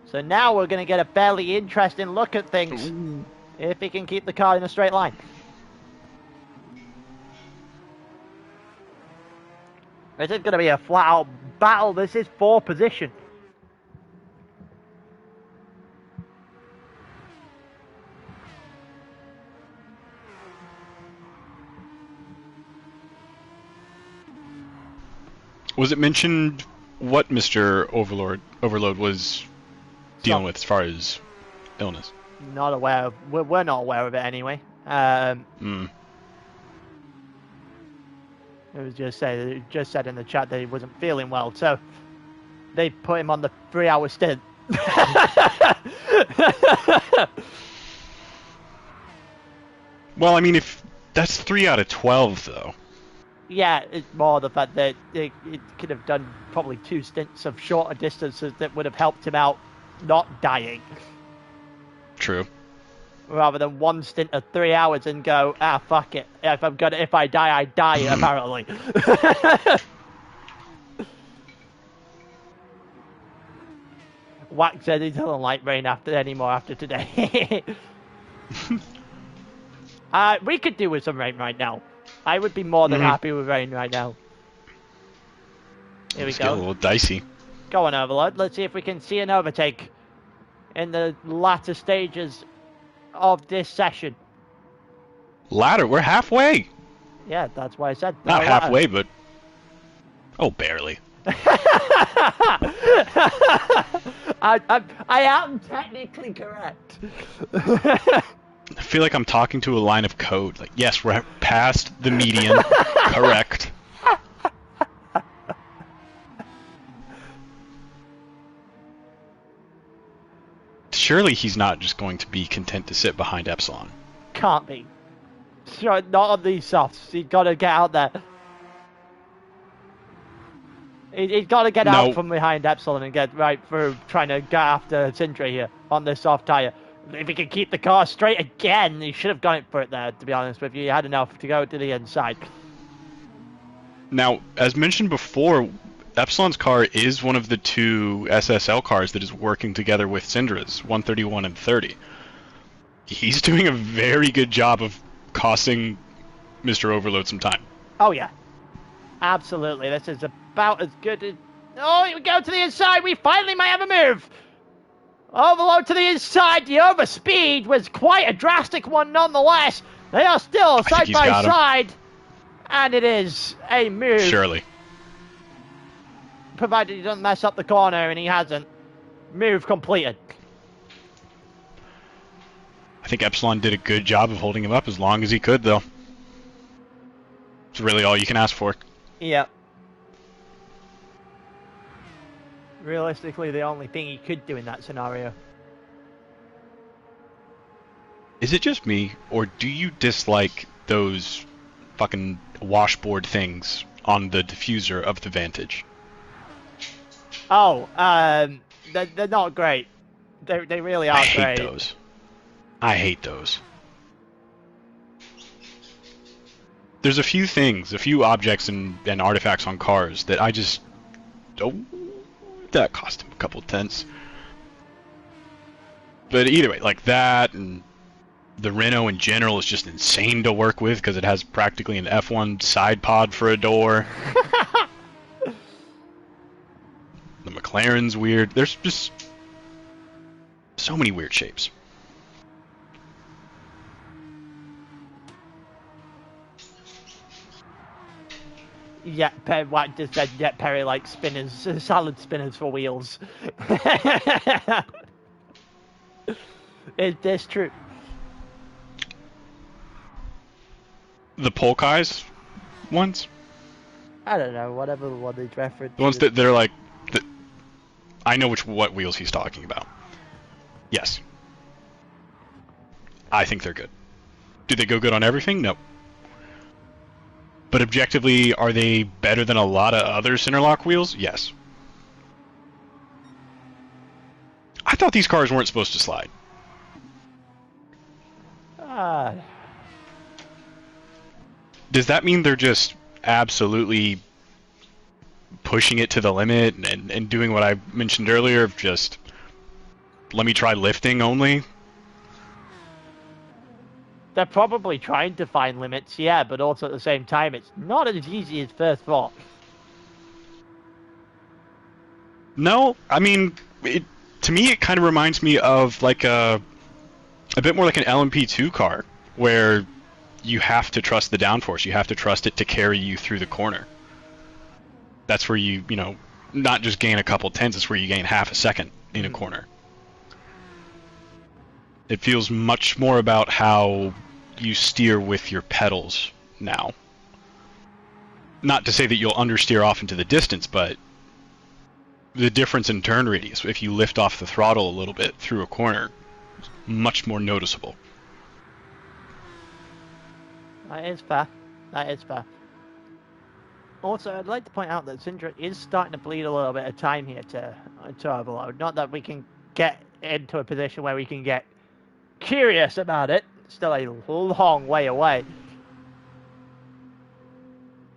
So now we're going to get a fairly interesting look at things. Ooh. If he can keep the car in a straight line. This is going to be a flat-out battle. This is for position. Was it mentioned what Mr. Overload was dealing with as far as illness? Not aware of. We're not aware of it anyway. It was just said in the chat that he wasn't feeling well, so they put him on the 3-hour stint. Well, I mean, if that's 3 out of 12, though. Yeah, it's more the fact that it could have done probably 2 stints of shorter distances that would have helped him out not dying. True. Rather than 1 stint of 3 hours and go, fuck it. If I die, I die, apparently. Wack said he doesn't like rain anymore after today. We could do with some rain right now. I would be more than happy with rain right now. Here we go. A little dicey. Go on, Overload. Let's see if we can see an overtake in the latter stages of this session. Ladder, we're halfway. Yeah, that's why I said. Not halfway, but... Oh, barely. I am technically correct. I feel like I'm talking to a line of code. Like, yes, we're past the median. Correct. Surely he's not just going to be content to sit behind Epsilon. Can't be. Sure, not on these softs. He's got to get out there. He's got to get out from behind Epsilon and get right through trying to get after Sindri here on this soft tyre. If he can keep the car straight again, he should have gone for it there, to be honest with you. He had enough to go to the inside. Now, as mentioned before, Epsilon's car is one of the 2 SSL cars that is working together with Syndra's, 131 and 30. He's doing a very good job of costing Mr. Overload some time. Oh, yeah. Absolutely. This is about as good as... Oh, here we go to the inside. We finally might have a move. Overload to the inside. The overspeed was quite a drastic one nonetheless. They are still side by side. And it is a move. Surely. Provided he doesn't mess up the corner, and he hasn't. Move completed. I think Epsilon did a good job of holding him up as long as he could, though. It's really all you can ask for. Yep. Realistically, the only thing he could do in that scenario. Is it just me, or do you dislike those fucking washboard things on the diffuser of the Vantage? Oh, they're not great. They really aren't great. I hate those. I hate those. There's a few things, a few objects and artifacts on cars that I just don't... That cost him a couple tenths. But either way, like that, and the Renault in general is just insane to work with because it has practically an F1 side pod for a door. The McLaren's weird. There's just so many weird shapes. Yeah, Wack just said, yeah, Perry likes spinners, salad spinners for wheels. Is this true? The Polkais ones? I don't know, whatever the one he's referenced. The ones that they're like... I know what wheels he's talking about. Yes. I think they're good. Do they go good on everything? No. But objectively, are they better than a lot of other Centerlock wheels? Yes. I thought these cars weren't supposed to slide. Does that mean they're just absolutely pushing it to the limit and doing what I mentioned earlier of just, let me try lifting only? They're probably trying to find limits, yeah, but also at the same time, it's not as easy as first thought. No, I mean, to me it kind of reminds me of like a bit more like an LMP2 car, where you have to trust the downforce, you have to trust it to carry you through the corner. That's where you know, not just gain a couple tenths, it's where you gain half a second in a corner. It feels much more about how you steer with your pedals now. Not to say that you'll understeer off into the distance, but the difference in turn radius, if you lift off the throttle a little bit through a corner, is much more noticeable. That is fair. That is fair. Also, I'd like to point out that Syndra is starting to bleed a little bit of time here to overload. Not that we can get into a position where we can get curious about it. It's still a long way away.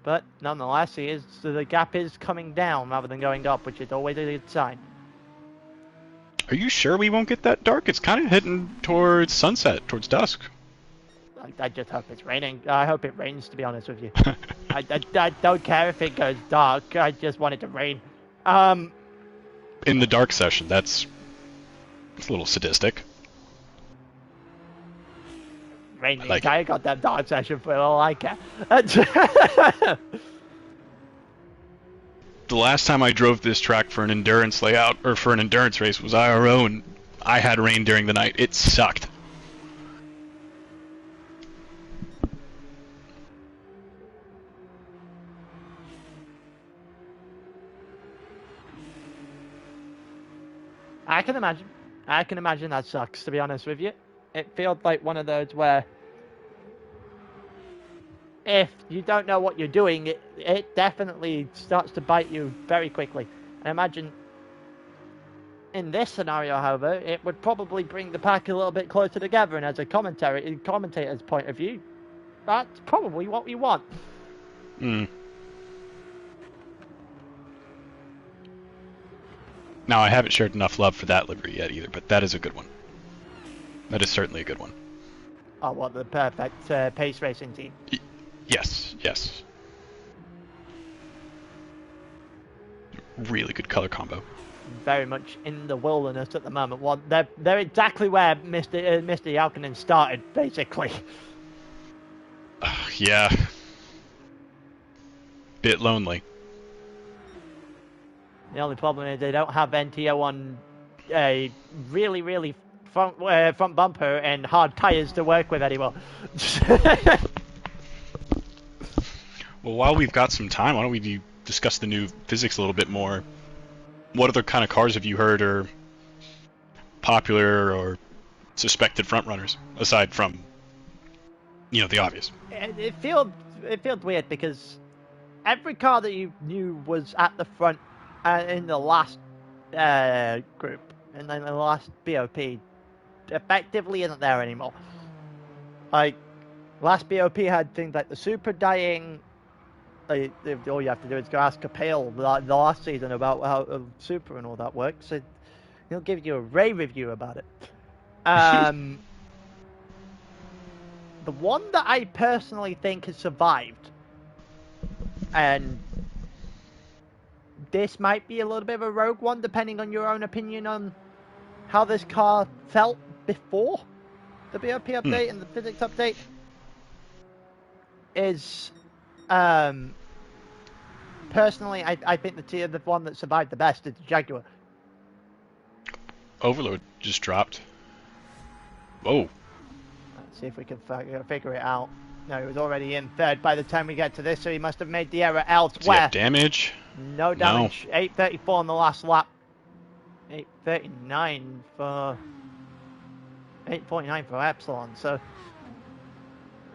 But nonetheless, the gap is coming down rather than going up, which is always a good sign. Are you sure we won't get that dark? It's kind of heading towards sunset, towards dusk. I just hope it's raining. I hope it rains, to be honest with you. I don't care if it goes dark. I just want it to rain. In the dark session, it's a little sadistic. Rain the like entire goddamn dark session for all I care. The last time I drove this track for an endurance layout, or for an endurance race, was Aero, and I had rain during the night. It sucked. I can imagine. I can imagine that sucks, to be honest with you. It feels like one of those where if you don't know what you're doing, it definitely starts to bite you very quickly. I imagine in this scenario, however, it would probably bring the pack a little bit closer together, and as a commentator's point of view, that's probably what we want. Now, I haven't shared enough love for that livery yet either, but that is a good one. That is certainly a good one. Oh, what, the perfect pace racing team? Yes, yes. Really good color combo. Very much in the wilderness at the moment. Well, they're exactly where Mr. Jalkinen started, basically. Yeah. Bit lonely. The only problem is they don't have NTO on a really, really front bumper and hard tires to work with anymore. Well, while we've got some time, why don't we discuss the new physics a little bit more? What other kind of cars have you heard are popular or suspected frontrunners, aside from, you know, the obvious? It feels weird because every car that you knew was at the front in the last group, and then the last BOP, effectively isn't there anymore. Like, last BOP had things like the Super dying. All you have to do is go ask Kapale the last season about how Super and all that works. So he'll give you a rave review about it. The one that I personally think has survived, and this might be a little bit of a rogue one, depending on your own opinion on how this car felt before the BOP update and the physics update, is personally, I think the one that survived the best is the Jaguar. Overload just dropped. Whoa. Let's see if we can figure it out. No, he was already in third by the time we get to this, so he must have made the error elsewhere. Does he have damage? No damage. No. 8:34 on the last lap. 8:39 for... 8:49 for Epsilon, so...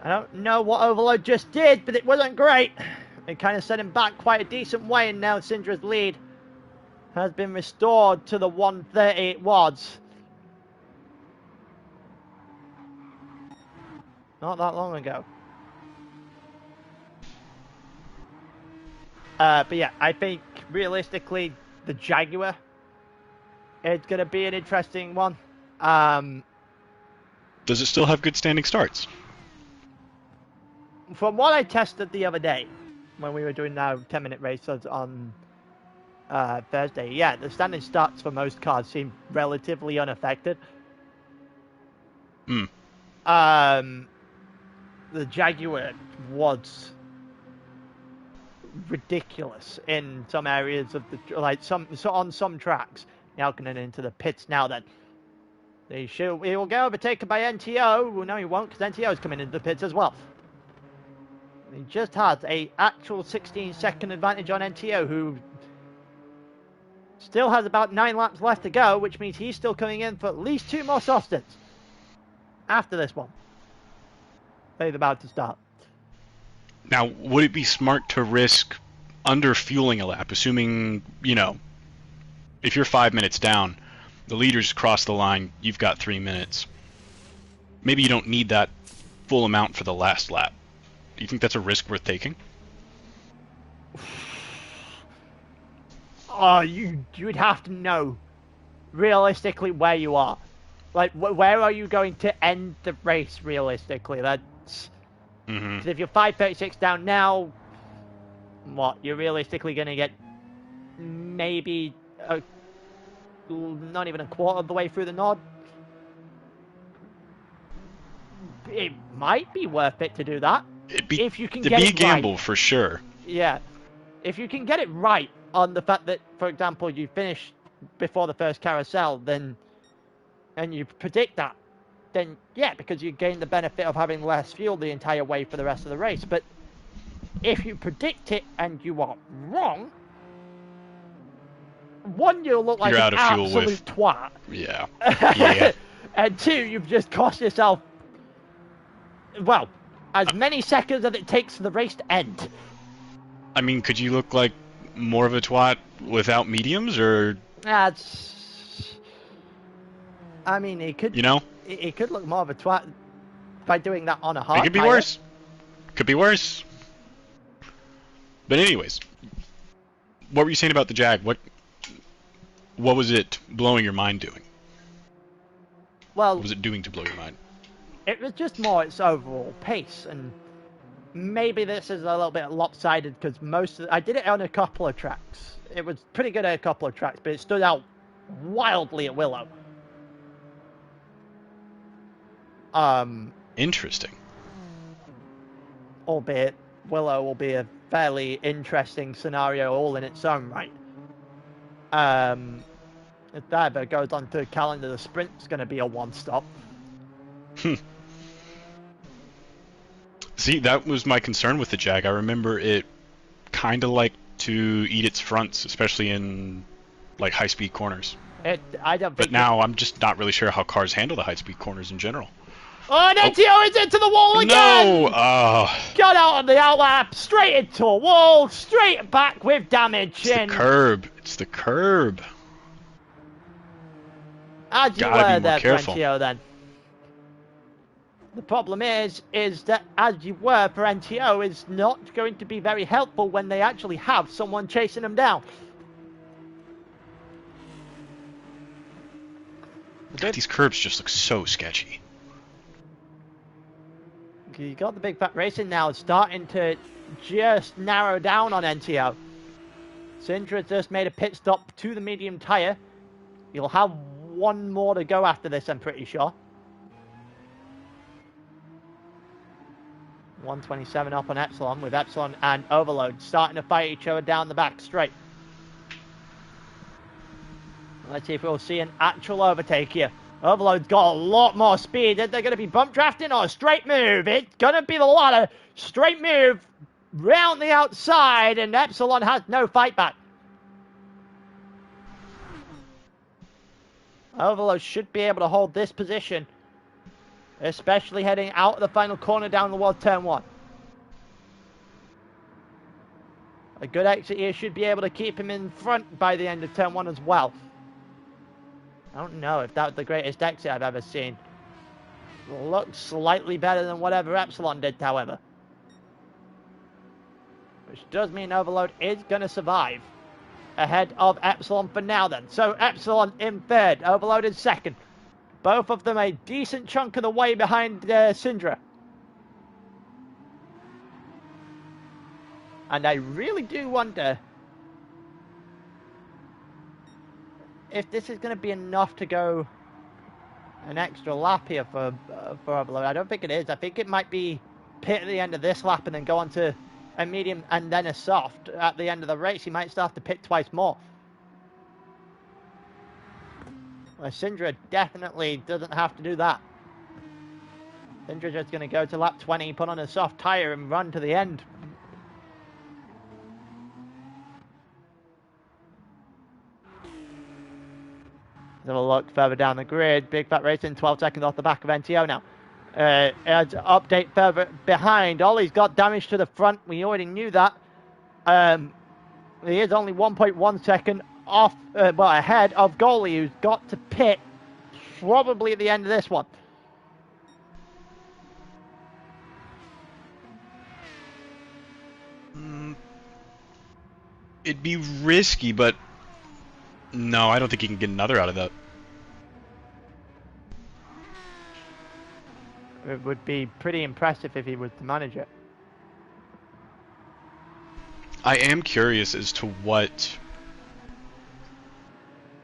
I don't know what Overload just did, but it wasn't great. It kind of set him back quite a decent way, and now Syndra's lead has been restored to the 130 it was. Not that long ago. But yeah, I think realistically, the Jaguar is going to be an interesting one. Does it still have good standing starts? From what I tested the other day, when we were doing our 10-minute races on Thursday, yeah, the standing starts for most cars seem relatively unaffected. Hmm. The Jaguar was ridiculous in some areas of the on some tracks. Now coming into the pits now then. He will get overtaken by NTO. Well, no, he won't, because NTO is coming into the pits as well. He just had a actual 16-second advantage on NTO, who still has about 9 laps left to go, which means he's still coming in for at least 2 more soft stints after this one. They're about to start. Now, would it be smart to risk under-fueling a lap, assuming, you know, if you're 5 minutes down, the leaders cross the line, you've got 3 minutes. Maybe you don't need that full amount for the last lap. Do you think that's a risk worth taking? You'd have to know realistically where you are. Like, where are you going to end the race realistically? That's... Mm-hmm. If you're 5:36 down now, what, you're realistically going to get maybe not even a quarter of the way through the nod? It might be worth it to do that. If you can get it right. It'd be a gamble for sure. Yeah. If you can get it right on the fact that, for example, you finish before the first carousel, then, and you predict that, then yeah, because you gain the benefit of having less fuel the entire way for the rest of the race. But if you predict it and you are wrong, one, you'll look like an absolute twat. Yeah. Yeah. And two, you've just cost yourself, well, as many seconds as it takes for the race to end. I mean, could you look like more of a twat without mediums, or? That's... I mean, it could... You know? It could look more of a twat by doing that on a hard It could be worse. Could be worse. But anyways, what were you saying about the Jag? What was it blowing your mind doing? Well... What was it doing to blow your mind? It was just more its overall pace, and maybe this is a little bit lopsided because I did it on a couple of tracks. It was pretty good at a couple of tracks, but it stood out wildly at Willow. Interesting. Albeit Willow will be a fairly interesting scenario all in its own right. If that ever goes onto the calendar, the sprint's going to be a one-stop. See, that was my concern with the Jag. I remember it kind of liked to eat its fronts, especially in like high-speed corners. But now I'm just not really sure how cars handle the high-speed corners in general. Oh, and NTO is into the wall again! No! Got out on the outlap, straight into a wall, straight back with damage. It's the curb. It's the curb. As you were there, NTO, then. The problem is that as you were for NTO is not going to be very helpful when they actually have someone chasing them down. God, these curbs just look so sketchy. You got the Big Fat Racing now starting to just narrow down on NTO. Syndra just made a pit stop to the medium tyre. You'll have one more to go after this, I'm pretty sure. 127 up on Epsilon, with Epsilon and Overload starting to fight each other down the back straight. Let's see if we'll see an actual overtake here. Overload's got a lot more speed. Is there going to be bump drafting or a straight move? It's going to be the latter. Straight move round the outside, and Epsilon has no fight back. Overload should be able to hold this position, especially heading out of the final corner down the wall, turn 1. A good exit here should be able to keep him in front by the end of turn 1 as well. I don't know if that was the greatest exit I've ever seen. Looks slightly better than whatever Epsilon did, however. Which does mean Overload is going to survive ahead of Epsilon for now then. So Epsilon in third, Overload in second. Both of them a decent chunk of the way behind Syndra. And I really do wonder if this is going to be enough to go an extra lap here for Overload. I don't think it is. I think it might be pit at the end of this lap and then go on to a medium and then a soft at the end of the race. He might still have to pit twice more. Well, Syndra definitely doesn't have to do that. Syndra's just going to go to lap 20, put on a soft tyre and run to the end. Have a look further down the grid. Big Fat Racing 12 seconds off the back of NTO now. As update further behind, Ollie's got damage to the front. We already knew that. He is only 1.1 second off, ahead of Goalie, who's got to pit probably at the end of this one. It'd be risky, but no, I don't think he can get another out of that. It would be pretty impressive if he was to manage it. I am curious as to what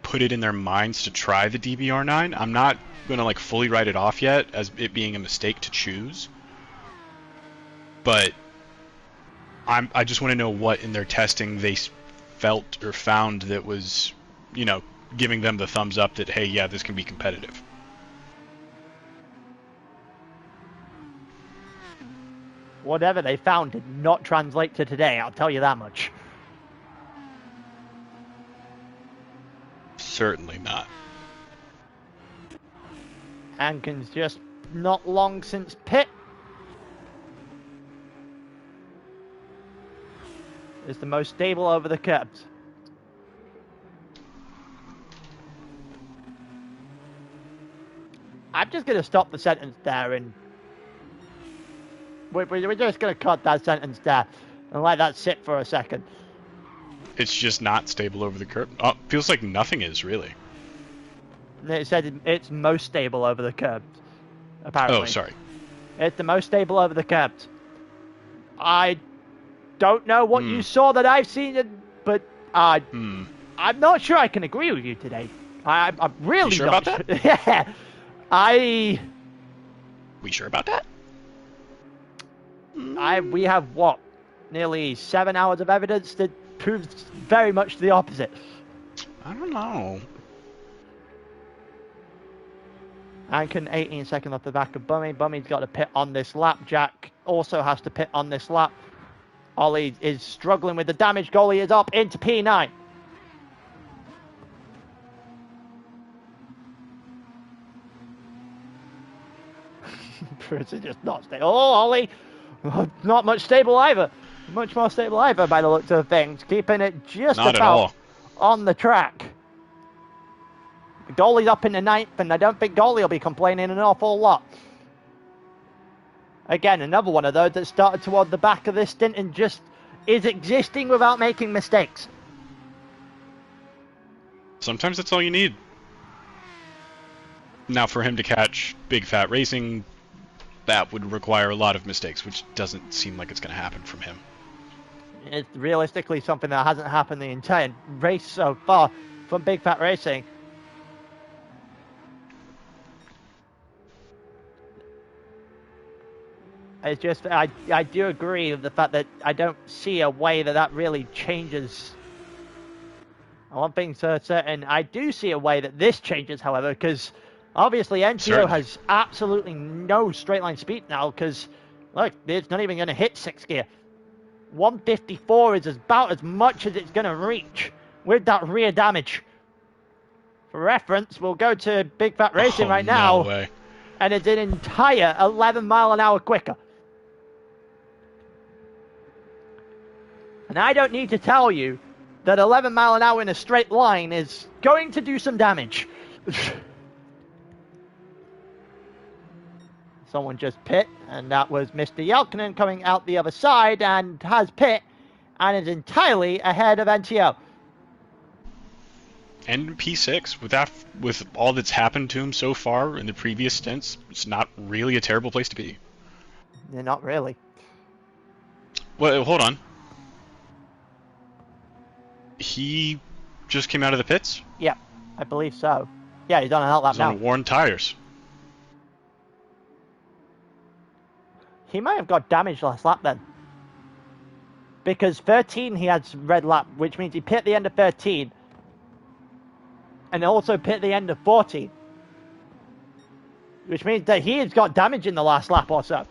put it in their minds to try the DBR9. I'm not going to like fully write it off yet as it being a mistake to choose. But I just want to know what in their testing they felt or found that was, you know, giving them the thumbs up that, hey, yeah, this can be competitive. Whatever they found did not translate to today, I'll tell you that much. Certainly not. Hankin's just not long since pit. Is the most stable over the curbs. I'm just going to stop the sentence there and we're just going to cut that sentence there and let that sit for a second. It's just not stable over the curb. Oh, feels like nothing is, really. It said it's most stable over the curbs, apparently. Oh, sorry. It's the most stable over the curbs. I don't know what you saw that I've seen, but I'm not sure I can agree with you today. I'm really you sure not about that? Yeah. We sure about that? We have, what, nearly 7 hours of evidence that proves very much the opposite. I don't know. Ankin 18 seconds off the back of Bummy. Bummy's got to pit on this lap. Jack also has to pit on this lap. Ollie is struggling with the damage. Goalie is up into P9. It's just not stable. Oh, Ollie! Not much stable either. Much more stable either by the looks of things. Keeping it just not about on the track. The goalie's up in the 9th, and I don't think goalie will be complaining an awful lot. Again, another one of those that started toward the back of this stint and just is existing without making mistakes. Sometimes that's all you need. Now, for him to catch Big Fat Racing, that would require a lot of mistakes, which doesn't seem like it's going to happen from him. It's realistically something that hasn't happened the entire race so far from Big Fat Racing. It's just, I do agree with the fact that I don't see a way that really changes. One thing's certain, I do see a way that this changes, however, because obviously NTO Certainly. has absolutely no straight line speed now, because, look, it's not even going to hit 6th gear. 154 is about as much as it's going to reach with that rear damage. For reference, we'll go to Big Fat Racing right now, No way. and it's an entire 11 mile an hour quicker. And I don't need to tell you that 11 mile an hour in a straight line is going to do some damage. Someone just pit, and that was Mr. Jalkinen coming out the other side and has pit, and is entirely ahead of NTO. And P6, with all that's happened to him so far in the previous stints, it's not really a terrible place to be. Yeah, not really. Well, hold on. He just came out of the pits? Yeah, I believe so. Yeah, he's on an outlap He's now. on worn tires. He might have got damaged last lap then. Because 13 he had red lap, which means he pit the end of 13. And also pit the end of 14. Which means that he has got damage in the last lap or so.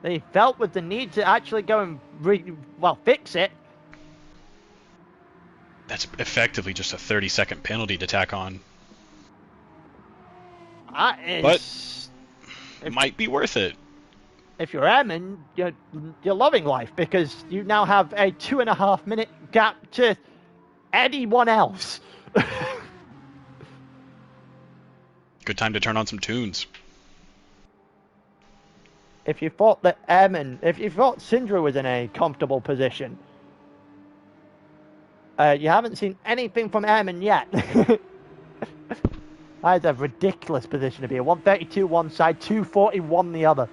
That he felt with the need to actually go and fix it. That's effectively just a 30-second penalty to tack on. That is... But it might be worth it. If you're Airman, you're loving life, because you now have a 2.5 minute gap to anyone else. Good time to turn on some tunes. If you thought that Airman, if you thought Syndra was in a comfortable position, you haven't seen anything from Airman yet. That is a ridiculous position to be in. 132 one side, 241 the other.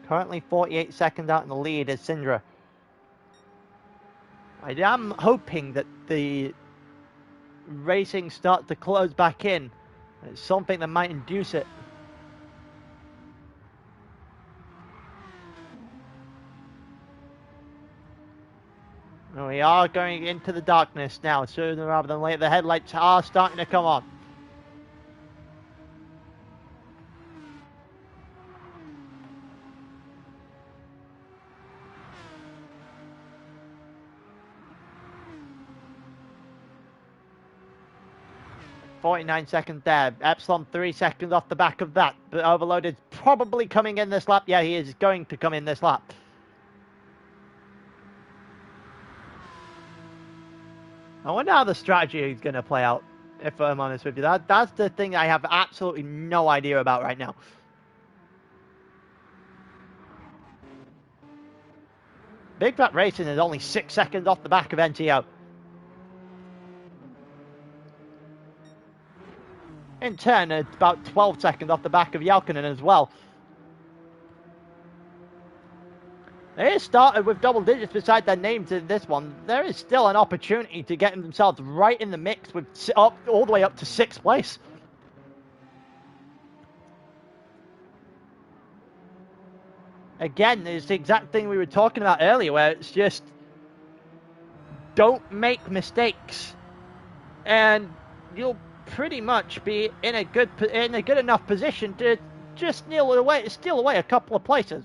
Currently 48 seconds out in the lead is Syndra. I am hoping that the racing starts to close back in. It's something that might induce it. We are going into the darkness now, sooner rather than later. The headlights are starting to come on. .49 seconds there. Epsilon 3 seconds off the back of that. But Overload is probably coming in this lap. Yeah, he is going to come in this lap. I wonder how the strategy is going to play out, if I'm honest with you. That's the thing I have absolutely no idea about right now. Big Fat Racing is only 6 seconds off the back of NTO. In turn, it's about 12 seconds off the back of Jalkinen as well. They started with double digits beside their names in this one. There is still an opportunity to get themselves right in the mix with all the way up to 6th place. Again, it's the exact thing we were talking about earlier, where it's just don't make mistakes, and you'll pretty much be in a good enough position to just steal away a couple of places.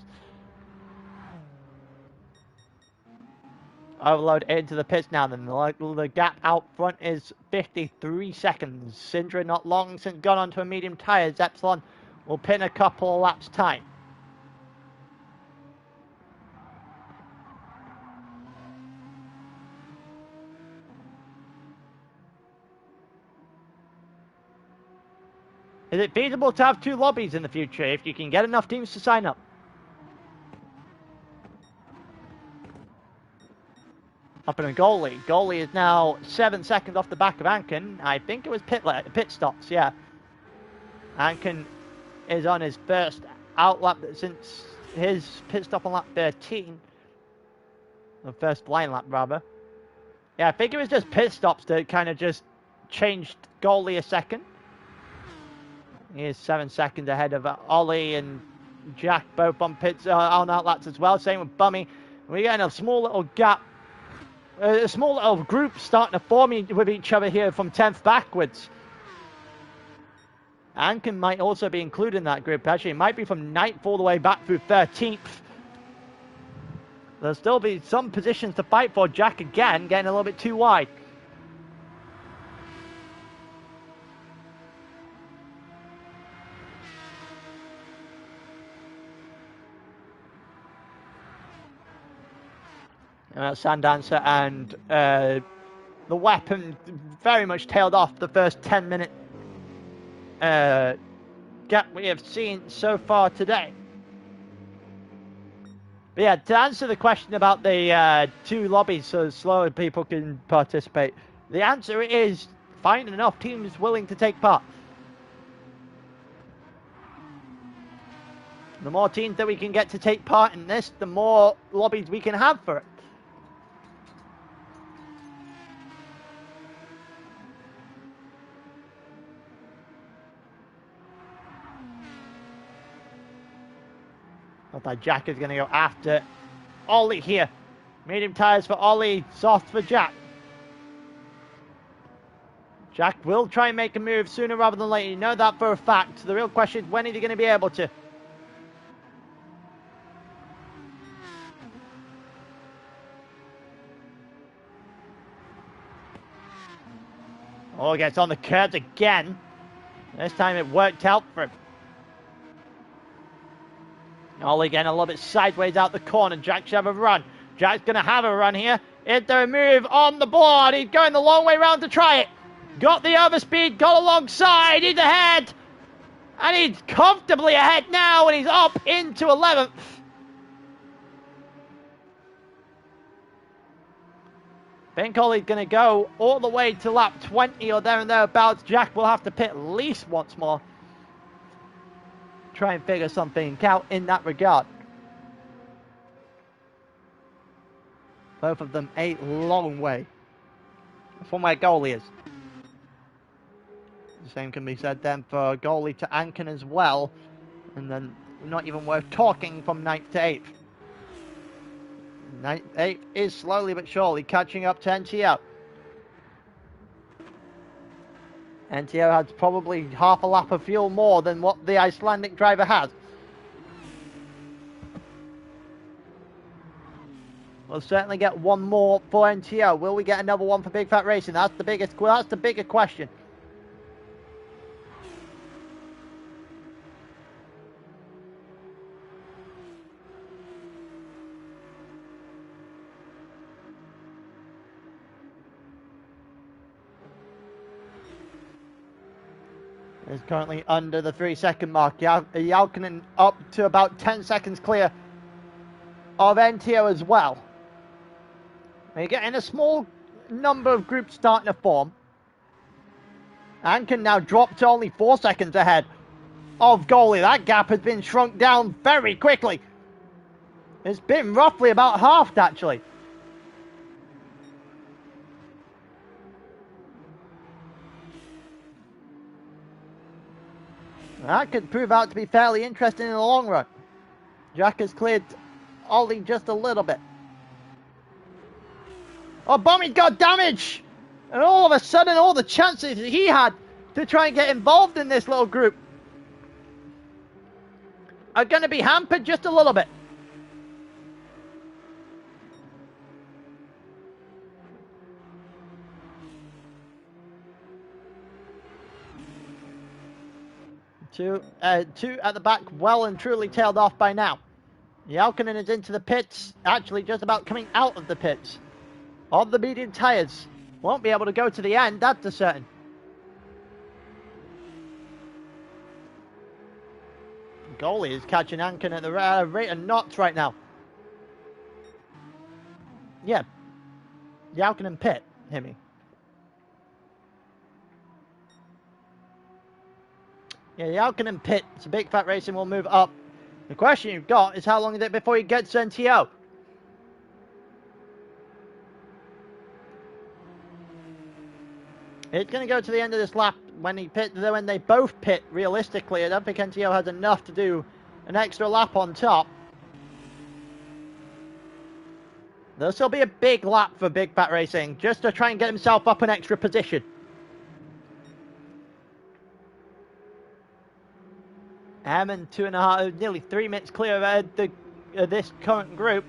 Overload into the pits now. Then the gap out front is 53 seconds. Syndra not long since gone onto a medium tyre. Epsilon will pin a couple of laps time. Is it feasible to have 2 lobbies in the future if you can get enough teams to sign up? Up in a goalie. Goalie is now 7 seconds off the back of Anken. I think it was pit stops, yeah. Anken is on his first outlap since his pit stop on lap 13. The first blind lap, rather. Yeah, I think it was just pit stops that kind of just changed goalie a second. He is 7 seconds ahead of Ollie and Jack, both on pits on outlets as well. Same with Bummy. We're getting a small little gap, a small little group starting to form with each other here from 10th backwards. Ankin might also be included in that group. Actually, it might be from 9th all the way back through 13th. There'll still be some positions to fight for. Jack again getting a little bit too wide. Sandancer and the weapon very much tailed off the first 10-minute gap we have seen so far today. But yeah, to answer the question about the 2 lobbies so slower people can participate, the answer is finding enough teams willing to take part. The more teams that we can get to take part in this, the more lobbies we can have for it. I thought Jack is going to go after Ollie here. Medium tires for Ollie, soft for Jack. Jack will try and make a move sooner rather than later. You know that for a fact. The real question is, when is he going to be able to? Oh, gets on the curves again. This time it worked out for him. Ollie getting a little bit sideways out the corner. Jack should have a run. Jack's going to have a run here. Is there a move on the board? He's going the long way round to try it. Got the overspeed, got alongside. He's ahead. And he's comfortably ahead now, and he's up into 11th. Ben Colley's going to go all the way to lap 20 or there and thereabouts. Jack will have to pit at least once more. Try and figure something out in that regard. Both of them a long way from where goalie is. The same can be said then for goalie to Ankin as well. And then not even worth talking from 9th to 8th. 8th is slowly but surely catching up to NTO. NTO has probably half a lap of fuel more than what the Icelandic driver has. We'll certainly get one more for NTO. Will we get another one for Big Fat Racing? That's the bigger question. Is currently under the 3-second mark. Jalkinen up to about 10 seconds clear of NTO as well. We're getting a small number of groups starting to form. Ankin now drop to only 4 seconds ahead of goalie. That gap has been shrunk down very quickly. It's been roughly about halved actually. That could prove out to be fairly interesting in the long run. Jack has cleared Ollie just a little bit. Oh, Bummy's got damage! And all of a sudden, all the chances he had to try and get involved in this little group are going to be hampered just a little bit. Two at the back, well and truly tailed off by now. Jalkinen is into the pits, actually just about coming out of the pits. On the medium tyres. Won't be able to go to the end, that's a certain. Goalie is catching Ankin at the rate of knots right now. Yeah. Jalkinen pit, hit me. Yeah, Jalkinen pit, so Big Fat Racing will move up. The question you've got is how long is it before he gets NTO? It's going to go to the end of this lap when they both pit. Realistically, I don't think NTO has enough to do an extra lap on top. This will be a big lap for Big Fat Racing, just to try and get himself up an extra position. Hammond 2.5, nearly 3 minutes clear of this current group.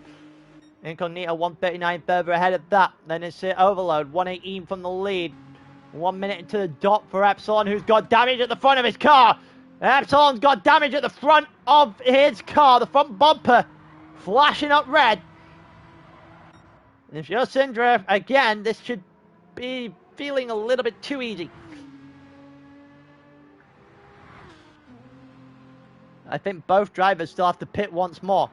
Incognito 139 further ahead of that. Then it's Overload 118 from the lead. 1 minute into the dot for Epsilon, who's got damage at the front of his car. Epsilon's got damage at the front of his car, the front bumper flashing up red. And if you're Syndra, again, this should be feeling a little bit too easy. I think both drivers still have to pit once more.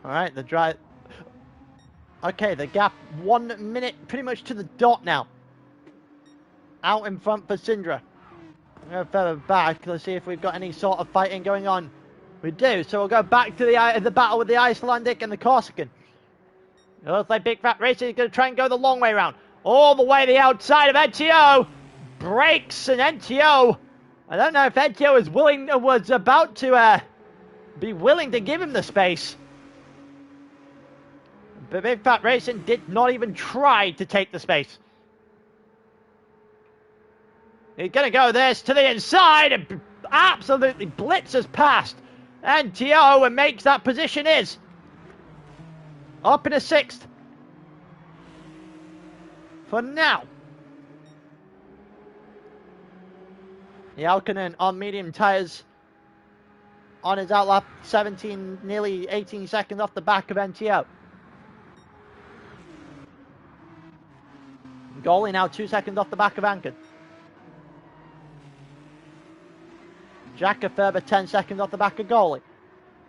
Alright, the drive... Okay, the gap 1 minute pretty much to the dot now. Out in front for Syndra. Go further back, let's see if we've got any sort of fighting going on. We do, so we'll go back to the battle with the Icelandic and the Corsican. It looks like Big Fat Racing is going to try and go the long way round. All the way the outside of NTO. Brakes, and NTO. I don't know if NTO was about to be willing to give him the space. But Big Fat Racing did not even try to take the space. He's going to go this to the inside and absolutely blitzes past NTO and makes that position is up in a 6th. For now. Jalkanen on medium tyres on his outlap, 17, nearly 18 seconds off the back of NTO. Goalie now 2 seconds off the back of Anken. Jack a further 10 seconds off the back of goalie.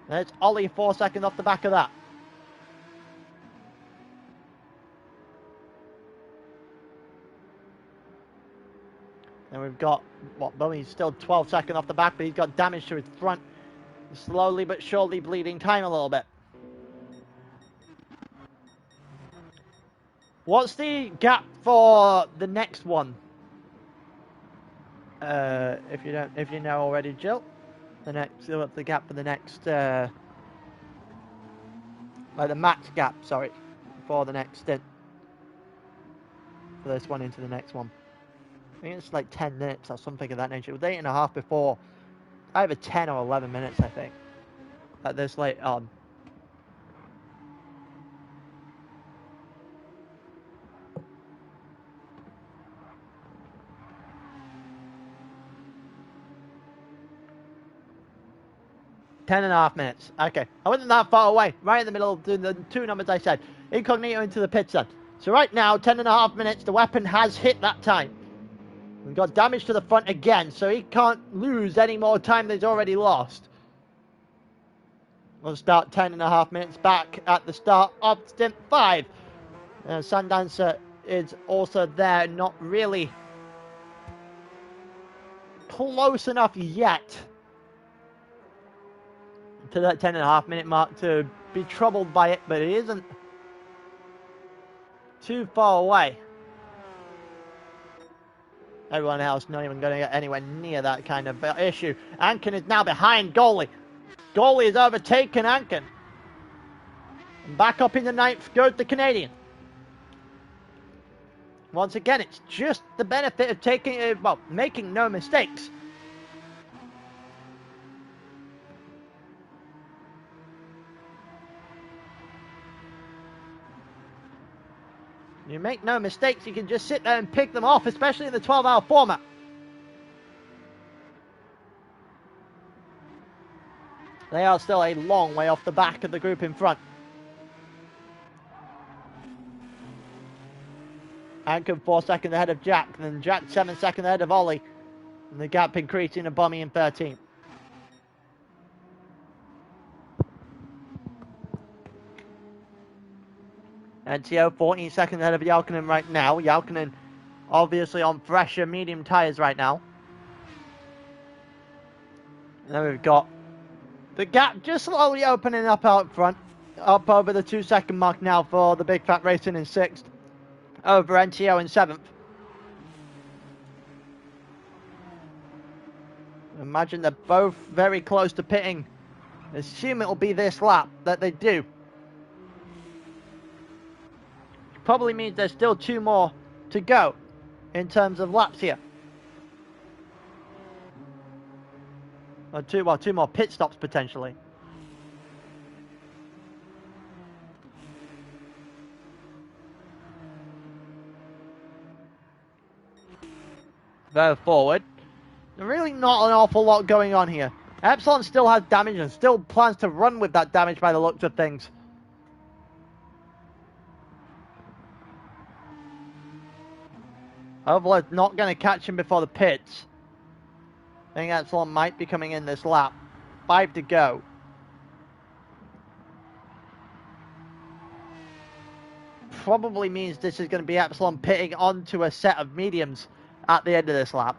And it's Ollie 4 seconds off the back of that. And we've got, Bowie's still 12 seconds off the back, but he's got damage to his front. Slowly but surely bleeding time a little bit. What's the gap for the next one? If you know already, Jill. What's the gap for the next, like the max gap, sorry, for the next stint. For this one into the next one. I think it's like 10 minutes or something of that nature. It was 8.5 before. Either 10 or 11 minutes, I think. At this late on. Ten and a half minutes. Okay. I wasn't that far away. Right in the middle of the two numbers I said. Incognito into the pits then. So right now, 10.5 minutes. The weapon has hit that time. We've got damage to the front again, so he can't lose any more time than he's already lost. We'll start 10.5 minutes back at the start of stint 5. Sundancer is also there, not really close enough yet to that 10.5 minute mark to be troubled by it, but it isn't too far away. Everyone else not even going to get anywhere near that kind of issue. Anken is now behind goalie. Goalie has overtaken Anken. And back up in the 9th goes the Canadian. Once again, it's just the benefit of taking, making no mistakes. You make no mistakes, you can just sit there and pick them off, especially in the 12-hour format. They are still a long way off the back of the group in front. Anken 4 seconds ahead of Jack, then Jack 7 seconds ahead of Ollie. And the gap increasing to Bummy in 13th. NTO 14 seconds ahead of Jalkanen right now. Jalkanen obviously on fresher medium tyres right now. And then we've got the gap just slowly opening up out front. Up over the 2-second mark now for the Big Fat Racing in 6th. Over NTO in 7th. Imagine they're both very close to pitting. Assume it'll be this lap that they do. Probably means there's still 2 more to go in terms of laps here. Or 2 more pit stops potentially. Very forward. Really not an awful lot going on here. Epsilon still has damage and still plans to run with that damage by the looks of things. Overload's not going to catch him before the pits. I think Epsilon might be coming in this lap. 5 to go. Probably means this is going to be Epsilon pitting onto a set of mediums at the end of this lap.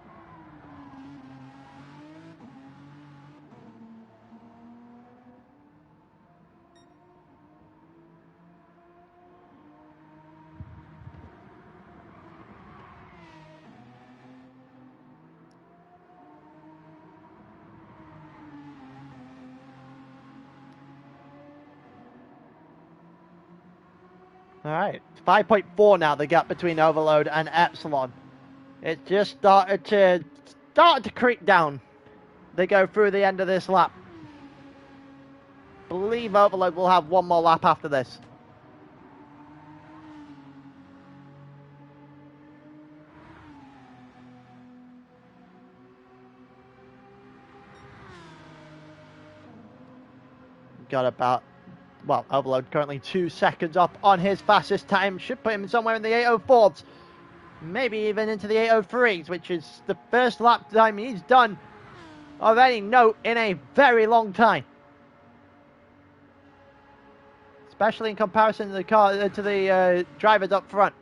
Alright, 5.4 now, the gap between Overload and Epsilon. It's just started to creep down. They go through the end of this lap. Believe Overload will have 1 more lap after this. Got about, well, Overload currently 2 seconds up on his fastest time. Should put him somewhere in the 804s. Maybe even into the 803s, which is the first lap time he's done of any note in a very long time. Especially in comparison to the drivers up front.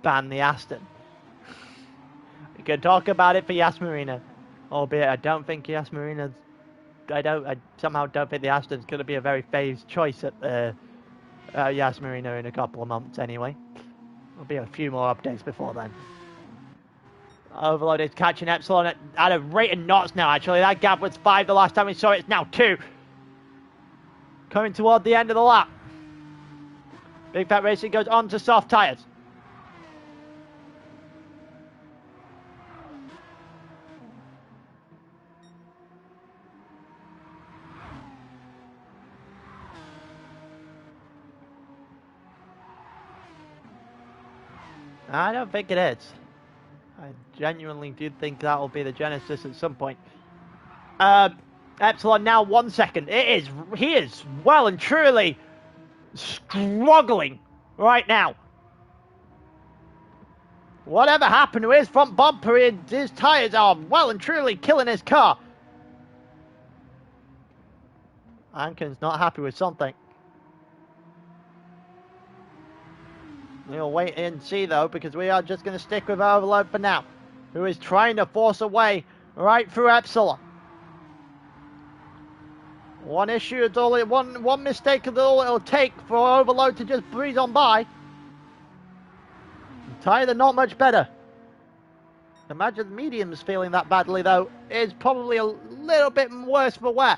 Ban the Aston. We could talk about it for Yas Marina. Albeit I don't think Yas Marina's... I somehow don't think the Aston's going to be a very phased choice at Yas Marina in a couple of months anyway. There'll be a few more updates before then. Overload is catching Epsilon at a rate of knots now, actually. That gap was 5 the last time we saw it. It's now 2. Coming toward the end of the lap. Big Fat Racing goes on to soft tyres. I don't think it is. I genuinely do think that will be the genesis at some point. Epsilon now 1 second. He is well and truly struggling right now. Whatever happened to his front bumper, his tyres are well and truly killing his car. Anken's not happy with something. We'll wait and see though, because we are just going to stick with Overload for now, who is trying to force a way right through Epsilon. One issue is all one mistake is all it'll take for Overload to just breeze on by. Tyre, they're not much better. Imagine mediums feeling that badly though. It's probably a little bit worse for wear.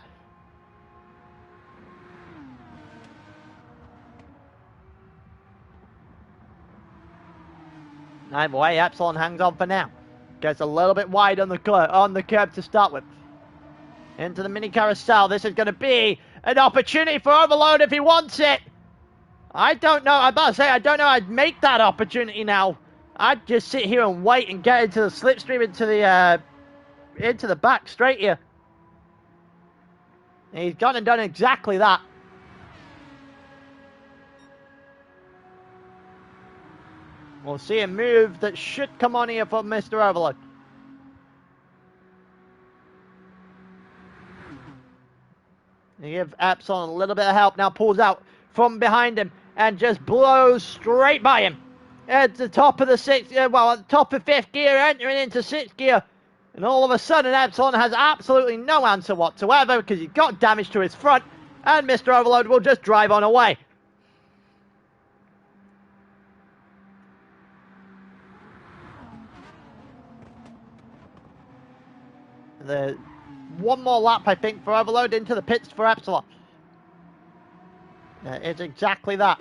Either way, Epsilon hangs on for now. Gets a little bit wide on the curb to start with. Into the mini carousel. This is going to be an opportunity for Overload if he wants it. I don't know. I'm about to say, I don't know I'd make that opportunity now. I'd just sit here and wait and get into the slipstream into the back straight here. And he's gone and done exactly that. We'll see a move that should come on here for Mr. Overload. He gives Epsilon a little bit of help. Now pulls out from behind him and just blows straight by him. At the top of the at the top of 5th gear, entering into 6th gear. And all of a sudden, Epsilon has absolutely no answer whatsoever because he's got damage to his front. And Mr. Overload will just drive on away. One more lap, I think, for Overload into the pits for Epsilon. It's exactly that.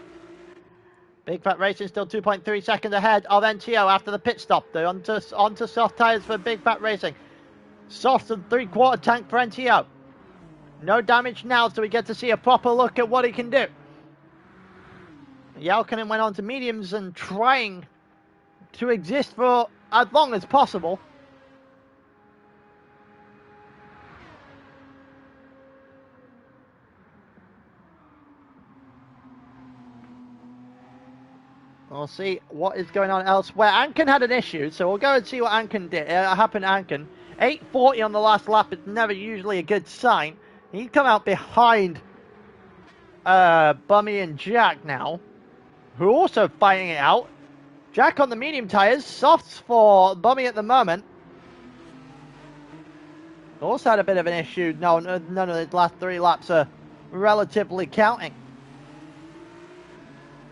Big Fat Racing still 2.3 seconds ahead of NTO after the pit stop. They're onto soft tyres for Big Fat Racing. Soft and 3/4 tank for NTO. No damage now, so we get to see a proper look at what he can do. Jalkanen went on to mediums and trying to exist for as long as possible. We'll see what is going on elsewhere. Anken had an issue, so we'll go and see what Anken did. Happened to Anken. 8:40 on the last lap is never usually a good sign. He's come out behind Bummy and Jack now, who are also fighting it out. Jack on the medium tyres, softs for Bummy at the moment. Also had a bit of an issue. No, none of his last 3 laps are relatively counting.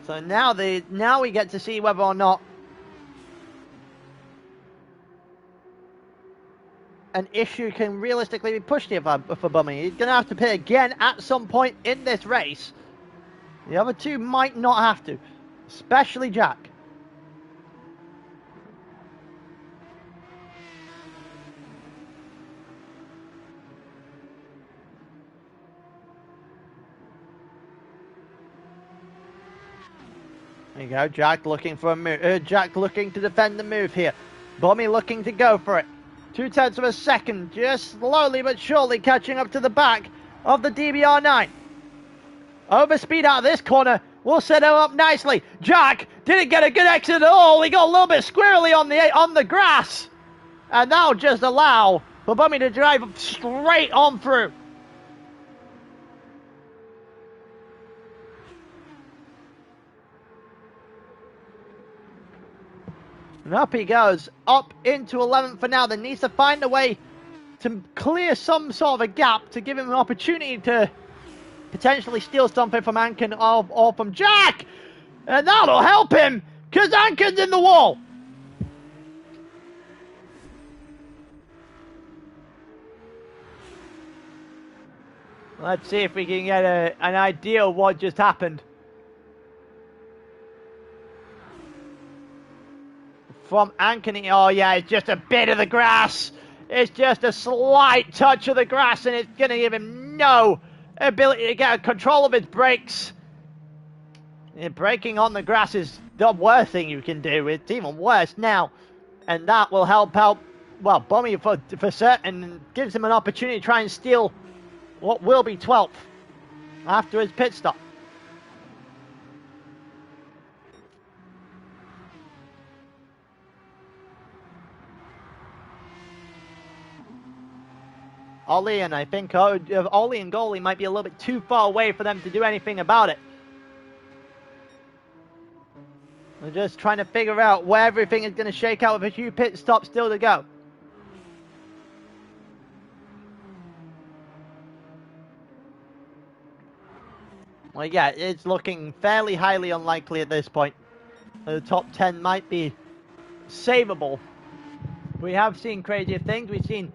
So now we get to see whether or not an issue can realistically be pushed here for Bummy. He's going to have to pit again at some point in this race. The other two might not have to, especially Jack. There you go, Jack looking for a move. Jack looking to defend the move here. Bummy looking to go for it. 0.2 of a second, just slowly but surely catching up to the back of the DBR9. Overspeed out of this corner will set him up nicely. Jack didn't get a good exit at all. He got a little bit squirrely on the grass. And that'll just allow for Bummy to drive straight on through. And up he goes, up into 11th for now. Then needs to find a way to clear some sort of a gap to give him an opportunity to potentially steal something from Anken or from Jack. And that'll help him, because Anken's in the wall. Let's see if we can get an idea of what just happened. From Anken, oh yeah, it's just a bit of the grass. It's just a slight touch of the grass, and it's going to give him no ability to get control of his brakes. Braking on the grass is the worst thing you can do. It's even worse now. And that will help out, well, Bummy for certain, and gives him an opportunity to try and steal what will be 12th after his pit stop. Ollie and I think Ollie and Goalie might be a little bit too far away for them to do anything about it. We're just trying to figure out where everything is going to shake out with a few pit stops still to go. Well, yeah, it's looking fairly highly unlikely at this point. The top 10 might be savable. We have seen crazier things. We've seen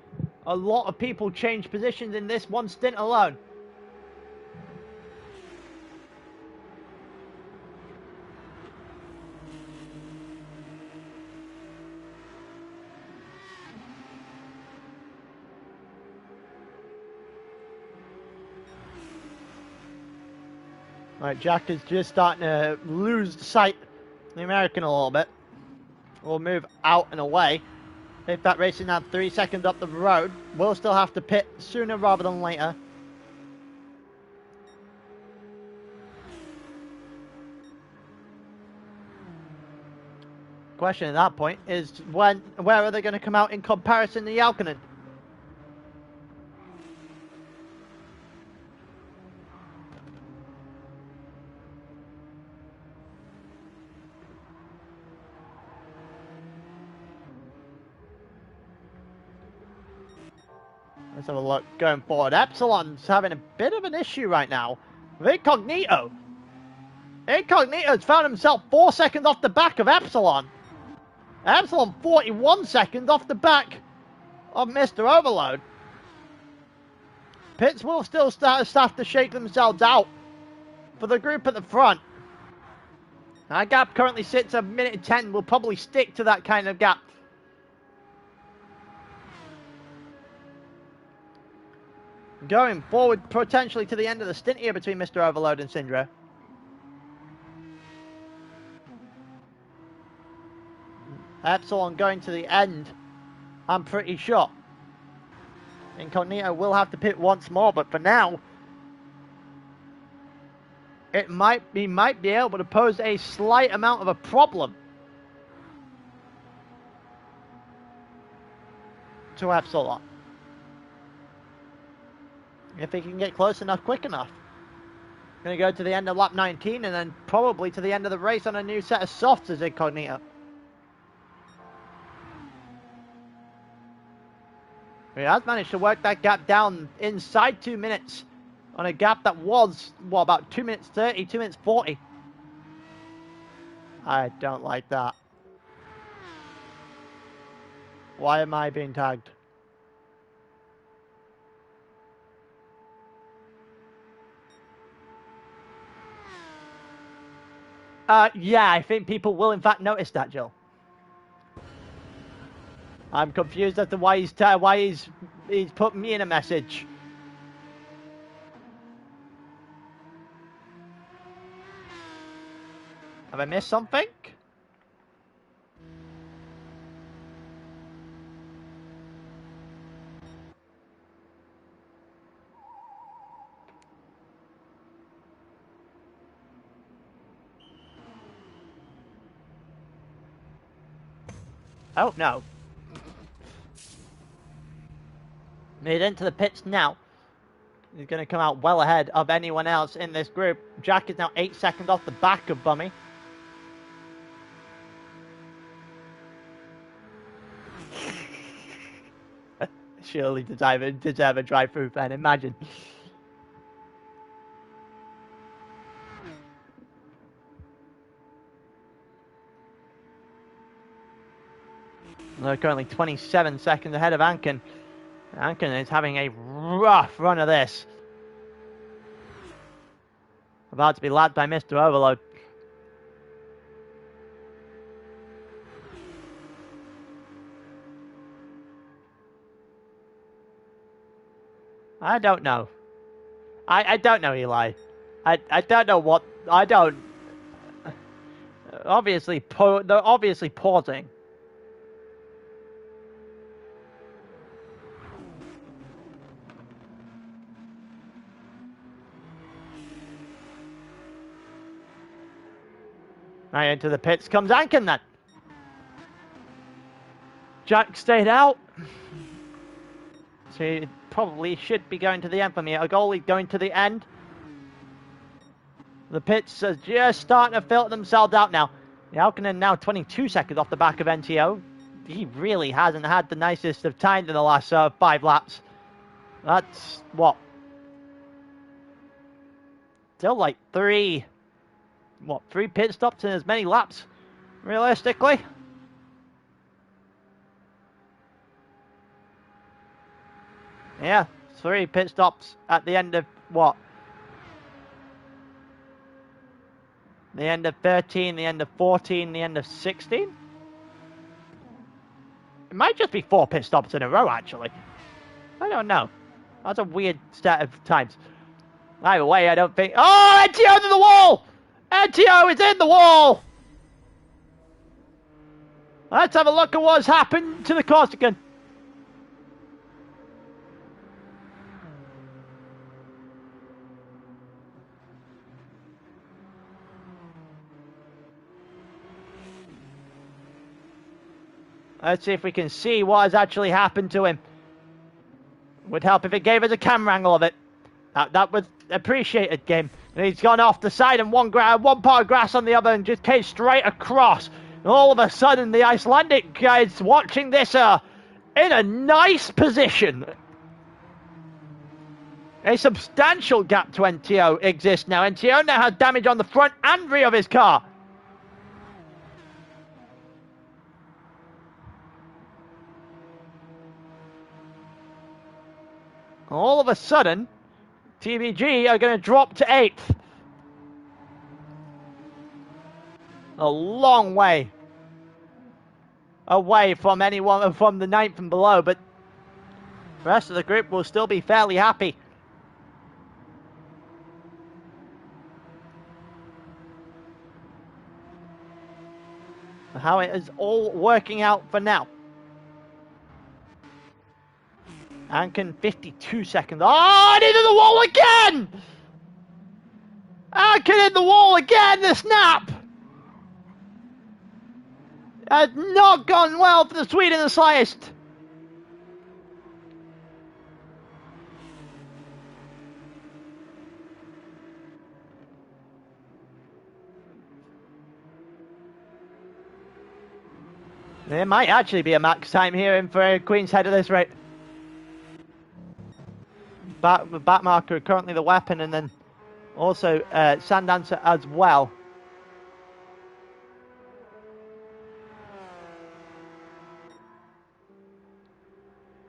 a lot of people change positions in this one stint alone. Right, Jack is just starting to lose sight of the American a little bit. We'll move out and away. Big Fat Racing now 3 seconds up the road. We'll still have to pit sooner rather than later. Question at that point is where are they going to come out in comparison to Jalkanen? Let's have a look going forward. Epsilon's having a bit of an issue right now with Incognito. Incognito's found himself 4 seconds off the back of Epsilon. Epsilon 41 seconds off the back of Mr. Overload. Pits will still start to shake themselves out for the group at the front. Our gap currently sits at 1:10. We'll probably stick to that kind of gap. Going forward potentially to the end of the stint here between Mr. Overload and Syndra. Epsilon going to the end, I'm pretty sure. Incognito will have to pit once more, but for now, he might be able to pose a slight amount of a problem to Epsilon. If he can get close enough, quick enough. Going to go to the end of lap 19 and then probably to the end of the race on a new set of softs as Incognito. He has managed to work that gap down inside 2 minutes on a gap that was, what, about 2 minutes 30, 2 minutes 40. I don't like that. Why am I being tagged? Yeah, I think people will in fact notice that, Jill. I'm confused as to why he's put me in a message. Have I missed something? Oh no. Made into the pits now. He's going to come out well ahead of anyone else in this group. Jack is now 8 seconds off the back of Bummy. Surely deserve a drive-through fan, imagine. They're currently 27 seconds ahead of Ankin. Ankin is having a rough run of this. About to be lapped by Mr. Overload. I don't know. I don't know, Eli. I don't know what... I don't... They're obviously pausing. Right into the pits comes Ankin then. Jack stayed out. So he probably should be going to the end for me. A goalie going to the end. The pits are just starting to filter themselves out now. Alkinen now 22 seconds off the back of NTO. He really hasn't had the nicest of times in the last 5 laps. That's what? Still like 3 pit stops in as many laps, realistically? Yeah, 3 pit stops at the end of what? The end of 13, the end of 14, the end of 16? It might just be 4 pit stops in a row, actually. I don't know. That's a weird set of times. Either way, I don't think... Oh, NTO's in the wall! NTO is in the wall! Let's have a look at what's happened to the Corsican. Let's see if we can see what has actually happened to him. Would help if it gave us a camera angle of it. That would appreciated, game. And he's gone off the side and one part of grass on the other and just came straight across. And all of a sudden, the Icelandic guys watching this in a nice position. A substantial gap to NTO exists now. NTO now has damage on the front and rear of his car. All of a sudden, TBG are going to drop to 8th. A long way away from anyone from the 9th and below, but the rest of the group will still be fairly happy. How it is all working out for now. Anken 52 seconds. Oh, and into the wall again! Anken in the wall again, the snap! Has not gone well for the Swede in the slightest. There might actually be a max time here in for Queen's Head at this rate. Back marker currently the weapon, and then also Sandancer as well.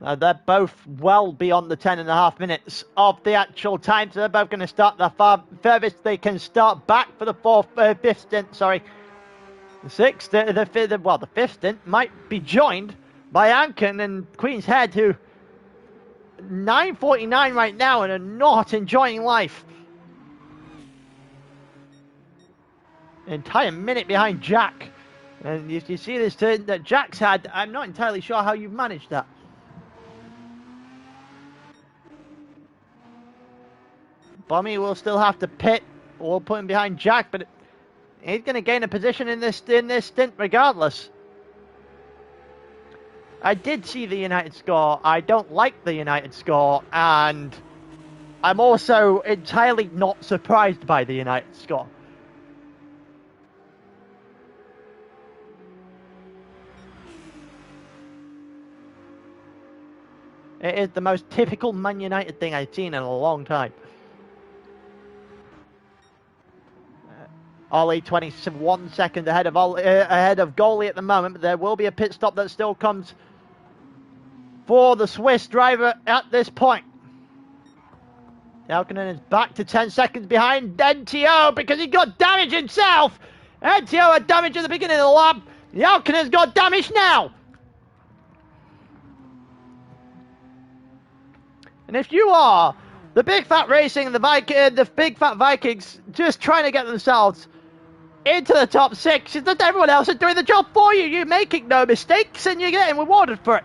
They're both well beyond the 10.5 minutes of the actual time, so they're both going to start the furthest they can start back for the fifth stint. Sorry, the sixth, the fifth stint might be joined by Anken and Queen's Head, who 9:49 right now and are not enjoying life. An entire minute behind Jack, and you see this turn that Jack's had. I'm not entirely sure how you've managed that. Bommy will still have to pit. We'll put him behind Jack, but he's going to gain a position in this stint regardless. I did see the United score. I don't like the United score, and I'm also entirely not surprised by the United score. It is the most typical Man United thing I've seen in a long time. Ollie 21 seconds ahead of goalie at the moment, but there will be a pit stop that still comes for the Swiss driver at this point. Jalkanen is back to 10 seconds behind NTO because he got damage himself. NTO had damage at the beginning of the lap. Jalkanen's got damage now. And if you are the Big Fat Racing, the Big Fat Vikings, just trying to get themselves into the top 6, is that everyone else is doing the job for you. You're making no mistakes and you're getting rewarded for it.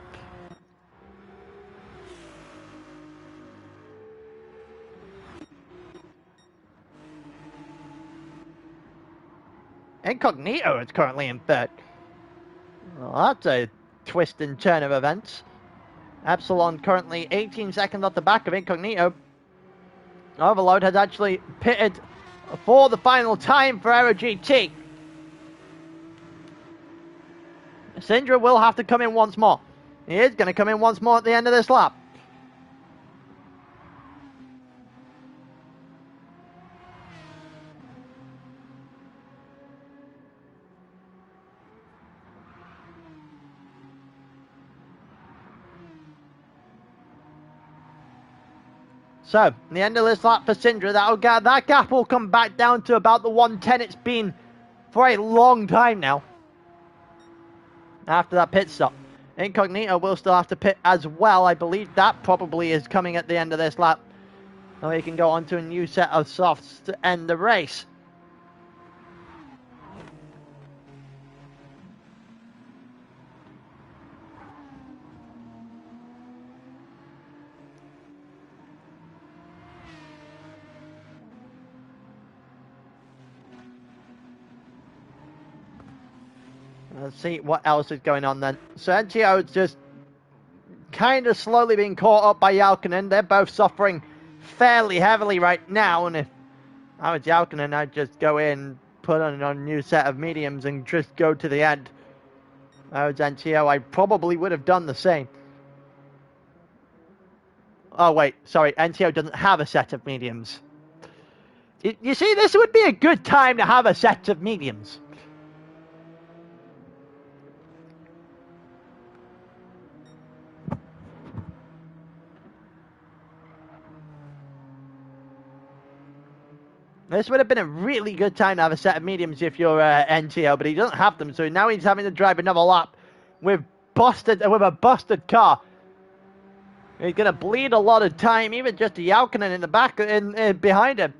Incognito is currently in third. Well, that's a twist and turn of events. Absalon currently 18 seconds off the back of Incognito. Overload has actually pitted for the final time for Aero GT. Sindra will have to come in once more. He is going to come in once more at the end of this lap. So, the end of this lap for Sindra, that gap will come back down to about the 110 it's been for a long time now. After that pit stop. Incognito will still have to pit as well. I believe that probably is coming at the end of this lap. So he can go on to a new set of softs to end the race. Let's see what else is going on then. So NTO is just kind of slowly being caught up by Jalkanen. They're both suffering fairly heavily right now. And if I was Jalkanen, I'd just go in, put on a new set of mediums and just go to the end. If I was NTO, I probably would have done the same. Oh, wait. Sorry. NTO doesn't have a set of mediums. You see, this would be a good time to have a set of mediums. This would have been a really good time to have a set of mediums if you're NTO, but he doesn't have them, so now he's having to drive another lap with a busted car. He's going to bleed a lot of time, even just to Jalkinen in the back, behind him.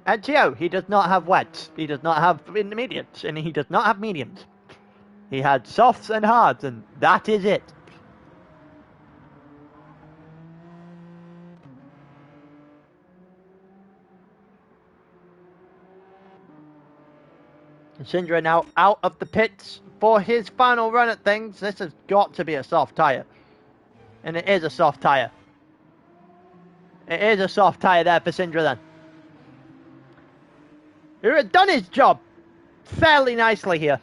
NTO, he does not have wets, he does not have intermediates, and he does not have mediums. He had softs and hards, and that is it. Sindra now out of the pits for his final run at things. This has got to be a soft tyre. And it is a soft tyre. It is a soft tyre there for Sindra then. Who had done his job fairly nicely here.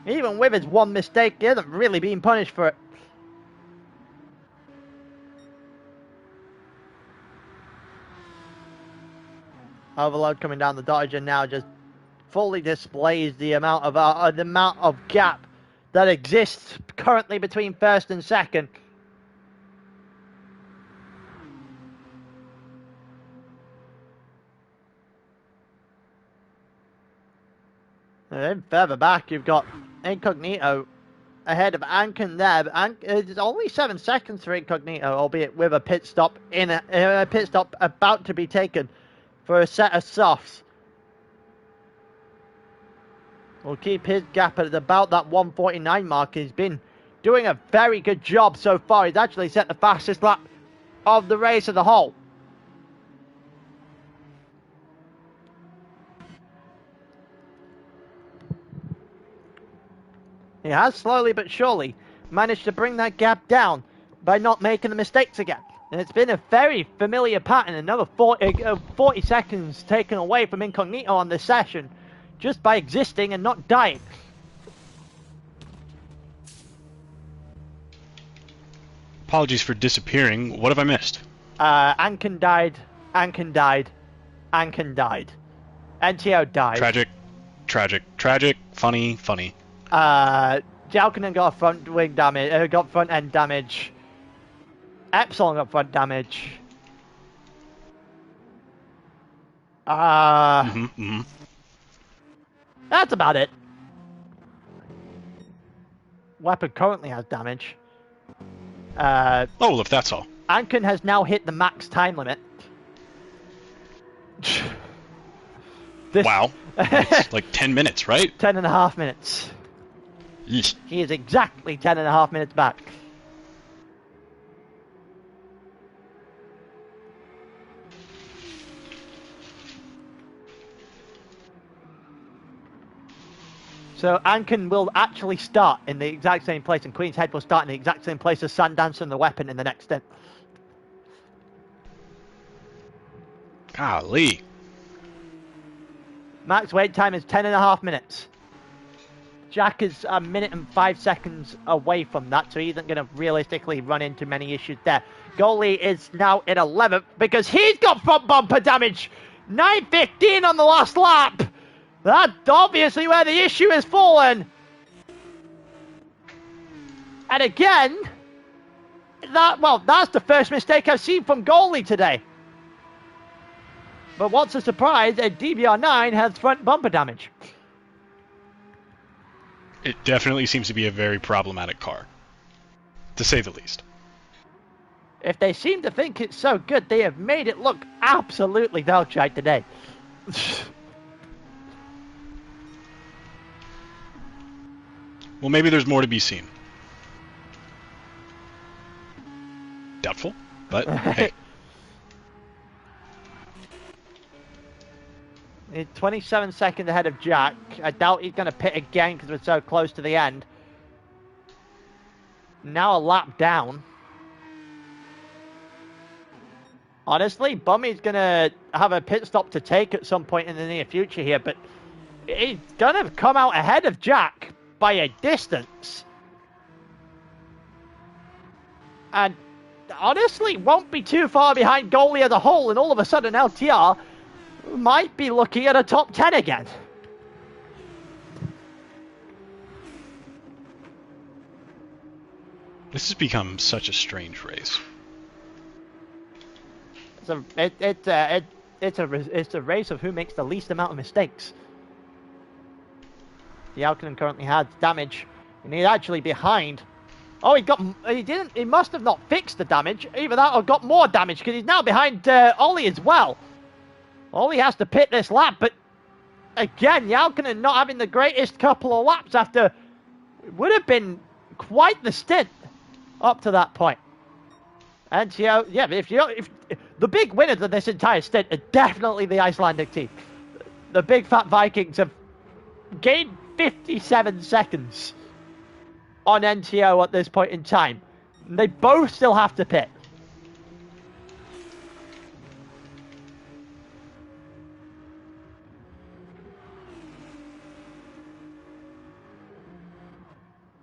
Even with his one mistake, he hasn't really been punished for it. Overload coming down the dodge and now just fully displays the amount of gap that exists currently between first and second. And then further back, you've got Incognito ahead of Anken there. But it's only 7 seconds for Incognito, albeit with a pit stop about to be taken for a set of softs. We'll keep his gap at about that 149 mark. He's been doing a very good job so far. He's actually set the fastest lap of the race as a whole. He has slowly but surely managed to bring that gap down by not making the mistakes again. And it's been a very familiar pattern. Another 40 seconds taken away from Incognito on this session just by existing and not dying. Apologies for disappearing. What have I missed? Anken died. Anken died. Anken died. NTO died. Tragic. Tragic. Tragic. Funny. Funny. Jalkinen got front wing damage. Got front end damage. Epsilon got front damage. That's about it. Weapon currently has damage. Oh, well, if that's all. Anken has now hit the max time limit. Wow. It's like 10 minutes, right? 10.5 minutes. Yeesh. He is exactly 10.5 minutes back. So Anken will actually start in the exact same place, and Queen's Head will start in the exact same place as Sundance and the Weapon in the next stint. Golly. Max wait time is 10.5 minutes. Jack is 1 minute and 5 seconds away from that, so he isn't going to realistically run into many issues there. Goalie is now in 11th because he's got front bumper damage. 9:15 on the last lap. That's obviously where the issue has fallen. And again, that's the first mistake I've seen from goalie today. But what's a surprise, a DBR9 has front bumper damage. It definitely seems to be a very problematic car, to say the least. If they seem to think it's so good, they have made it look absolutely Velchite today. Well, maybe there's more to be seen. Doubtful, but hey. He's 27 seconds ahead of Jack. I doubt he's going to pit again because we're so close to the end. Now a lap down. Honestly, Bummy's going to have a pit stop to take at some point in the near future here, but he's going to come out ahead of Jack by a distance. And honestly, won't be too far behind goalie as a whole, and all of a sudden LTR might be looking at a top 10 again. This has become such a strange race. It's a race of who makes the least amount of mistakes. Jalkanen currently has damage, and he's actually behind. Oh, he must have not fixed the damage. Either that or got more damage, because he's now behind Ollie as well. Ollie has to pit this lap, but again, Jalkanen not having the greatest couple of laps after would have been quite the stint up to that point. And yeah, if the big winners of this entire stint are definitely the Icelandic team. The Big Fat Vikings have gained 57 seconds on NTO at this point in time. They both still have to pit.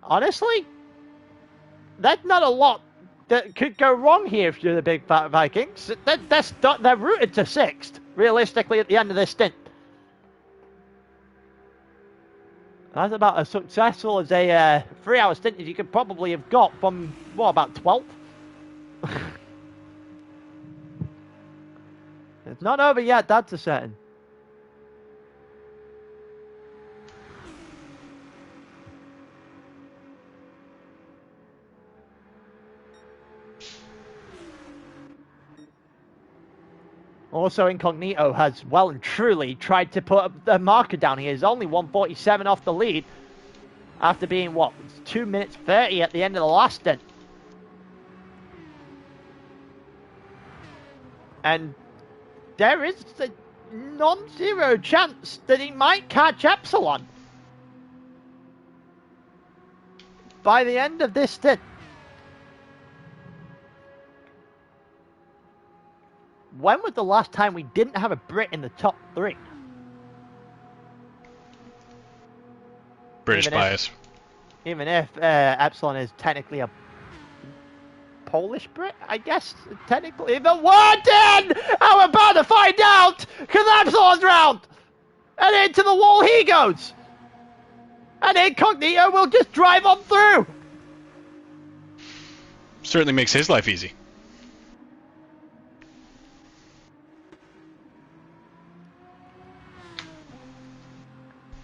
Honestly, that's not a lot that could go wrong here if you're the Big Fat Vikings. They're rooted to 6th, realistically, at the end of this stint. That's about as successful as a 3-hour stint as you could probably have got from, what, about 12th? It's not over yet, that's a certain. Also, Incognito has well and truly tried to put the marker down here. He's only 147 off the lead after being, what, 2 minutes 30 at the end of the last stint. And there is a non-zero chance that he might catch Epsilon by the end of this stint. When was the last time we didn't have a Brit in the top 3? British bias. Even if Epsilon is technically a Polish Brit, I guess, technically. The Warden! I'm about to find out! Because Epsilon's round! And into the wall he goes! And Incognito will just drive on through! Certainly makes his life easy.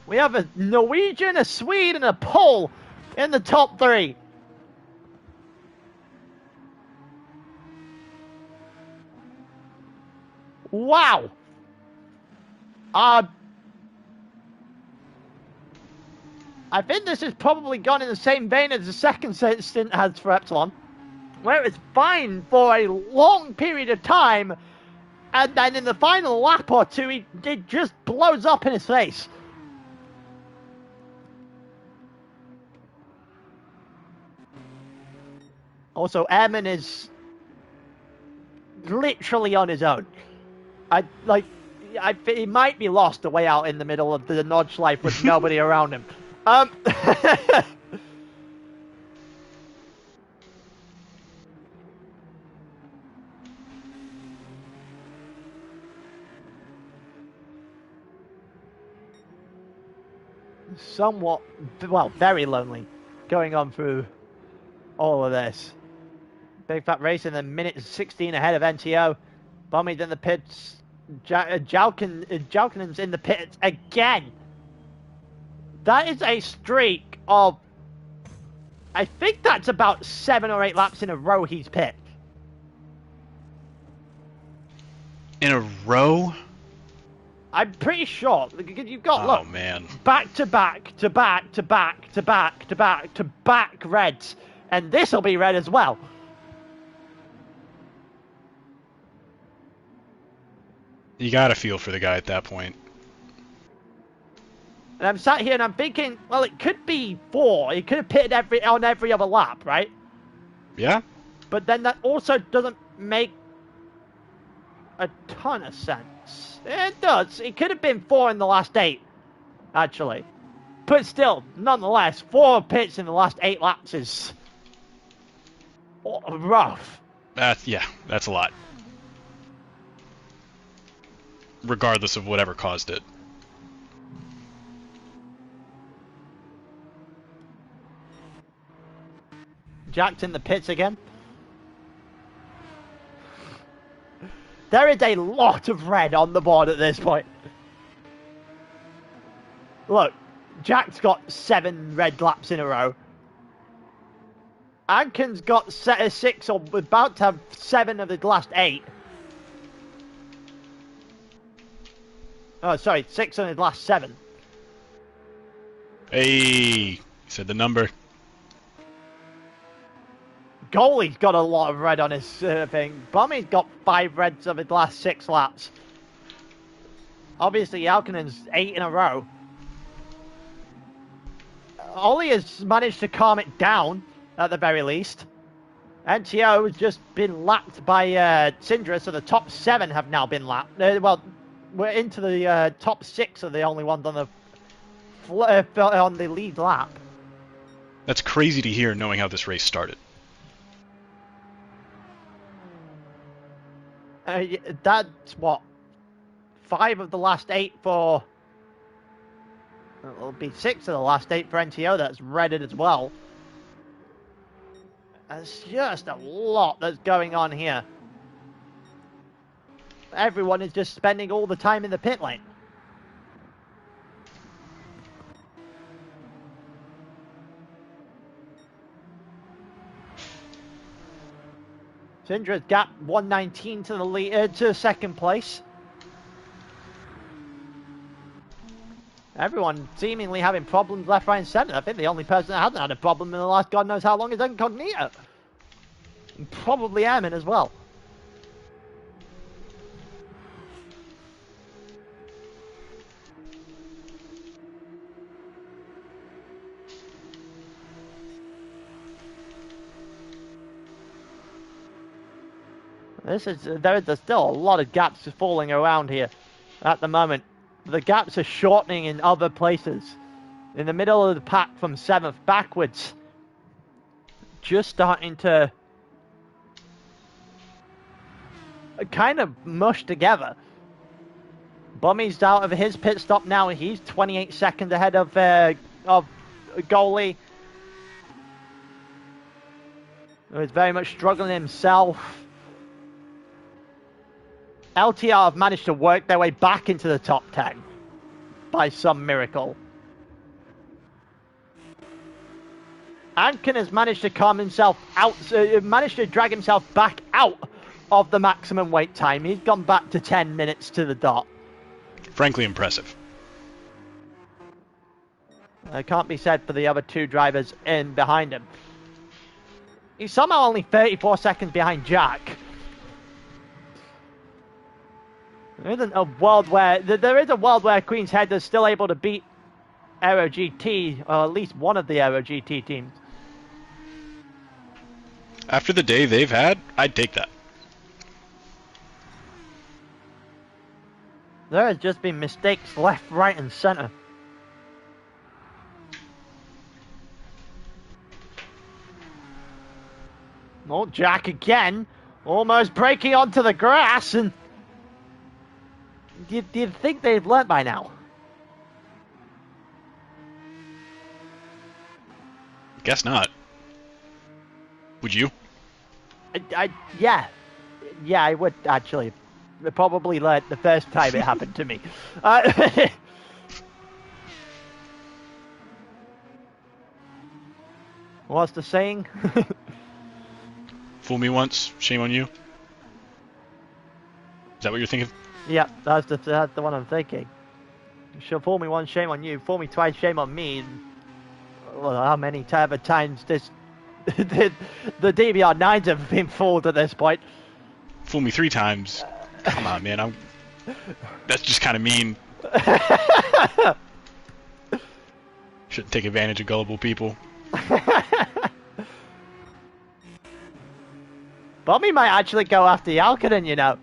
We have a Norwegian, a Swede, and a Pole in the top 3. Wow. I think this has probably gone in the same vein as the second stint has for Epsilon, where it's fine for a long period of time, and then in the final lap or two, it just blows up in his face. Also, Ehrman is literally on his own. He might be lost away out in the middle of the Nordschleife with nobody around him. Somewhat, well, very lonely going on through all of this. Big Fat Racing, a minute 16 ahead of NTO. Bummy's in the pits. Jalkanen's in the pits again. That is a streak of, I think that's about 7 or 8 laps in a row he's pit. In a row? I'm pretty sure. You've got, oh, look, man. back to back to back to back to back to back to back reds. And this will be red as well. You gotta feel for the guy at that point. And I'm sat here and I'm thinking, well, it could be 4. He could have pitted on every other lap, right? Yeah. But then that also doesn't make a ton of sense. It does. It could have been 4 in the last 8, actually. But still, nonetheless, 4 pits in the last 8 laps is rough. Yeah, that's a lot. Regardless of whatever caused it. Jack's in the pits again. There is a lot of red on the board at this point. Look, Jack's got 7 red laps in a row. Anken's got 6 or about to have 7 of the last 8. Oh, sorry, 6 of his last 7. Hey, he said the number. Goalie's got a lot of red on his thing. Bummy's got 5 reds of his last 6 laps. Obviously, Alkinen's 8 in a row. Ollie has managed to calm it down, at the very least. NTO has just been lapped by Syndra, so the top 7 have now been lapped. Well, we're into the top 6 are the only ones on the lead lap. That's crazy to hear, knowing how this race started. That's what, 5 of the last 8 for. It'll be 6 of the last 8 for NTO. That's redded as well. There's just a lot that's going on here. Everyone is just spending all the time in the pit lane. Syndra's gap 119 to the lead, to second place. Everyone seemingly having problems left, right, and centre. I think the only person that hasn't had a problem in the last God knows how long is Incognito. And probably Airman as well. There's still a lot of gaps falling around here at the moment. The gaps are shortening in other places. In the middle of the pack from 7th backwards. Just starting to kind of mush together. Bummy's out of his pit stop now. He's 28 seconds ahead of Goalie, who is very much struggling himself. LTR have managed to work their way back into the top 10 by some miracle. Anken has managed to calm himself out, managed to drag himself back out of the maximum wait time. He's gone back to 10 minutes to the dot. Frankly impressive. It can't be said for the other 2 drivers in behind him. He's somehow only 34 seconds behind Jack. There isn't a world where there is a world where Queen's Head is still able to beat Aero GT, or at least one of the Aero GT teams. After the day they've had, I'd take that. There has just been mistakes left, right, and center. Oh, Jack again, almost breaking onto the grass, and do you think they've learnt by now? Guess not. Would you? Yeah, I would actually. I probably learnt the first time it happened to me. What's the saying? Fool me once, shame on you. Is that what you're thinking? Yeah, that's the one I'm thinking. She'll fool me once, shame on you. Fool me twice, shame on me. Well, how many other times this the DBR9s have been fooled at this point? Fool me 3 times. Come on, man. That's just kind of mean. Shouldn't take advantage of gullible people. Bobby might actually go after Alkinen, you know.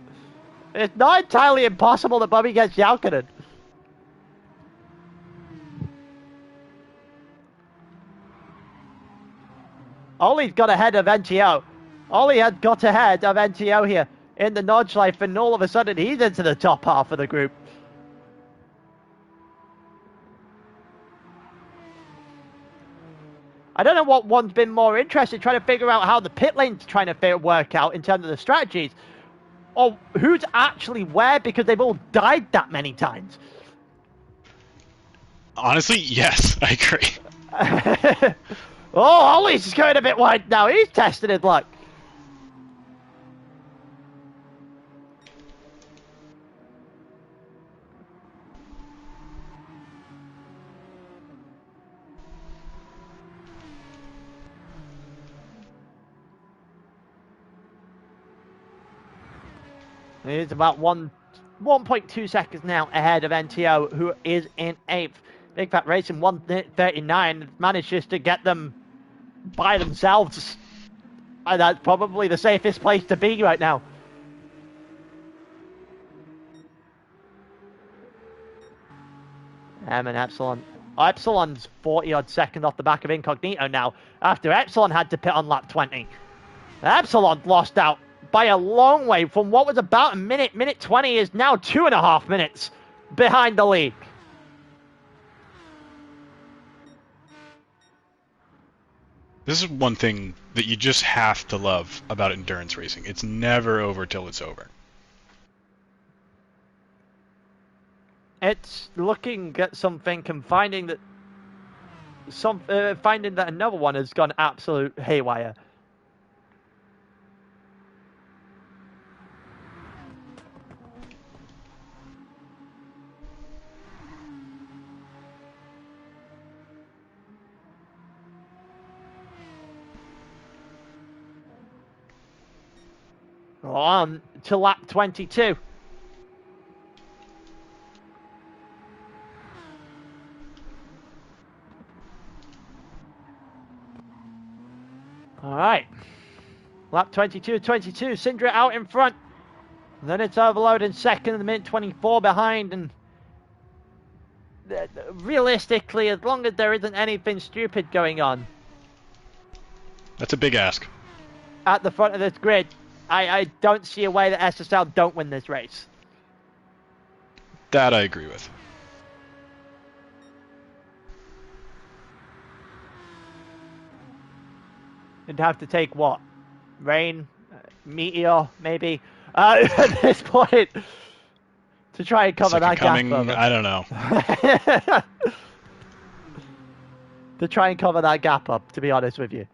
It's not entirely impossible that Bobby gets Jalkinen. Ollie's got ahead of NTO. Ollie had got ahead of NTO here in the Nordschleife, and all of a sudden he's into the top half of the group. I don't know what one's been more interested, trying to figure out how the pit lane's trying to work out in terms of the strategies, or who's actually where, because they've all died that many times. Honestly, yes, I agree. Oh, Ollie's going a bit wide now. He's testing his luck. He's about 1.2 seconds now ahead of NTO, who is in 8th. Big Fat Racing 1:39 manages to get them by themselves. And that's probably the safest place to be right now. And Epsilon. Epsilon's 40-odd seconds off the back of Incognito now, after Epsilon had to pit on lap 20. Epsilon lost out by a long way from what was about a minute. Minute 20 is now 2.5 minutes behind the lead. This is one thing that you just have to love about endurance racing. It's never over till it's over. It's looking at something and finding that another one has gone absolute haywire. On to lap 22. All right. Lap 22, Syndra out in front. And then it's Overload in second, the minute 24 behind. And realistically, as long as there isn't anything stupid going on. That's a big ask. At the front of this grid, I don't see a way that SSL don't win this race. That I agree with. It'd have to take what? Rain? Meteor, maybe? At this point, to try and cover that gap. I don't know. To try and cover that gap up, to be honest with you.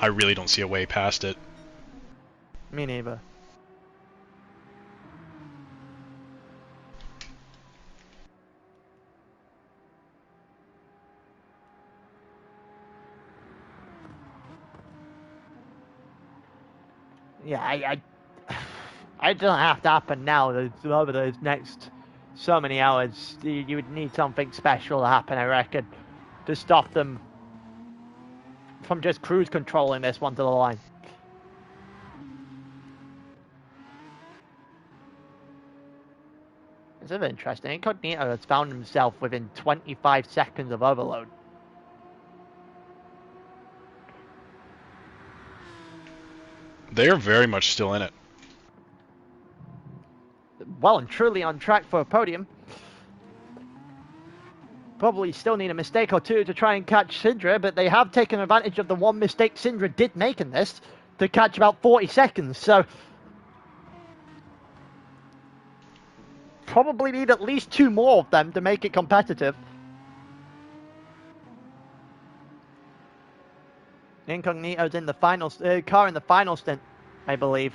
I really don't see a way past it. Me neither. Yeah, I don't have to happen now. Over those next so many hours, you would need something special to happen, I reckon, to stop them from just cruise controlling this one to the line. It's of interesting. Incognito has found himself within 25 seconds of Overload. They are very much still in it. Well and truly on track for a podium. Probably still need a mistake or two to try and catch Syndra, but they have taken advantage of the one mistake Syndra did make in this to catch about 40 seconds, so probably need at least 2 more of them to make it competitive. Incognito's in the final car in the final stint, I believe.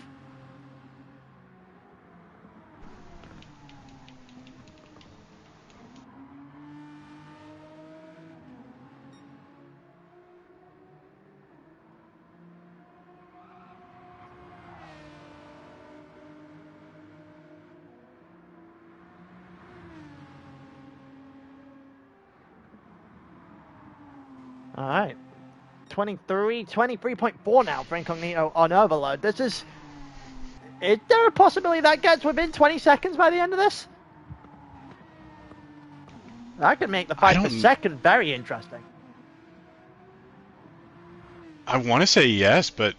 All right. 23.4 now for Incognito on Overload. Is there a possibility that gets within 20 seconds by the end of this? That could make the fight per second very interesting. I want to say yes, but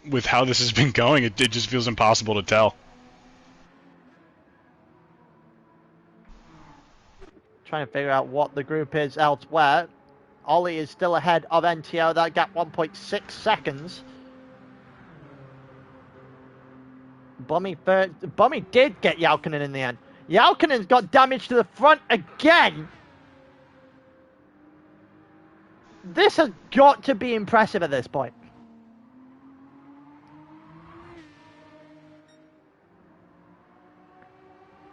with how this has been going, it just feels impossible to tell. Trying to figure out what the group is elsewhere. Ollie is still ahead of NTO. That gap 1.6 seconds. Bummy did get Jalkinen in the end. Jalkinen's got damage to the front again. This has got to be impressive at this point.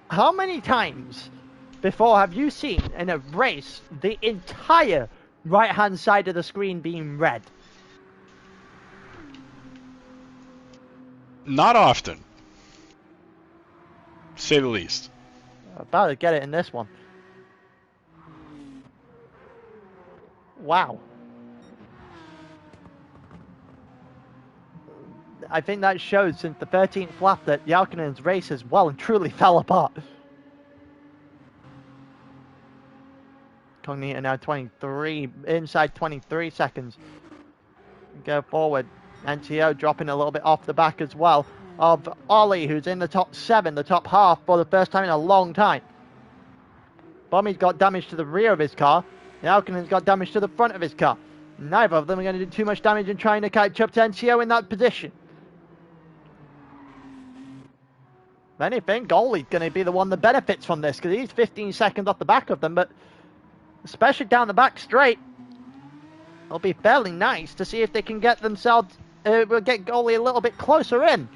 How many times before have you seen in a race the entire right-hand side of the screen being red? Not often. To say the least. About to get it in this one. Wow. I think that shows since the 13th lap that Jalkinen's race has well and truly fell apart. Cognito now 23, inside 23 seconds. Go forward. NTO dropping a little bit off the back as well of Ollie, who's in the top 7, the top half for the first time in a long time. Bummy's got damage to the rear of his car. Jalkinen's got damage to the front of his car. Neither of them are going to do too much damage in trying to catch up to NTO in that position. If anything, Goalie's going to be the one that benefits from this because he's 15 seconds off the back of them, but especially down the back straight, it'll be fairly nice to see if they can get themselves, get Goalie a little bit closer in.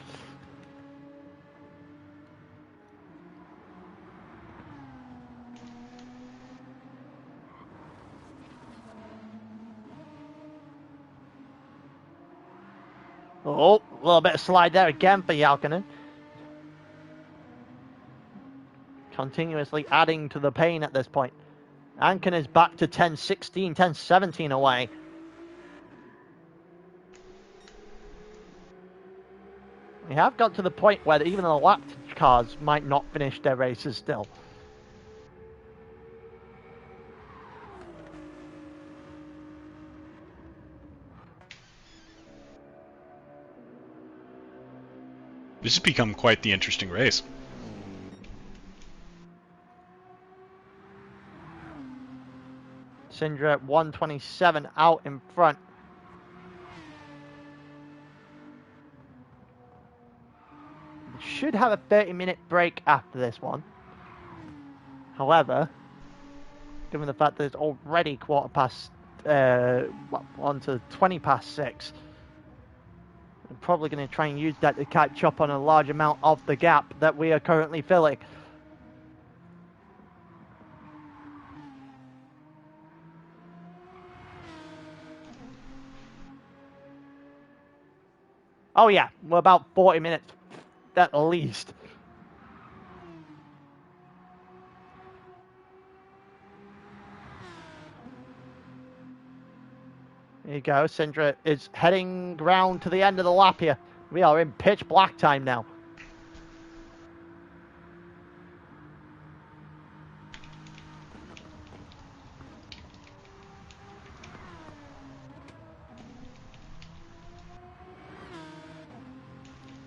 Oh, a little bit of slide there again for Jalkinen. Continuously adding to the pain at this point. Anken is back to 10-16, 10-17 away. We have got to the point where even the lap cars might not finish their races still. This has become quite the interesting race. Sindra at 127 out in front. Should have a 30-minute break after this one. However, given the fact that it's already quarter past, on to 20 past 6, I'm probably going to try and use that to catch up on a large amount of the gap that we are currently filling. Oh yeah, we're about 40 minutes at least. There you go, Sindra is heading round to the end of the lap here. We are in pitch black time now.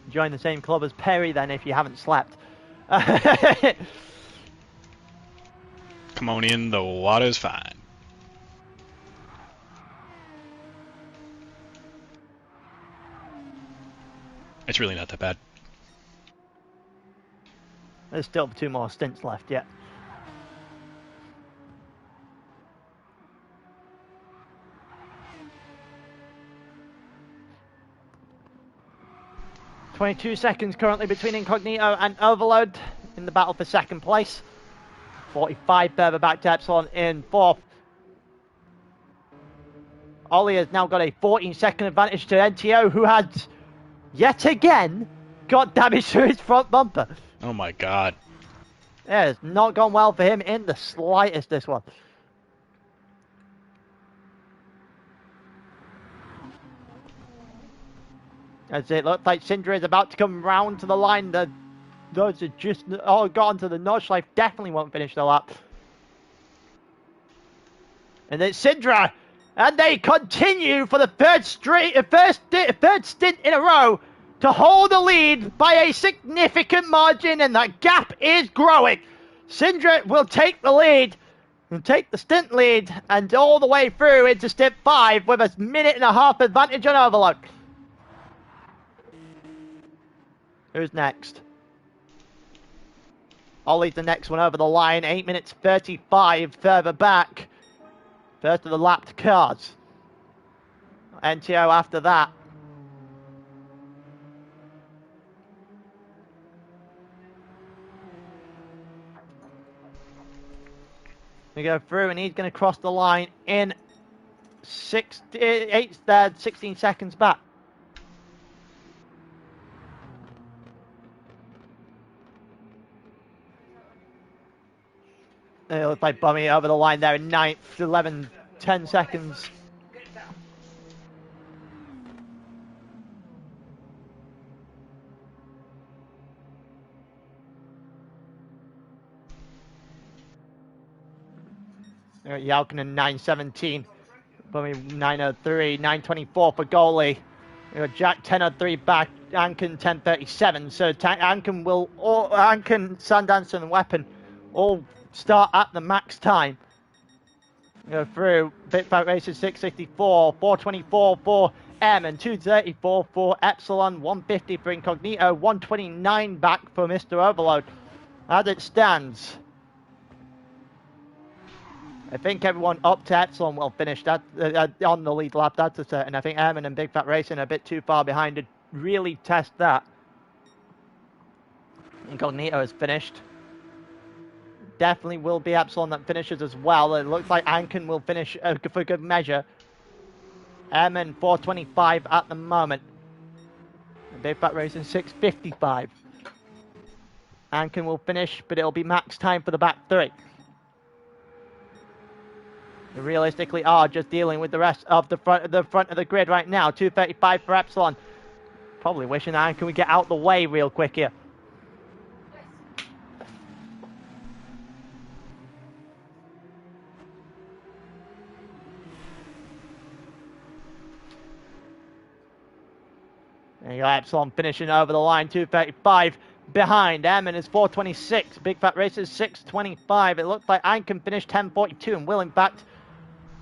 Join the same club as Perry then if you haven't slept. Come on in, the water's fine. It's really not that bad. There's still 2 more stints left yet. .22 seconds currently between Incognito and Overload in the battle for second place. 45 further back to Epsilon in 4th. Ollie has now got a 14-second advantage to NTO, who had yet again got damage to his front bumper. Oh my god. Yeah, it's not gone well for him in the slightest, this one. As it looks like Cinder is about to come round to the line. Those are just all gone to the Nordschleife. Definitely won't finish the lap. And it's Syndra. And they continue for the third stint in a row to hold the lead by a significant margin, and that gap is growing. Syndra will take the lead and take the stint lead and all the way through into stint 5 with a minute and a half advantage on Overload. Who's next? Ollie's the next one over the line. 8 minutes 35 further back. First of the lapped cars. NTO after that. We go through and he's going to cross the line in 16 seconds back. It looks like Bummy over the line there in 9th, 11, 10 seconds. Jalkinen 9:17, Bummy 9:03, 9:24 for goalie. We got Jack 10:03 back, Anken 10:37. So Anken Sandanson and Weapon all start at the max time. Go through. Big Fat Races 664, 424 for M and 234 for Epsilon, 150 for Incognito, 129 back for Mr. Overload. As it stands, I think everyone up to Epsilon will finish that on the lead lap. That's a certain. I think Airman and Big Fat Racing are a bit too far behind to really test that. Incognito has finished. Definitely will be Epsilon that finishes as well. It looks like Anken will finish for good measure. Airman 425 at the moment. And Big Fat Racing 655. Anken will finish, but it'll be max time for the back three. They realistically are just dealing with the rest of the front of the grid right now. 235 for Epsilon. Probably wishing Anken would get out the way real quick here. There you go, Epsilon finishing over the line, 235 behind. Airman is 426, Big Fat Racers 625. It looks like Anken finished 1042 and will in fact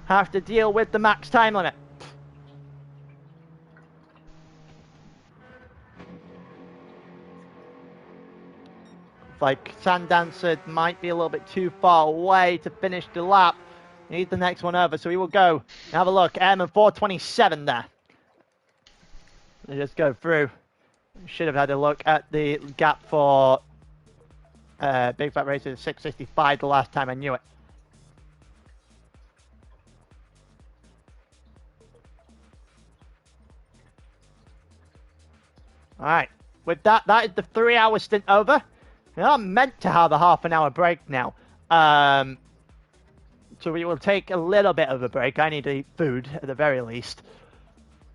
have to deal with the max time limit. It's like Sandancer might be a little bit too far away to finish the lap. He needs the next one over, so he will go and have a look. Airman 427 there. They just go through. Should have had a look at the gap for Big Fat Racers 665 the last time I knew it. Alright, with that is the 3 hour stint over. I'm meant to have a half an hour break now. So we will take a little bit of a break. I need to eat food at the very least.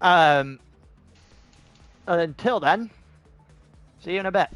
And until then, see you in a bit.